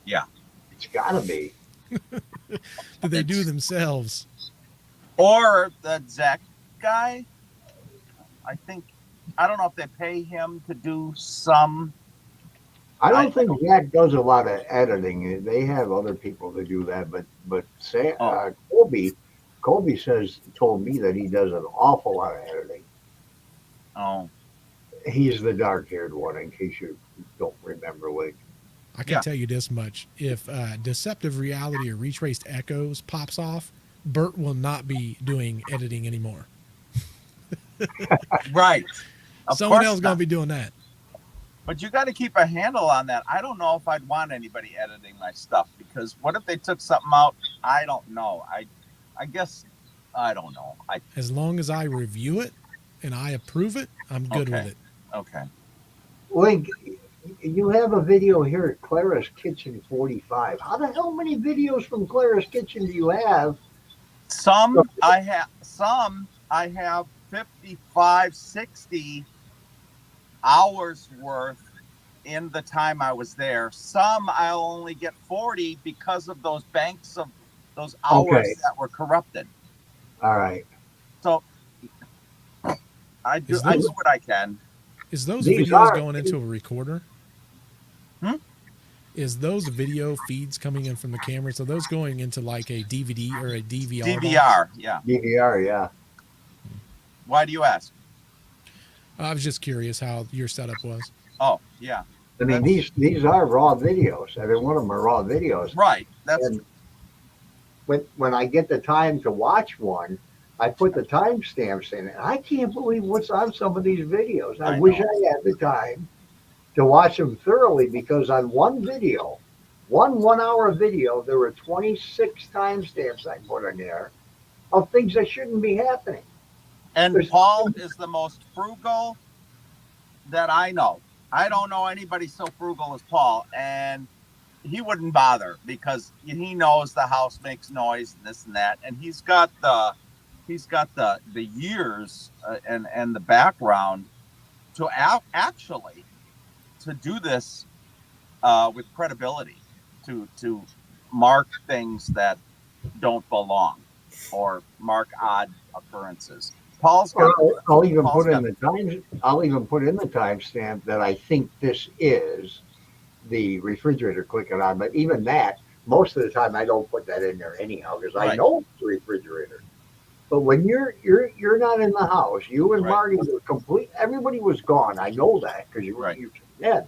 Yeah. It's got to be. that they do themselves. Or the Zach guy. I don't know if they pay him to do some. I don't think Zach does a lot of editing. They have other people to do that, but Colby told me that he does an awful lot of editing. Oh. He's the dark-haired one, in case you don't remember. I can tell you this much. If Deceptive Reality or Retraced Echoes pops off, Bert will not be doing editing anymore. Right. Someone else is going to be doing that. But you got to keep a handle on that. I don't know if I'd want anybody editing my stuff because what if they took something out? I don't know. I guess I don't know. As long as I review it and I approve it, I'm good with it. Okay. Link, you have a video here at Clara's Kitchen 45. How the hell many videos from Clara's Kitchen do you have? Some I have 55, 60 hours worth in the time I was there. Some I'll only get 40 because of those banks of those hours that were corrupted. All right. So I do what I can. Is those These videos are- going into a recorder? Is those video feeds coming in from the cameras? Are those going into like a DVD or a DVR? DVR, yeah. DVR, yeah. Why do you ask? I was just curious how your setup was. Oh, yeah. I mean, these are raw videos. Every one of them are raw videos. Right. That's And when I get the time to watch one, I put the timestamps in it. I can't believe what's on some of these videos. I wish know. I had the time to watch them thoroughly because on one video, one hour video, there were 26 timestamps I put in there of things that shouldn't be happening. And There's Paul is the most frugal that I know. I don't know anybody so frugal as Paul, and he wouldn't bother because he knows the house makes noise and this and that, and he's got the years and the background to actually to do this with credibility, to mark things that don't belong or mark odd occurrences. Paul's got. I'll even Paul's put in got. the time. I'll even put in the timestamp that I think this is the refrigerator clicking on. But even that, most of the time, I don't put that in there anyhow because I Right. know it's the refrigerator. But when you're not in the house, you and Right. Marty were complete. Everybody was gone. I know that because Right. you came in,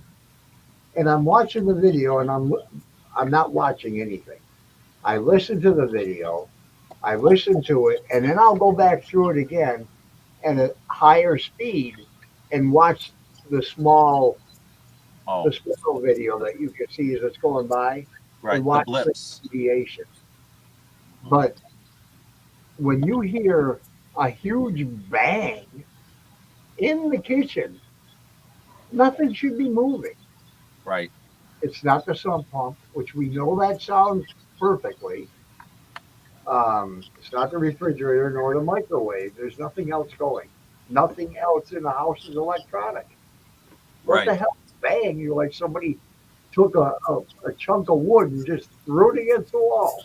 and I'm watching the video, and I'm not watching anything. I listen to the video, I listen to it, and then I'll go back through it again at a higher speed and watch the small Oh, the small video that you can see as it's going by right. and The watch the blips. deviation. But when you hear a huge bang in the kitchen, nothing should be moving. Right. It's not the sump pump, which we know that sounds perfectly. It's not the refrigerator nor the microwave. There's nothing else going. Nothing else in the house is electronic. What Right. the hell? Bang! You're like somebody took a chunk of wood and just threw it against the wall.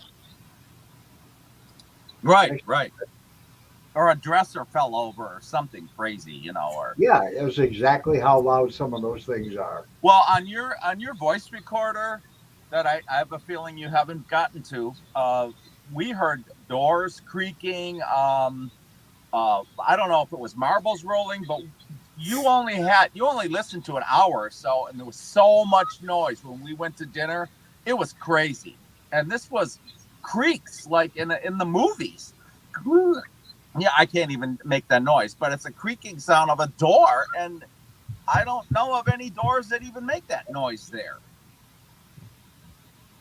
Right. Right. Or a dresser fell over or something crazy, or Yeah, that's exactly how loud some of those things are. well, on your voice recorder that I have a feeling you haven't gotten to, we heard doors creaking. I don't know if it was marbles rolling, but you only listened to an hour or so, and there was so much noise when we went to dinner. It was crazy, and this was creaks like in the movies. Yeah, I can't even make that noise, but it's a creaking sound of a door, and I don't know of any doors that even make that noise there.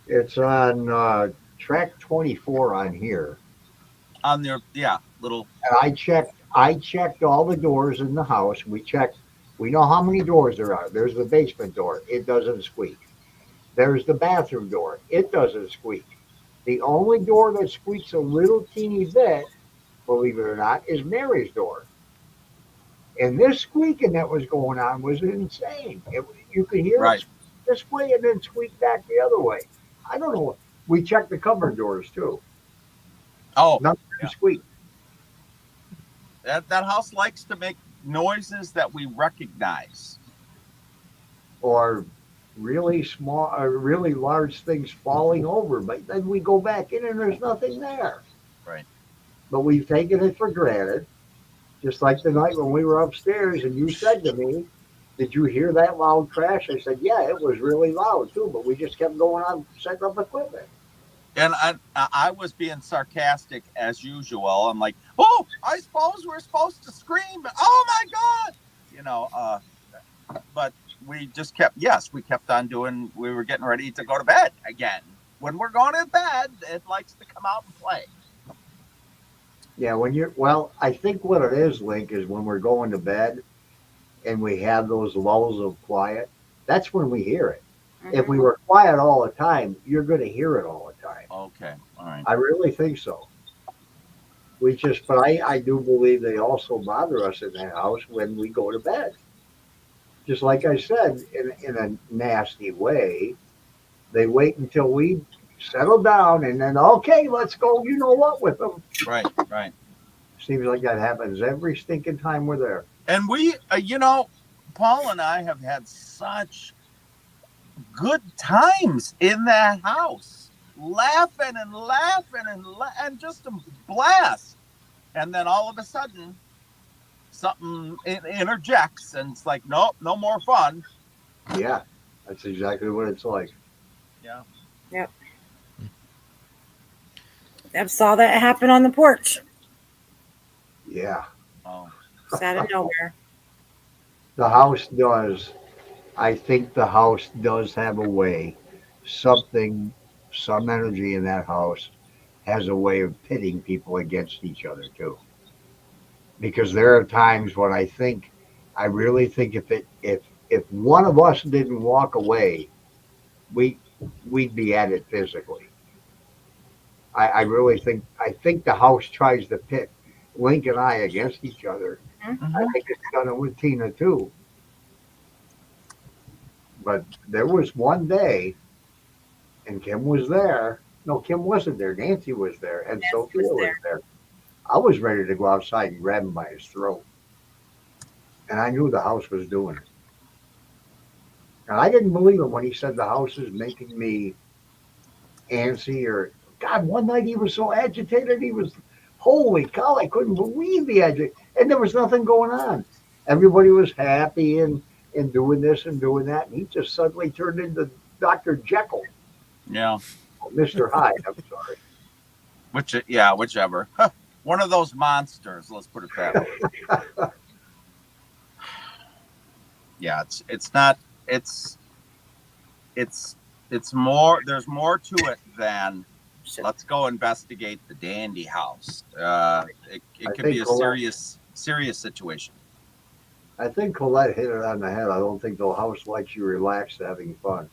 It's on track 24 on here. On their little And I checked all the doors in the house. We know how many doors there are. There's the basement door. It doesn't squeak. There's the bathroom door. It doesn't squeak. The only door that squeaks a little teeny bit, believe it or not, is Mary's door. And this squeaking that was going on was insane. You could hear right. it this way and then squeak back the other way. I don't know. We checked the cupboard doors too. Oh, Nothing yeah. squeak. That house likes to make noises that we recognize. Or really small, really large things falling over. But then we go back in and there's nothing there. Right. But we've taken it for granted. Just like the night when we were upstairs and you said to me, "Did you hear that loud crash?" I said, "Yeah, it was really loud too, but we just kept going on setting up equipment." And I was being sarcastic as usual. I'm like, oh, I suppose we're supposed to scream. Oh my God. But we just kept on doing, we were getting ready to go to bed again. When we're going to bed, it likes to come out and play. Yeah, I think what it is, Link, is when we're going to bed and we have those lulls of quiet, that's when we hear it. If we were quiet all the time, you're going to hear it all the time. Okay. All right. I really think so. But I do believe they also bother us in the house when we go to bed. Just like I said, in a nasty way, they wait until we settle down and then, okay, let's go, you know what, with them. Right. Right. Seems like that happens every stinking time we're there. And we, Paul and I have had such good times in that house, laughing and just a blast. And then all of a sudden, something interjects, and it's like, nope, no more fun. Yeah, that's exactly what it's like. Yeah. Yep. I saw that happen on the porch. Yeah, Oh, Just out of nowhere. the house does. I think the house does have a way. Something, some energy in that house has a way of pitting people against each other too. Because there are times when I really think if one of us didn't walk away, we we'd be at it physically. I really think the house tries to pit Link and I against each other. I mhm. think it's done it with Tina too. But there was one day, and Kim was there. No, Kim wasn't there. Nancy was there, and Nancy was Sophia was there. there. I was ready to go outside and grab him by his throat, and I knew the house was doing it. And I didn't believe him when he said the house is making me antsy or God. One night he was so agitated. He was holy cow! I couldn't believe the agit, and there was nothing going on. Everybody was happy and doing this and doing that, and he just suddenly turned into Dr. Jekyll, Yeah. Mr. Hyde. I'm sorry. Yeah, whichever. One of those monsters. Let's put it that way. Yeah, it's not. It's it's it's more. There's more to it than let's go investigate the dandy house. It I could be think a Colette, serious situation. I think Colette hit it on the head. I don't think the house lets you relax having fun.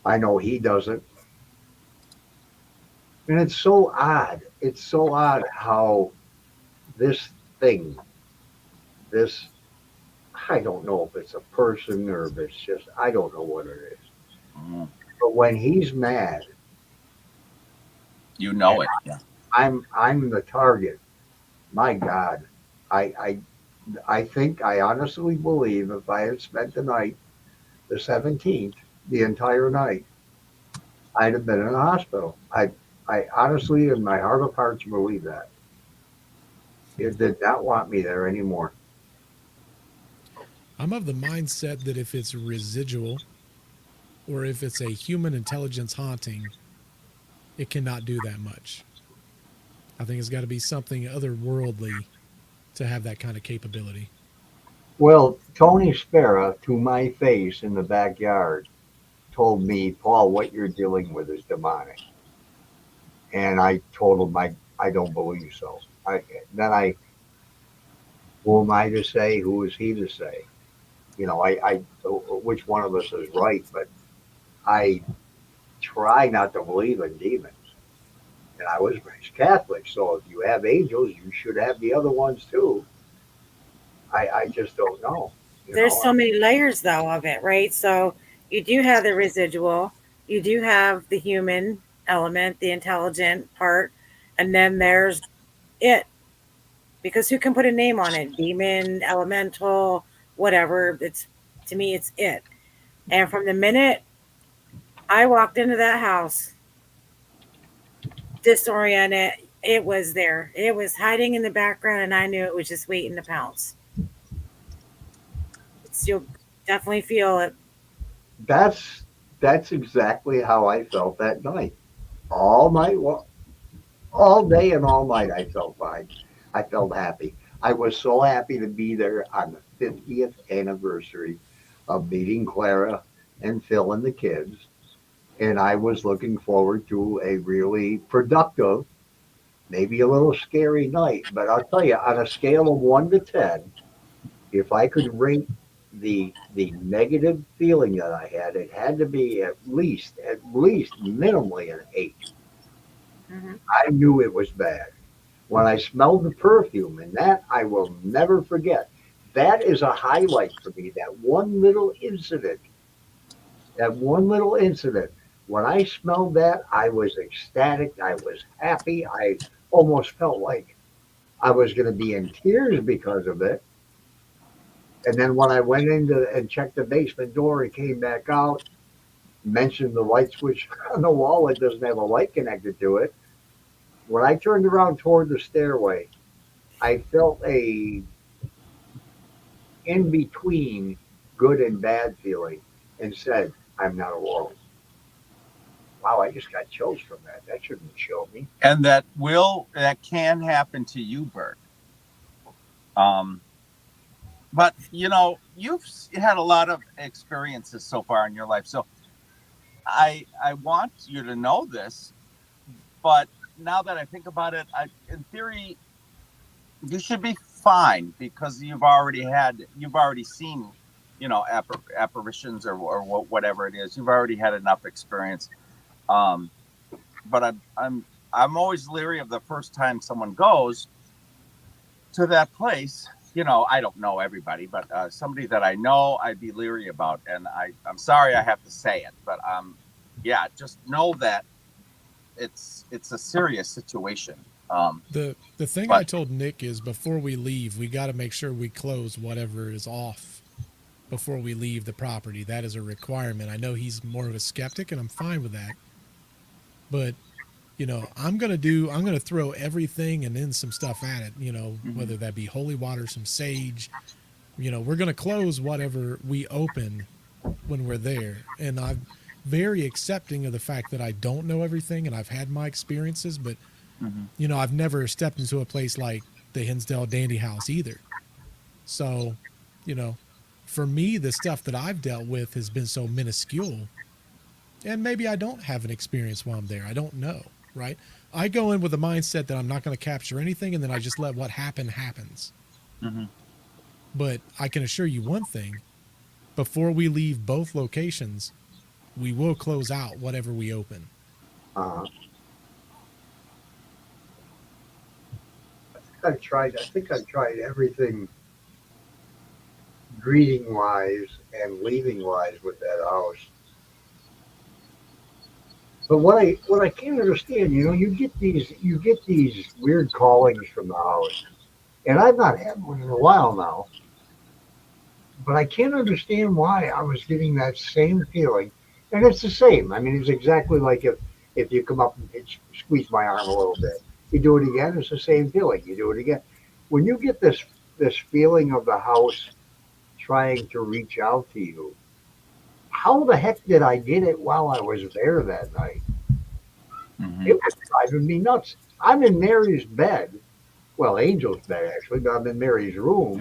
I know he doesn't. And it's so odd. It's so odd how this thing, this, I don't know if it's a person or if it's just, I don't know what it is. Mhm. But when he's mad, You know it. Yeah. I'm the target. My God, I, I, I think I honestly believe if I had spent the night, the 17th, the entire night, I'd have been in the hospital. I honestly, in my heart of hearts, believe that. It did not want me there anymore. I'm of the mindset that if it's residual or if it's a human intelligence haunting, it cannot do that much. I think it's got to be something otherworldly to have that kind of capability. Well, Tony Spera, to my face in the backyard, told me, Paul, what you're dealing with is demonic. And I told him I don't believe so. Then who am I to say? Who is he to say? You know, which one of us is right? But I try not to believe in demons. And I was raised Catholic, so if you have angels, you should have the other ones too. I just don't know. You There's know, so many layers though of it, right? So you do have the residual, you do have the human element, the intelligent part, and then there's it. Because who can put a name on it? Demon, elemental, whatever. It's to me it's it. And from the minute I walked into that house, disoriented, it was there. It was hiding in the background and I knew it was just waiting to pounce. You'll definitely feel it. that's that's exactly how I felt that night. All night, all day and all night, I felt fine. I felt happy. I was so happy to be there on the 50th anniversary of meeting Clara and Phil and the kids. And I was looking forward to a really productive, maybe a little scary night. But I'll tell you, on a scale of 1 to 10, if I could rate the negative feeling that I had, it had to be at least minimally an 8. Mhm. I knew it was bad. When I smelled the perfume, and that I will never forget. That is a highlight for me. That one little incident. That one little incident. When I smelled that, I was ecstatic. I was happy. I almost felt like I was going to be in tears because of it. And then when I went into and checked the basement door and came back out, mentioned the light switch on the wall, it doesn't have a light connected to it. When I turned around toward the stairway, I felt a in between good and bad feeling and said, I'm not alone. Wow, I just got chills from that. That shouldn't chill me. And that can happen to you, Bert. But you've had a lot of experiences so far in your life, so I want you to know this. But now that I think about it, in theory, you should be fine because you've already seen, apparitions or whatever it is. You've already had enough experience. But I'm always leery of the first time someone goes to that place. I don't know everybody, but somebody that I know, I'd be leery about. And I'm sorry I have to say it, but yeah, just know that it's a serious situation. The thing I told Nick is before we leave, we got to make sure we close whatever is off before we leave the property. That is a requirement. I know he's more of a skeptic, and I'm fine with that. But I'm gonna throw everything and then some stuff at it. Whether that be holy water, some sage. We're gonna close whatever we open when we're there, and I'm very accepting of the fact that I don't know everything, and I've had my experiences, but I've never stepped into a place like the Hinsdale Dandy House either. So, for me, the stuff that I've dealt with has been so minuscule, and maybe I don't have an experience while I'm there. I don't know, right? I go in with the mindset that I'm not going to capture anything, and then I just let what happens. But I can assure you one thing: before we leave both locations, we will close out whatever we open. I think I've tried everything greeting wise and leaving wise with that house. But what I can't understand, you get these weird callings from the house, and I've not had one in a while now. But I can't understand why I was getting that same feeling, and it's the same. I mean, it's exactly like if you come up and squeeze my arm a little bit, you do it again, it's the same feeling. You do it again. When you get this feeling of the house trying to reach out to you, how the heck did I get it while I was there that night? It was driving me nuts. I'm in Mary's bed, well, Angel's bed actually, but I'm in Mary's room,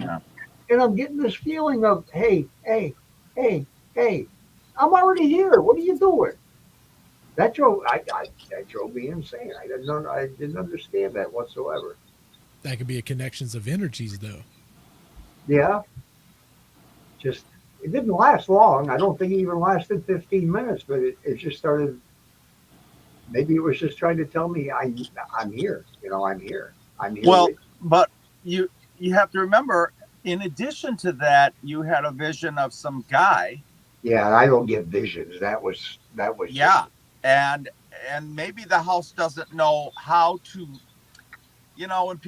and I'm getting this feeling of, hey, hey, hey, hey, I'm already here. What are you doing? That drove me insane. I didn't understand that whatsoever. That could be a connections of energies, though. Yeah, just it didn't last long. I don't think it even lasted 15 minutes, but it just started. Maybe it was just trying to tell me I'm here. I'm here. I'm here. Well, but you have to remember, in addition to that, you had a vision of some guy. Yeah, I don't get visions. That was. Yeah, and maybe the house doesn't know how to. I'm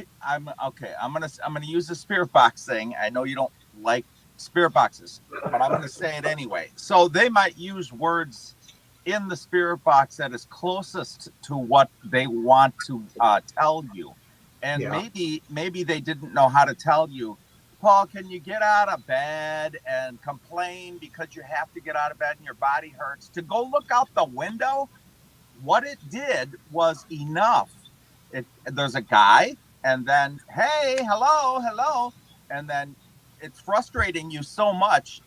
gonna use the spirit box thing. I know you don't like spirit boxes, but I'm gonna say it anyway. So they might use words in the spirit box that is closest to what they want to tell you, and maybe they didn't know how to tell you. Paul, can you get out of bed and complain because you have to get out of bed and your body hurts? To go look out the window, what it did was enough. There's a guy, and then, hey, hello, and then it's frustrating you so much,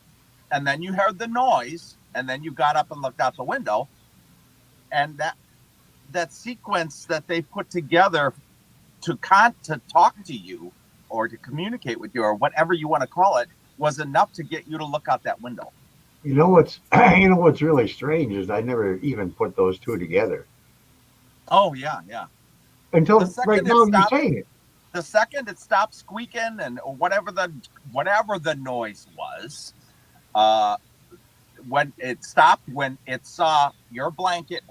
and then you heard the noise, and then you got up and looked out the window, and that sequence that they put together to talk to you or to communicate with you or whatever you want to call it was enough to get you to look out that window. What's really strange is I never even put those two together. Oh yeah. Until right now you're saying it. The second it stopped squeaking and whatever the noise was, when it stopped, when it saw your blanket,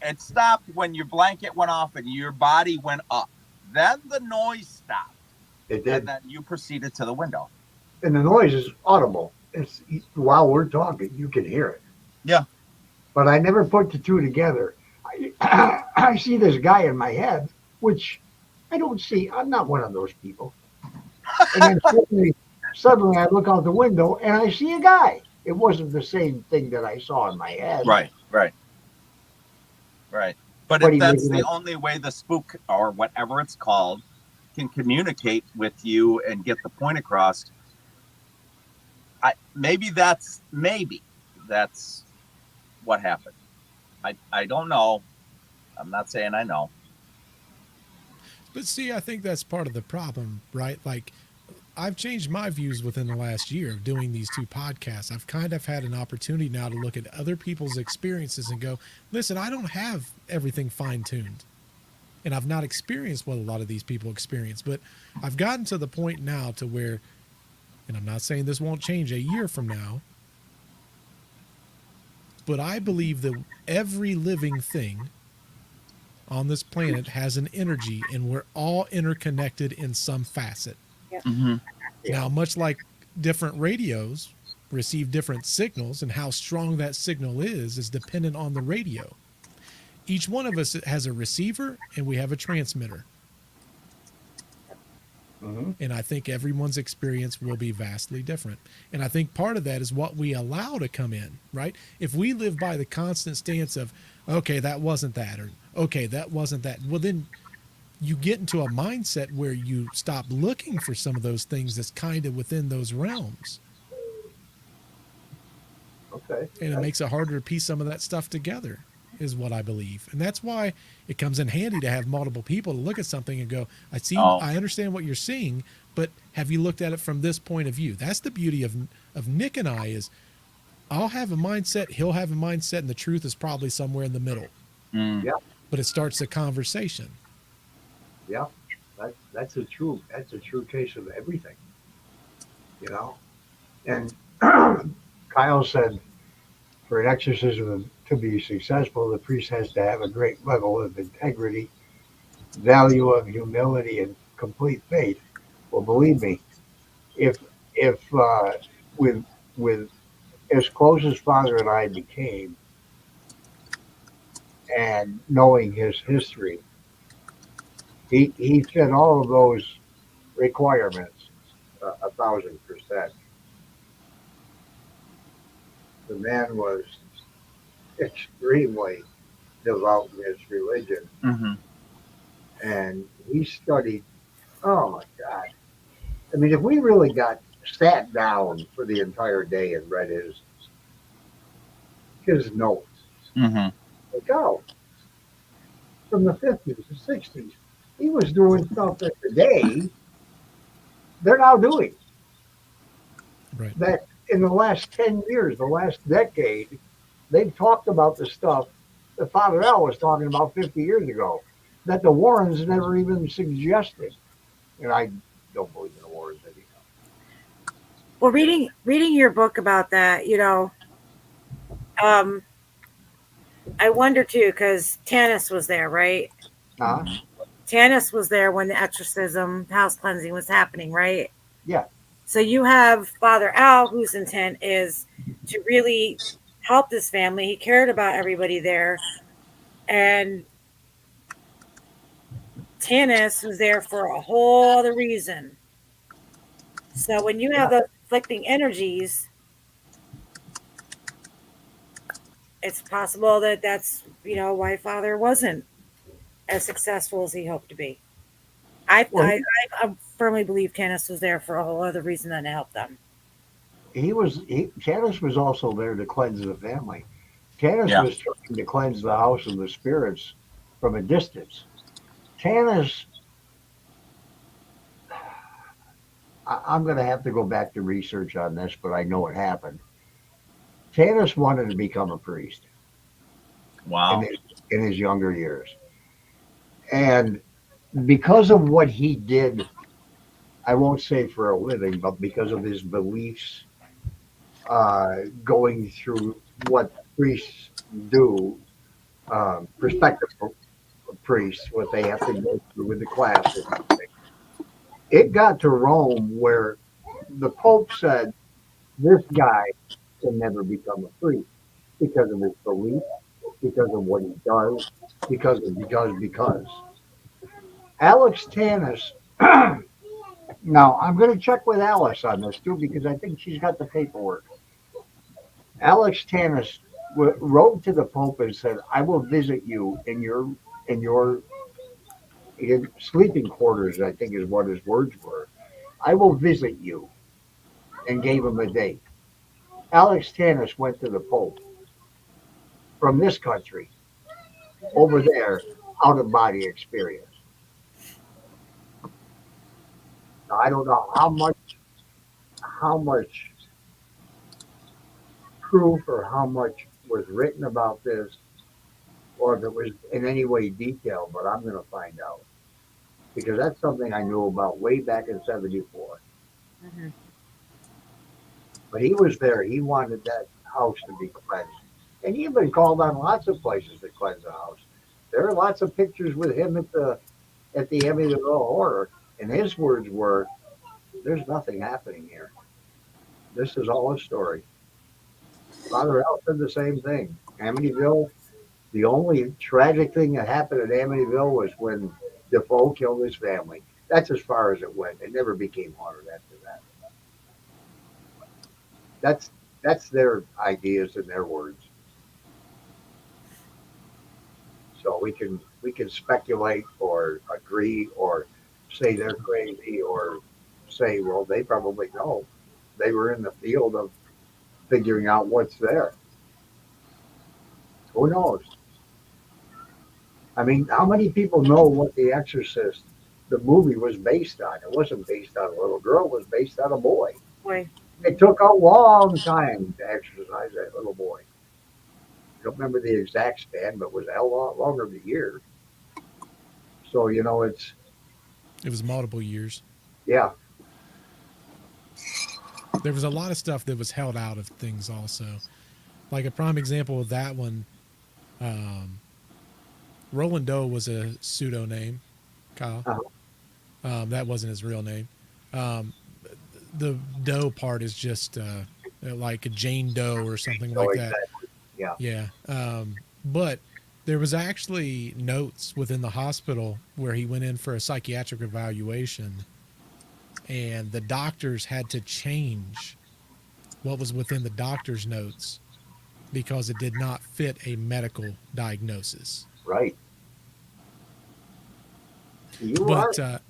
it stopped when your blanket went off and your body went up. Then the noise stopped. It did. And then you proceeded to the window. And the noise is audible. It's while we're talking, you can hear it. Yeah. But I never put the two together. I see this guy in my head, which I don't see. I'm not one of those people. And then suddenly I look out the window and I see a guy. It wasn't the same thing that I saw in my head. Right. Right. But But if he that's was the like, only way the spook or whatever it's called can communicate with you and get the point across, maybe that's what happened. I don't know. I'm not saying I know. But see, I think that's part of the problem, right? Like, I've changed my views within the last year of doing these two podcasts. I've kind of had an opportunity now to look at other people's experiences and go, listen, I don't have everything fine tuned. And I've not experienced what a lot of these people experience. But I've gotten to the point now to where, and I'm not saying this won't change a year from now, but I believe that every living thing on this planet has an energy and we're all interconnected in some facet. Mm-hmm. Now, much like different radios receive different signals, and how strong that signal is dependent on the radio. Each one of us has a receiver and we have a transmitter. mhm. And I think everyone's experience will be vastly different. And I think part of that is what we allow to come in, right? If we live by the constant stance of, okay, that wasn't that, or okay, that wasn't that, well, then you get into a mindset where you stop looking for some of those things that's kind of within those realms. Okay. And it makes it harder to piece some of that stuff together, is what I believe. And that's why it comes in handy to have multiple people to look at something and go, I understand what you're seeing, but have you looked at it from this point of view? That's the beauty of Nick and I, is I'll have a mindset, he'll have a mindset, and the truth is probably somewhere in the middle. Mm. Yeah. But it starts a conversation. Yeah. That's a true case of everything. You know? And Kyle said, for an exorcism to be successful, the priest has to have a great level of integrity, value of humility, and complete faith. Well, believe me, if with as close as Father and I became, and knowing his history, he fit all of those requirements 1,000%. The man was extremely devout in his religion, Mm-hmm. and he studied. Oh my God! I mean, if we really got sat down for the entire day and read his notes, Mm-hmm. like, oh, from the 50s, the 60s, he was doing stuff that today they're now doing. Right. That in the last 10 years, the last decade, they've talked about the stuff that Father Al was talking about 50 years ago, that the Warrens never even suggested. And I don't believe in the Warrens anyhow. Well, reading your book about that, um, I wonder too, because Tanis was there, right? Huh? Tanis was there when the exorcism, house cleansing was happening, right? Yeah. So you have Father Al, whose intent is to really help this family. He cared about everybody there. And Tanis was there for a whole other reason. So when you have Yeah. those conflicting energies, it's possible that that's, why Father wasn't as successful as he hoped to be. Well, I firmly believe Tanis was there for a whole other reason than to help them. Tanis was also there to cleanse the family. Tanis Yeah. was trying to cleanse the house of the spirits from a distance. Tanis, I'm going to have to go back to research on this, but I know it happened. Tanis wanted to become a priest Wow. in his younger years. And because of what he did, I won't say for a living, but because of his beliefs, going through what priests do, prospective priests, what they have to go through with the classes. It got to Rome where the Pope said, this guy can never become a priest because of his beliefs, because of what he does, because. Alex Tanis, now I'm going to check with Alice on this too because I think she's got the paperwork. Alex Tanis wrote to the Pope and said, "I will visit you in your in sleeping quarters." I think is what his words were. "I will visit you," and gave him a date. Alex Tannis went to the Pope from this country over there, out of body experience. Now, I don't know how much proof or how much was written about this, or if it was in any way detailed, but I'm going to find out because that's something I knew about way back in '74. Mhm. But he was there. He wanted that house to be cleansed, and he even called on lots of places to cleanse the house. There are lots of pictures with him at the Amityville Horror, and his words were, "There's nothing happening here. This is all a story." Father Al said the same thing. Amityville, the only tragic thing that happened at Amityville was when Defoe killed his family. That's as far as it went. It never became haunted after that. That's that's their ideas and their words. So we can speculate or agree or say they're crazy or say, well, they probably know. They were in the field of figuring out what's there. Who knows? I mean, how many people know what The Exorcist, the movie, was based on? It wasn't based on a little girl. It was based on a boy. Boy, It took a long time to exorcise that little boy. I don't remember the exact span, but it was a hell lot longer than a year. So, It was multiple years. yeah, There was a lot of stuff that was held out of things also. Like a prime example of that one, um, Roland Doe was a pseudo name, Kyle. uh, That wasn't his real name. Um, the Doe part is just like a Jane Doe or something so like that. exactly. Yeah. Yeah. But there was actually notes within the hospital where he went in for a psychiatric evaluation, and the doctors had to change what was within the doctor's notes because it did not fit a medical diagnosis. Right. You But are it,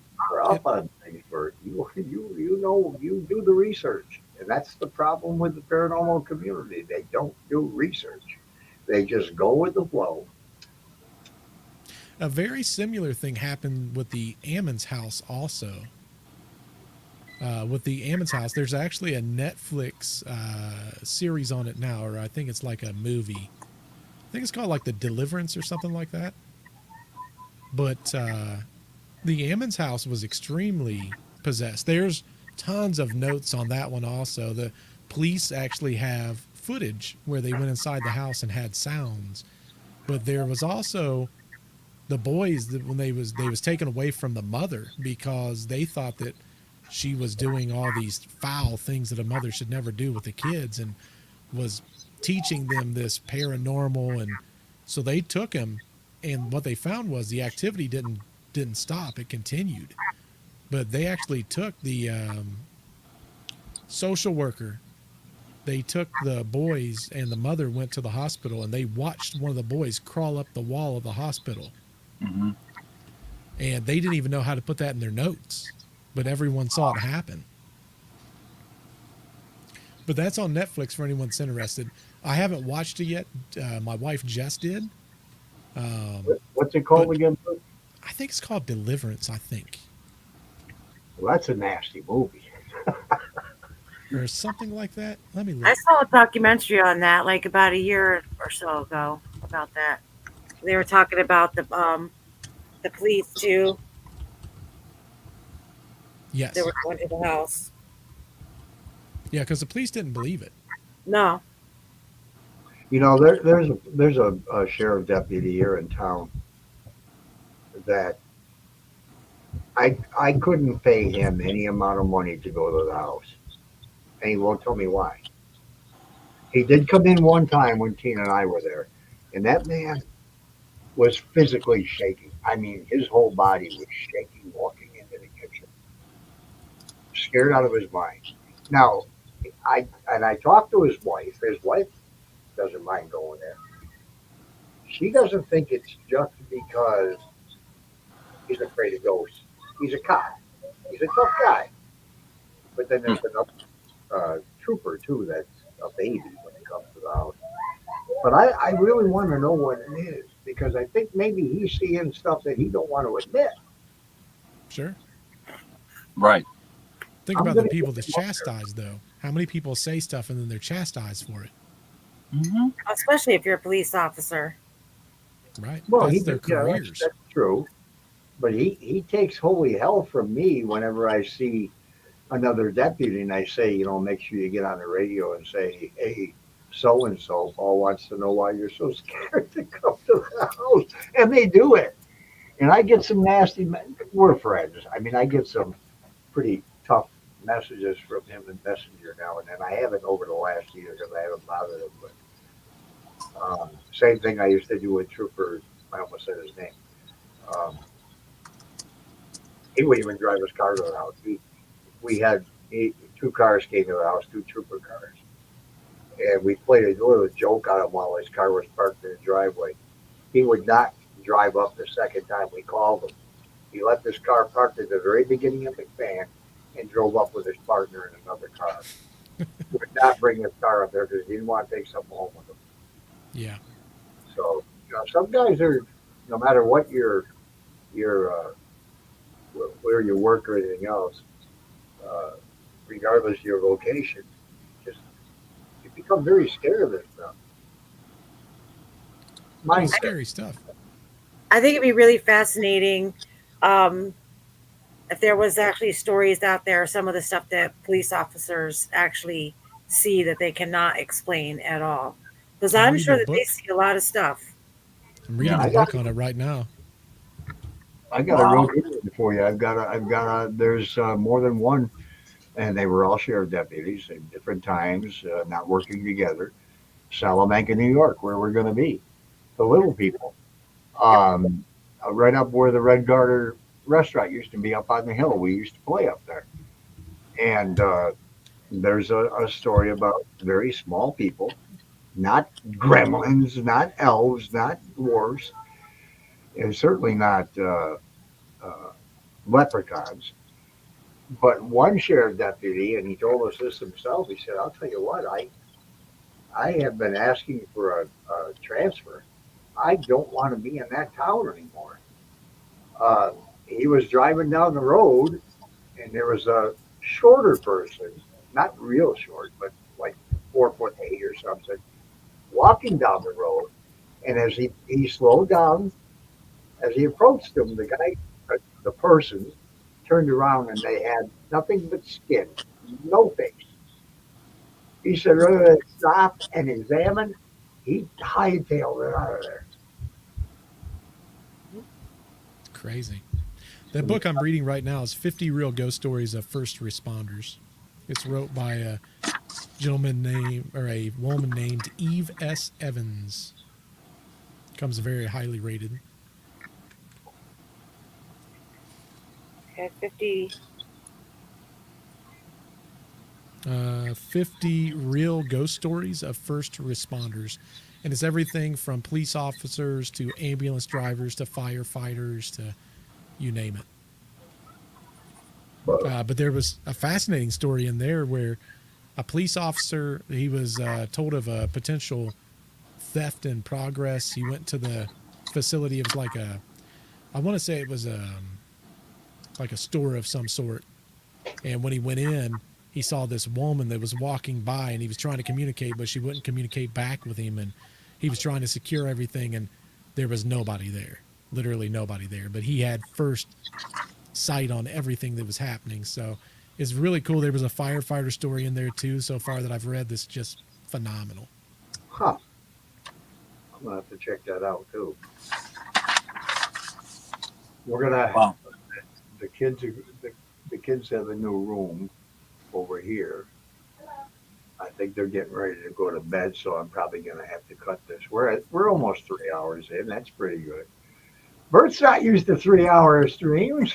up on things, Bert. You know you do the research, and that's the problem with the paranormal community. They don't do research. They just go with the flow. a very similar thing happened with the Ammons house also. With the Ammons house, there's actually a Netflix series on it now, or I think it's like a movie. I think it's called like The Deliverance or something like that. But the Ammons house was extremely possessed. There's tons of notes on that one also. The police actually have footage where they went inside the house and had sounds. But there was also the boys that when they was taken away from the mother because they thought that she was doing all these foul things that a mother should never do with the kids and was teaching them this paranormal, and so they took him, and what they found was the activity didn't stop, it continued. But they actually took the social worker, they took the boys, and the mother went to the hospital and they watched one of the boys crawl up the wall of the hospital, Mm-hmm. and they didn't even know how to put that in their notes, but everyone saw it happen. But that's on Netflix for anyone that's interested. I haven't watched it yet. My wife Jess did. What's it But called again, Bert? I think it's called Deliverance, I think, Well, that's a nasty movie. or something like that. Let me I look. saw a documentary on that like about a year or so ago about that. They were talking about the police too. They Yes. were going to the house. Yeah, because the police didn't believe it. No. There's a sheriff deputy here in town that I couldn't pay him any amount of money to go to the house, and he won't tell me why. He did come in one time when Tina and I were there, and that man was physically shaking. I mean, his whole body was shaking walking into the kitchen, scared out of his mind. Now, I talked to his wife. His wife doesn't mind going there. She doesn't think it's just because he's afraid of ghosts. He's a cop. He's a tough guy. But then there's another trooper too that's a baby when it comes to the house. But I really want to know what it is because I think maybe he's seeing stuff that he don't want to admit. Sure. Right. Think I'm about the gonna people get that's chastised, though. How many people say stuff and then they're chastised for it? Mm-hmm. Especially if you're a police officer. Right. Well, That's their yeah, careers. that's true. But he takes holy hell from me whenever I see another deputy and I say, make sure you get on the radio and say, hey, so and so, Paul wants to know why you're so scared to come to the house. And they do it. And I get some nasty, we're friends. I mean, I get some pretty tough messages from him in Messenger now and then. I haven't over the last year because I haven't bothered him. But same thing I used to do with Trooper, I almost said his name. Um, he wouldn't even drive his car to the house. We had two cars came to the house, two trooper cars. And we played a little joke on him while his car was parked in the driveway. He would not drive up the second time we called him. He left his car parked at the very beginning of McMahon and drove up with his partner in another car. Would not bring his car up there because he didn't want to take something home with him. Yeah. So, some guys are, no matter what your where you work or anything else, regardless of your vocation, just you become very scared of this stuff. Mindset. Scary stuff. I think it'd be really fascinating if there was actually stories out there, some of the stuff that police officers actually see that they cannot explain at all. Because I'm reading sure a that they book. see a lot of stuff. I'm reading Yeah. a book on it right now. I got a real good one for you. I've got a. There's more than one, and they were all sheriff deputies at different times, not working together. Salamanca, New York, where we're going to be. The little people, right up where the Red Garter restaurant used to be up on the hill. We used to play up there, and there's a story about very small people, not gremlins, not elves, not dwarves, and certainly not leprechauns. But one sheriff deputy, and he told us this himself. He said, "I'll tell you what, I have been asking for a transfer. I don't want to be in that town anymore." He was driving down the road, and there was a shorter person, not real short, but like 4'8" or something, walking down the road. And as he slowed down, as he approached him, the guy, the person, turned around and they had nothing but skin, no face. He said, rather than stop and examine, he hightailed it out of there. Crazy. That book I'm reading right now is 50 Real Ghost Stories of First Responders. It's wrote by a woman named Eve S. Evans. Comes very highly rated. Okay, 50. 50 Real Ghost Stories of First Responders. And it's everything from police officers to ambulance drivers to firefighters to you name it. But there was a fascinating story in there where a police officer, he was told of a potential theft in progress. He went to the facility. It was like I want to say it was like a store of some sort. And when he went in, he saw this woman that was walking by, and he was trying to communicate, but she wouldn't communicate back with him. And he was trying to secure everything, and there was nobody there, literally nobody there. But he had first sight on everything that was happening. So it's really cool. There was a firefighter story in there too, so far that I've read. That's just phenomenal. Huh. I'm gonna have to check that out too. We're gonna. Wow. The kids have a new room over here. I think they're getting ready to go to bed, so I'm probably gonna have to cut this. We're almost 3 hours in. That's pretty good. Bert's not used to 3-hour streams.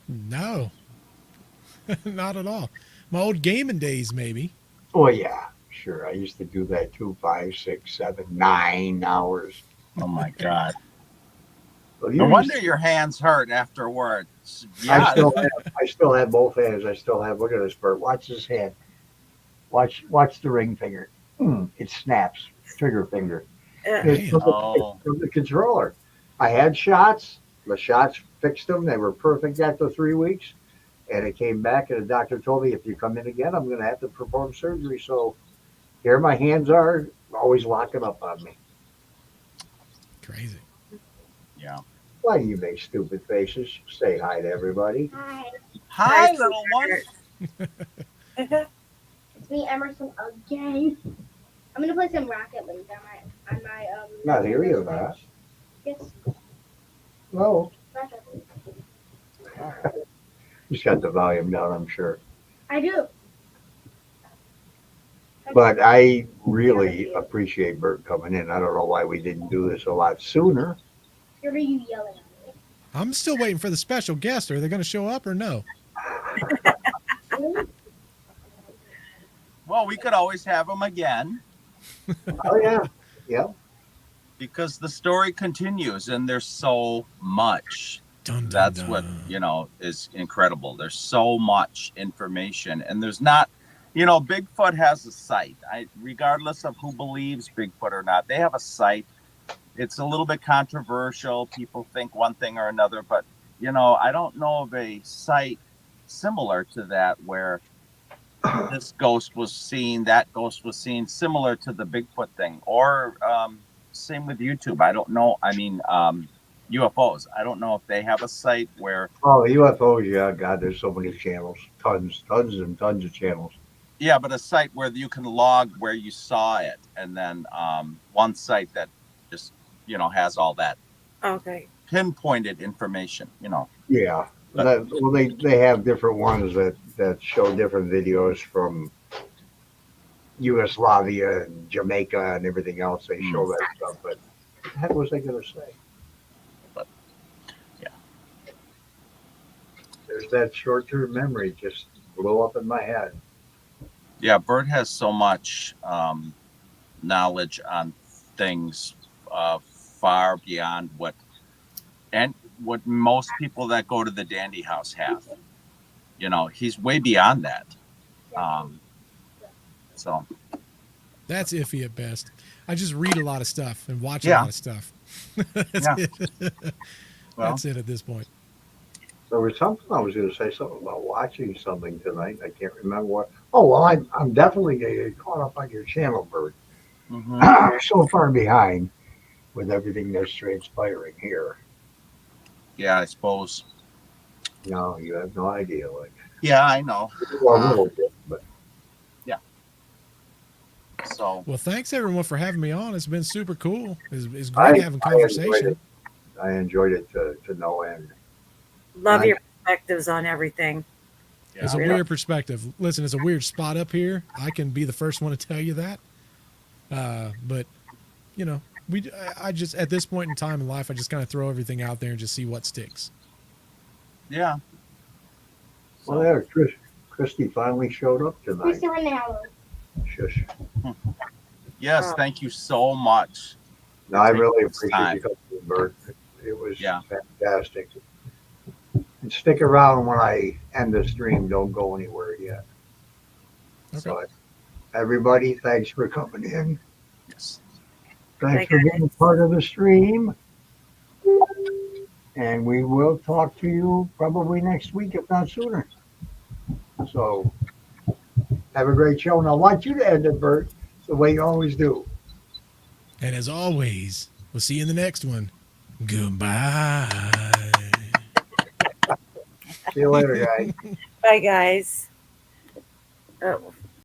No, not at all. My old gaming days, maybe. Well, yeah, Sure, I used to do that too, 5, 6, 7, 9 hours. Oh my God. Well, No you wonder just, your hands hurt afterwards. I Yeah. still have both hands. I still have. Look at this, Bert. Watch this hand. Watch the ring finger. It snaps. Trigger finger. It's Man. Oh. from the controller. I had shots. The shots fixed them. They were perfect after 3 weeks. And it came back, and the doctor told me, if you come in again, I'm going to have to perform surgery. So here my hands are, always locking up on me. Crazy. Yeah. Why do you make stupid faces? Say hi to everybody. Hi, Hi, little one. it's me, Emerson, again. I'm gonna play some Rocket League on my Not hear you, that. Yes, No, Rocket League. just got the volume down, I'm sure. I do. But I really appreciate Bert coming in. I don't know why we didn't do this a lot sooner. What are you yelling at me? I'm still waiting for the special guest. Are they going to show up or no? Really? Well, we could always have him again Oh yeah, yeah. because the story continues and there's so much. Dun, dun, That's dun. what, is incredible. There's so much information and there's not, Bigfoot has a site. Regardless of who believes Bigfoot or not, they have a site. It's a little bit controversial. People think one thing or another, but I don't know of a site similar to that where this ghost was seen, that ghost was seen, similar to the Bigfoot thing, or same with YouTube. I don't know. I mean, UFOs. I don't know if they have a site where. Oh, UFOs, yeah. God, there's so many channels. Tons and tons of channels. Yeah, but a site where you can log where you saw it, and then one site that just has all that Okay. pinpointed information. Yeah. Well, they have different ones that show different videos from Yugoslavia and Jamaica and everything else. They show that stuff. But what the heck was I going to say? But, yeah. There's that short-term memory just blew up in my head. Yeah, Bert has so much knowledge on things far beyond what most people that go to the Dandy House have. He's way beyond that. So That's iffy at best. I just read a lot of stuff and watch a Yeah. lot of stuff. That's Yeah. it. Well. That's it at this point. There was something I was going to say something about watching something tonight. I can't remember what. Oh, well, I'm definitely going to get caught up on your channel, Bert. mhm. I'm so far behind with everything that's transpiring here. Yeah, I suppose. No, you have no idea. Like, Yeah, I know. well, a little bit, but So Well, thanks everyone for having me on. It's been super cool. It's great having conversation. I enjoyed it to no end. Love Right. your perspectives on everything. It's a weird perspective. Listen, it's a weird spot up here. I can be the first one to tell you that. But I just at this point in time in life, I just kind of throw everything out there and just see what sticks. yeah. Well, there, Christy finally showed up We're tonight. still in the hour. Shush. Yes, thank you so much. No, I really Take this appreciate time. you coming, Bert. It was Yeah. fantastic. And stick around when I end the stream. Don't go anywhere yet. Okay. So, everybody, thanks for coming in. Yes. Thanks for being part of the stream. And we will talk to you probably next week, if not sooner. So, have a great show. And I want you to end it, Bert, the way you always do. And as always, we'll see you in the next one. Goodbye. See you later, guys. Bye, guys. Oh.